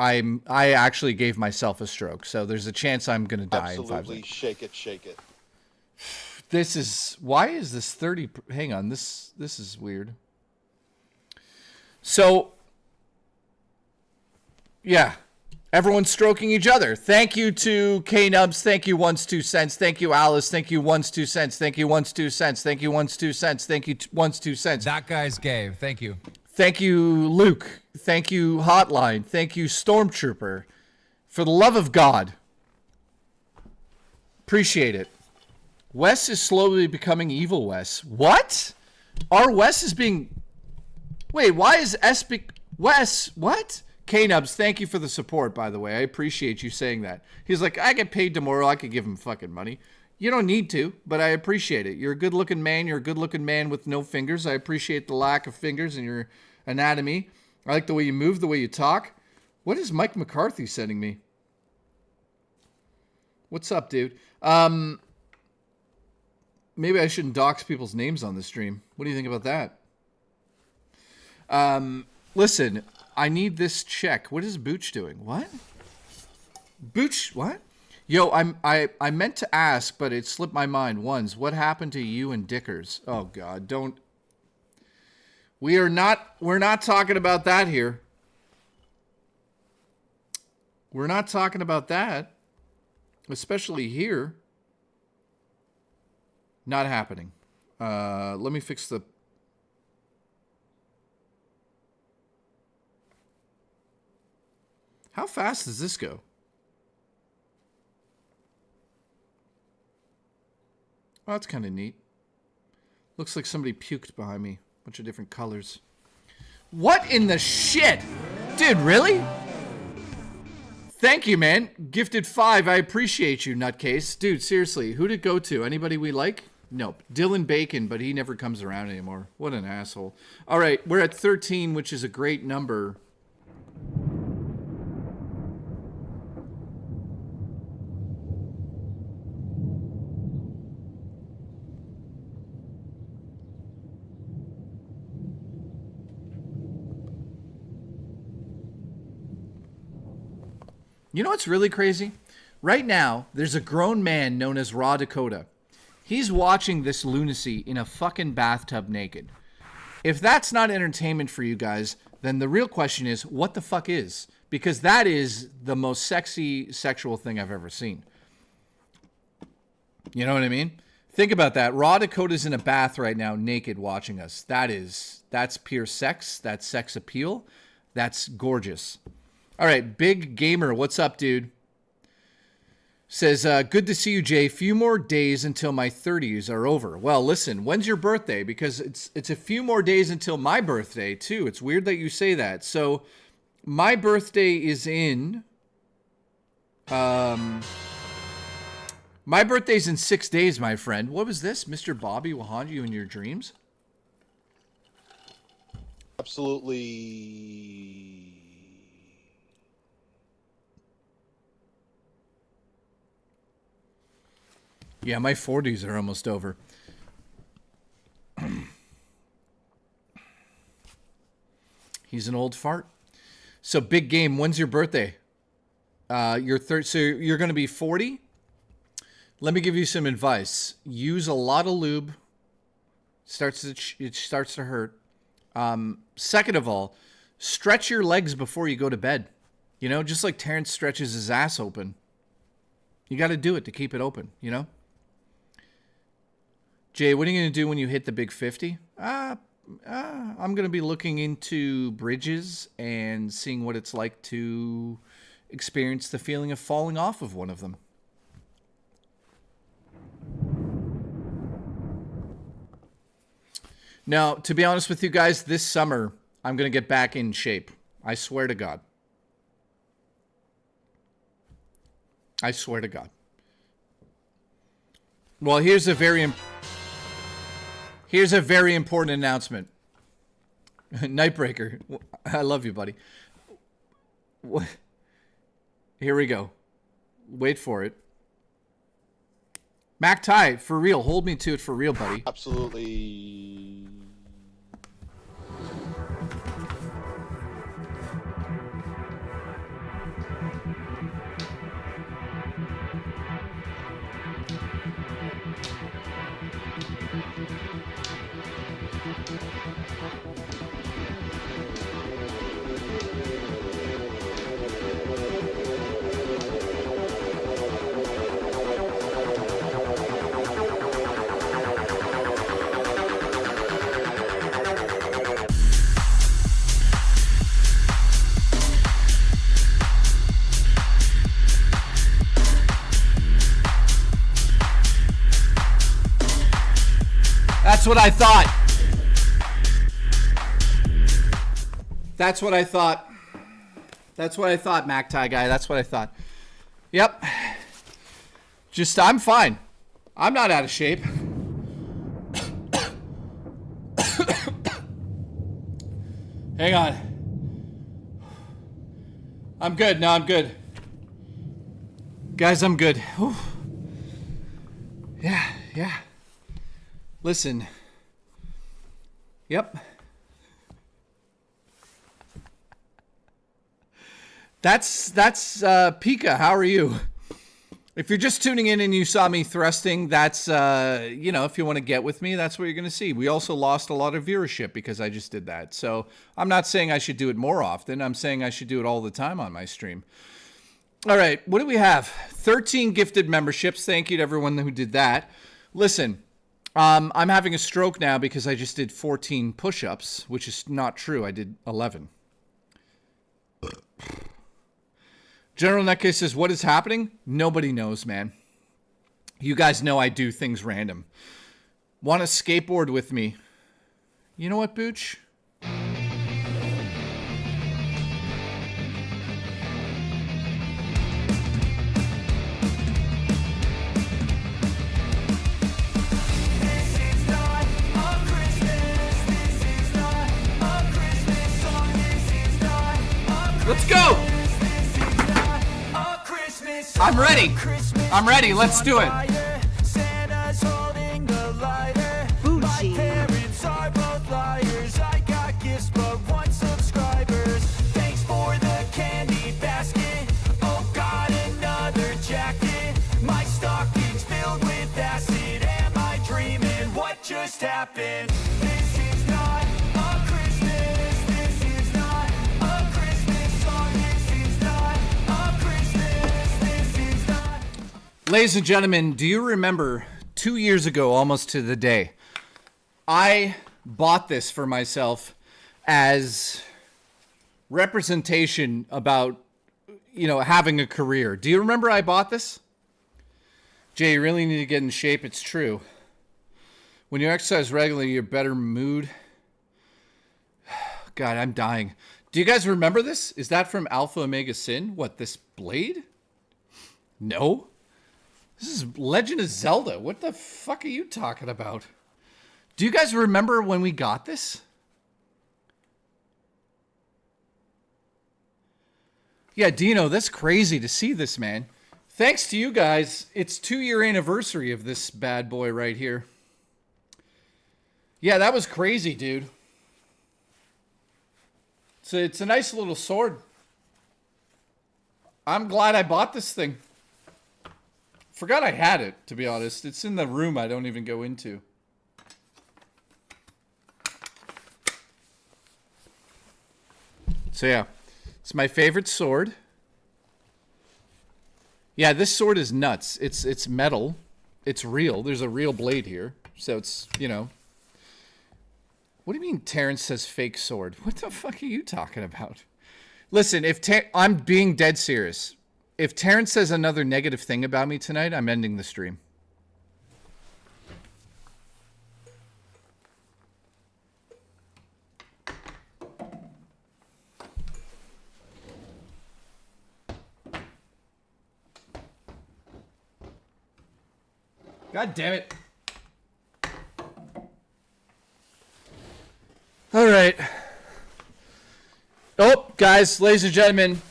actually gave myself a stroke. So there's a chance I'm going to die in 5 Absolutely, minutes. shake it, shake it. This is, why is this 30? Hang on, this is weird. So, yeah, everyone's stroking each other. Thank you to K-Nubs. Thank you, once 2 cents. Thank you, Alice. Thank you, once 2 cents. Thank you, once 2 cents. Thank you, once 2 cents. Thank you, once 2 cents. That guy's gay. Thank you. Thank you, Luke. Thank you, Hotline. Thank you, Stormtrooper. For the love of God. Appreciate it. Wes is slowly becoming evil Wes. What? Our Wes is being... Wait, why is Wes, what? K-Nubs, thank you for the support, by the way. I appreciate you saying that. He's like, I get paid tomorrow. I could give him fucking money. You don't need to, but I appreciate it. You're a good-looking man. You're a good-looking man with no fingers. I appreciate the lack of fingers in your anatomy. I like the way you move, the way you talk. What is Mike McCarthy sending me? What's up, dude? Maybe I shouldn't dox people's names on the stream. What do you think about that? Listen, I need this check. What is Booch doing? What? Booch, what? Yo, I meant to ask, but it slipped my mind. Ones, what happened to you and Dickers? Oh God, don't. We're not talking about that here. We're not talking about that. Especially here. Not happening. Let me fix the... How fast does this go? Oh, that's kind of neat. Looks like somebody puked behind me. Bunch of different colors. What in the shit? Dude, really? Thank you, man. Gifted 5. I appreciate you, nutcase. Dude, seriously, who'd it go to? Anybody we like? Nope. Dylan Bacon, but he never comes around anymore. What an asshole. All right, we're at 13, which is a great number. You know what's really crazy? Right now, there's a grown man known as Raw Dakota. He's watching this lunacy in a fucking bathtub naked. If that's not entertainment for you guys, then the real question is, what the fuck is? Because that is the most sexy sexual thing I've ever seen. You know what I mean? Think about that. Raw Dakota's in a bath right now, naked, watching us. That's pure sex. That's sex appeal. That's gorgeous. All right, Big Gamer, what's up, dude? Says, good to see you, Jay. Few more days until my 30s are over. Well, listen, when's your birthday? Because it's a few more days until my birthday, too. It's weird that you say that. So, my birthday is in... my birthday's in 6 days, my friend. What was this? Mr. Bobby will haunt you in your dreams? Absolutely. Yeah, my 40s are almost over. He's an old fart. So, Big Game, when's your birthday? So you're going to be 40? Let me give you some advice. Use a lot of lube. It starts to hurt. Second of all, stretch your legs before you go to bed. You know, just like Terrence stretches his ass open. You got to do it to keep it open, you know? Jay, what are you going to do when you hit the big 50? I'm going to be looking into bridges and seeing what it's like to experience the feeling of falling off of one of them. Now, to be honest with you guys, this summer, I'm going to get back in shape. I swear to God. I swear to God. Well, here's a very important announcement. Nightbreaker, I love you, buddy. Here we go. Wait for it. Mac Ty, for real. Hold me to it for real, buddy. Absolutely. That's what I thought. That's what I thought. That's what I thought, Mac Tie guy. That's what I thought. Yep. Just, I'm fine. I'm not out of shape. Hang on. I'm good. No, I'm good. Guys, I'm good. Whew. Yeah. Listen. Yep. That's Pika. How are you? If you're just tuning in and you saw me thrusting, that's, if you want to get with me, that's what you're going to see. We also lost a lot of viewership because I just did that. So I'm not saying I should do it more often. I'm saying I should do it all the time on my stream. All right. What do we have? 13 gifted memberships. Thank you to everyone who did that. Listen, I'm having a stroke now because I just did 14 push-ups, which is not true. I did 11. General Netcase says, what is happening? Nobody knows, man. You guys know I do things random. Want to skateboard with me? You know what, Booch? Let's go! I'm ready. I'm ready. Let's do it. Bougie. Just happened. This is not a Christmas. This is not a Christmas song. This is not a Christmas. This is not. Ladies and gentlemen, do you remember 2 years ago, almost to the day, I bought this for myself as representation about, having a career. Do you remember I bought this? Jay, you really need to get in shape. It's true. When you exercise regularly, you're better mood. God, I'm dying. Do you guys remember this? Is that from Alpha Omega Sin? What, this blade? No. This is Legend of Zelda. What the fuck are you talking about? Do you guys remember when we got this? Yeah, Dino, that's crazy to see this, man. Thanks to you guys, it's 2-year anniversary of this bad boy right here. Yeah, that was crazy, dude. So it's a nice little sword. I'm glad I bought this thing. Forgot I had it, to be honest. It's in the room I don't even go into. So yeah, it's my favorite sword. Yeah, this sword is nuts. It's metal. It's real. There's a real blade here. So it's, you know. What do you mean Terrence says fake sword? What the fuck are you talking about? Listen, I'm being dead serious. If Terrence says another negative thing about me tonight, I'm ending the stream. God damn it. All right. Oh, guys, ladies and gentlemen.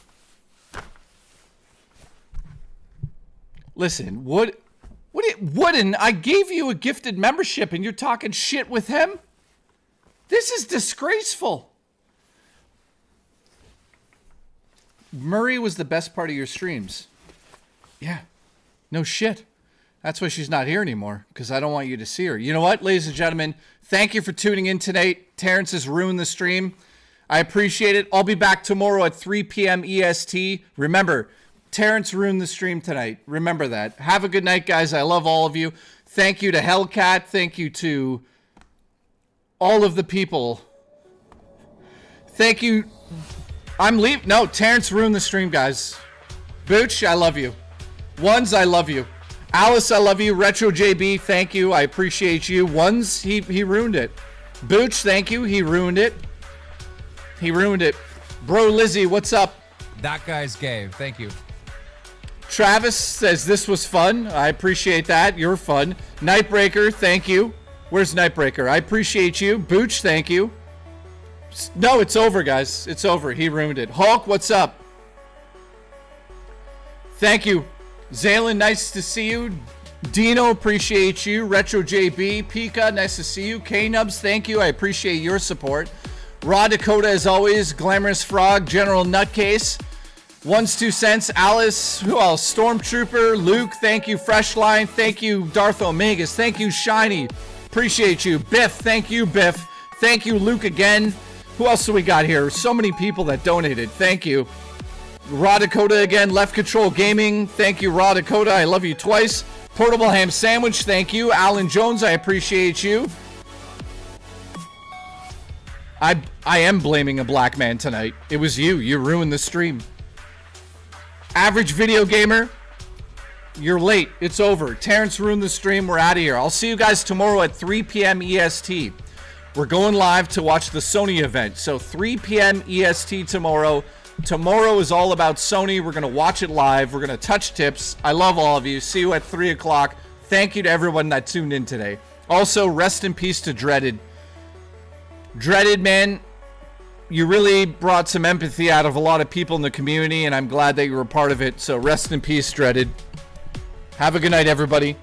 Listen, Wooden, I gave you a gifted membership and you're talking shit with him? This is disgraceful. Murray was the best part of your streams. Yeah. No shit. That's why she's not here anymore, because I don't want you to see her. You know what, ladies and gentlemen? Thank you for tuning in tonight. Terrence has ruined the stream. I appreciate it. I'll be back tomorrow at 3 p.m. EST. Remember, Terrence ruined the stream tonight. Remember that. Have a good night, guys. I love all of you. Thank you to Hellcat. Thank you to all of the people. Thank you. I'm leaving. No, Terrence ruined the stream, guys. Booch, I love you. Ones, I love you. Alice, I love you. Retro JB, thank you. I appreciate you. Ones, he ruined it. Booch, thank you. He ruined it. He ruined it. Bro Lizzie, what's up? That guy's gay. Thank you. Travis says this was fun. I appreciate that. You're fun. Nightbreaker, thank you. Where's Nightbreaker? I appreciate you. Booch, thank you. No, it's over, guys. It's over. He ruined it. Hulk, what's up? Thank you. Zaylin, nice to see you. Dino, appreciate you. Retro JB, Pika, nice to see you. K-Nubs, thank you. I appreciate your support. Raw Dakota, as always. Glamorous Frog, General Nutcase. One's 2 cents. Alice, who else? Stormtrooper, Luke, thank you. Freshline, thank you. Darth Omegas, thank you. Shiny, appreciate you. Biff, thank you. Biff, thank you. Luke again. Who else do we got here? So many people that donated. Thank you. Raw Dakota again. Left Control Gaming. Thank you, Raw Dakota. I love you twice. Portable Ham Sandwich. Thank you. Alan Jones. I appreciate you. I am blaming a black man tonight. It was you. You ruined the stream. Average Video Gamer. You're late. It's over. Terrence ruined the stream. We're out of here. I'll see you guys tomorrow at 3 p.m. EST. We're going live to watch the Sony event. So 3 p.m. EST tomorrow. Tomorrow is all about Sony. We're going to watch it live. We're going to touch tips. I love all of you. See you at 3 o'clock. Thank you to everyone that tuned in today. Also, rest in peace to Dreaded. Dreaded, man, you really brought some empathy out of a lot of people in the community, and I'm glad that you were a part of it. So rest in peace, Dreaded. Have a good night, everybody.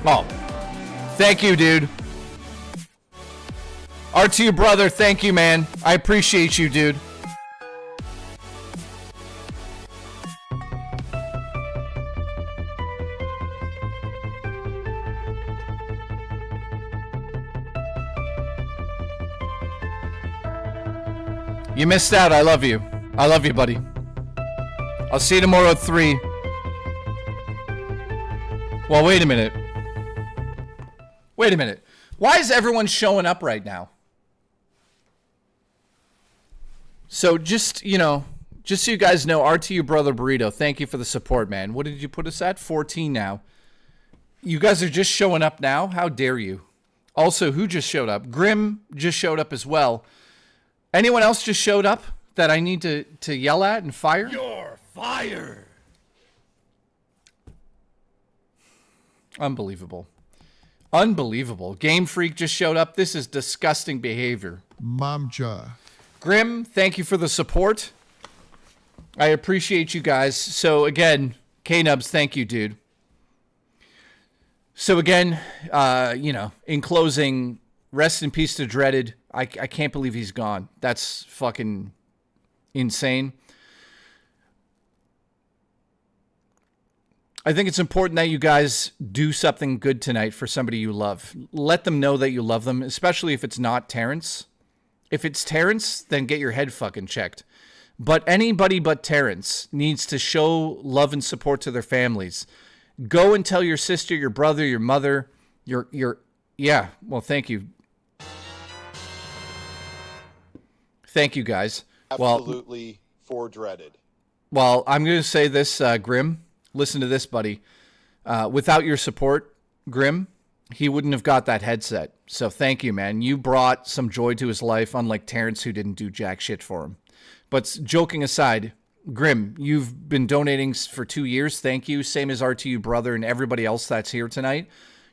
Oh, thank you, dude. R2 brother, thank you, man. I appreciate you, dude. You missed out. I love you. I love you, buddy. I'll see you tomorrow at 3. Well, wait a minute. Wait a minute. Why is everyone showing up right now? So just, you know, just so you guys know, RTU Brother Burrito, thank you for the support, man. What did you put us at? 14 now. You guys are just showing up now? How dare you? Also, who just showed up? Grim just showed up as well. Anyone else just showed up that I need to yell at and fire? You're fired. Unbelievable. Unbelievable. Game Freak just showed up. This is disgusting behavior. Momja. Grim, thank you for the support. I appreciate you guys. So again, K-Nubs, thank you, dude. So again, you know, in closing, rest in peace to Dreaded. I can't believe he's gone. That's fucking insane. I think it's important that you guys do something good tonight for somebody you love. Let them know that you love them, especially if it's not Terrence. If it's Terrence, then get your head fucking checked. But anybody but Terrence needs to show love and support to their families. Go and tell your sister, your brother, your mother, yeah, well, thank you. Thank you, guys. Absolutely for dreaded. Well, I'm going to say this, Grim. Listen to this, buddy. Without your support, Grim, he wouldn't have got that headset. So thank you, man. You brought some joy to his life, unlike Terrence, who didn't do jack shit for him. But joking aside, Grim, you've been donating for 2 years. Thank you. Same as RTU Brother and everybody else that's here tonight.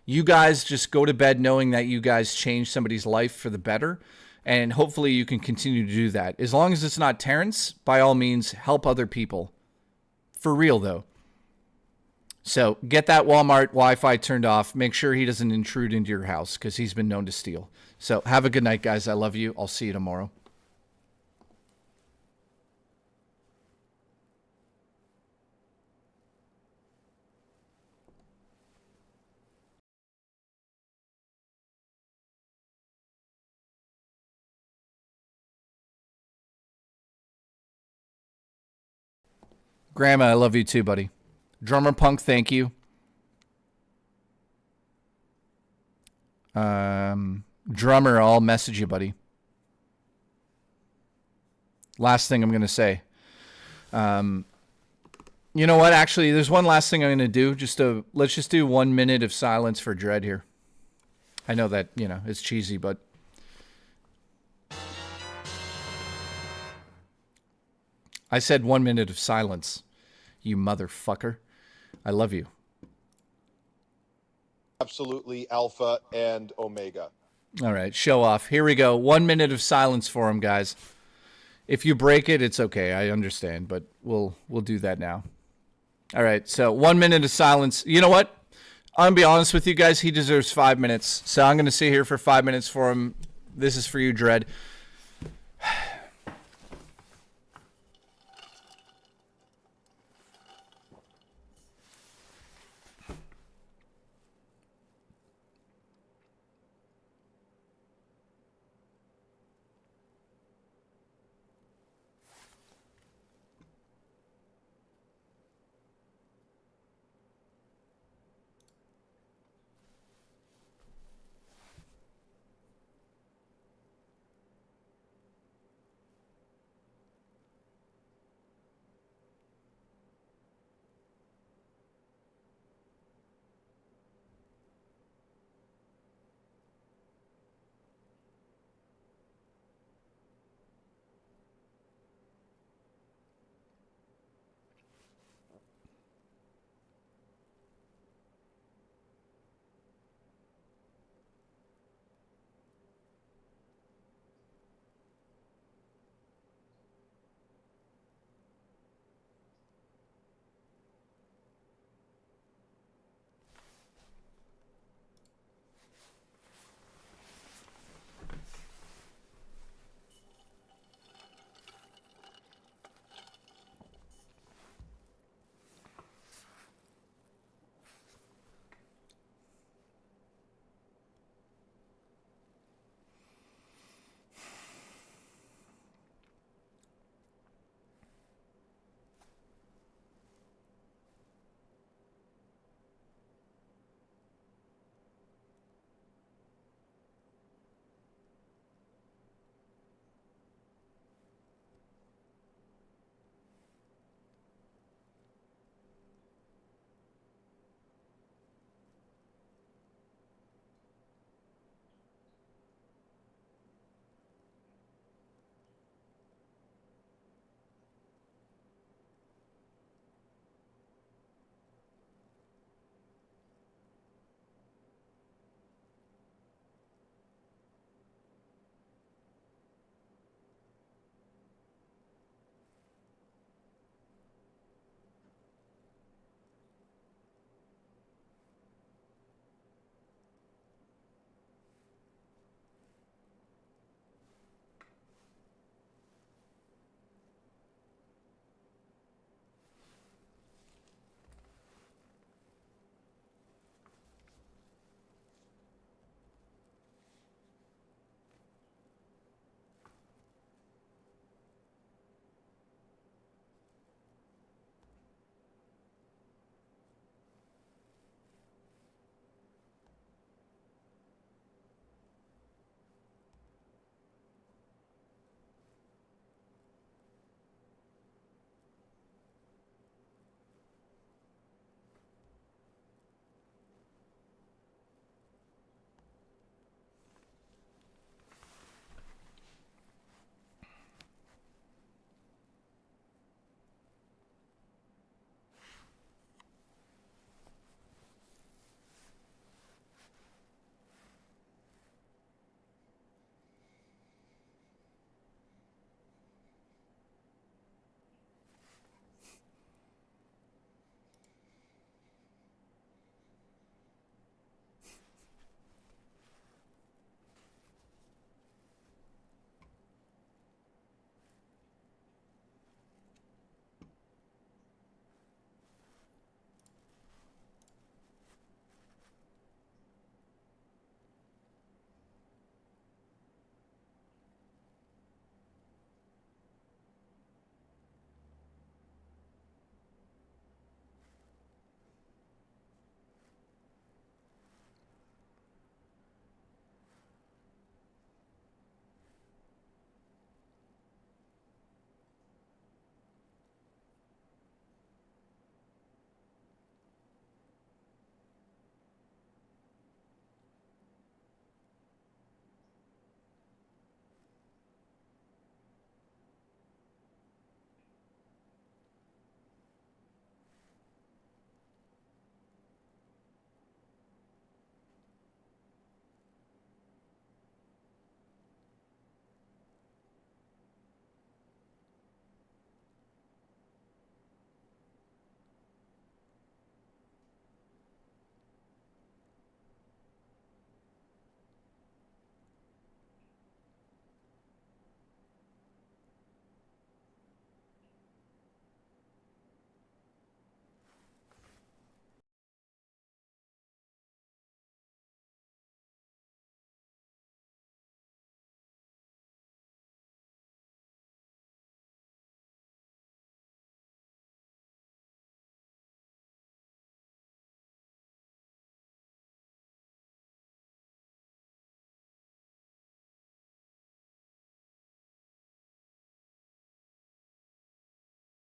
You guys just go to bed knowing that you guys changed somebody's life for the better. And hopefully you can continue to do that. As long as it's not Terrence, by all means, help other people. For real, though. So get that Walmart Wi-Fi turned off. Make sure he doesn't intrude into your house because he's been known to steal. So have a good night, guys. I love you. I'll see you tomorrow. Grandma, I love you too, buddy. Drummer Punk, thank you. Drummer, I'll message you, buddy. Last thing I'm going to say. You know what? Actually, there's one last thing I'm going to do. Let's just do 1 minute of silence for Dread here. I know that, it's cheesy, but... I said 1 minute of silence, you motherfucker. I love you. Absolutely alpha and omega. All right, show off. Here we go. 1 minute of silence for him, guys. If you break it, it's okay. I understand, but we'll do that now. All right, so 1 minute of silence. You know what? I'm going to be honest with you guys. He deserves 5 minutes. So I'm going to sit here for 5 minutes for him. This is for you, Dread.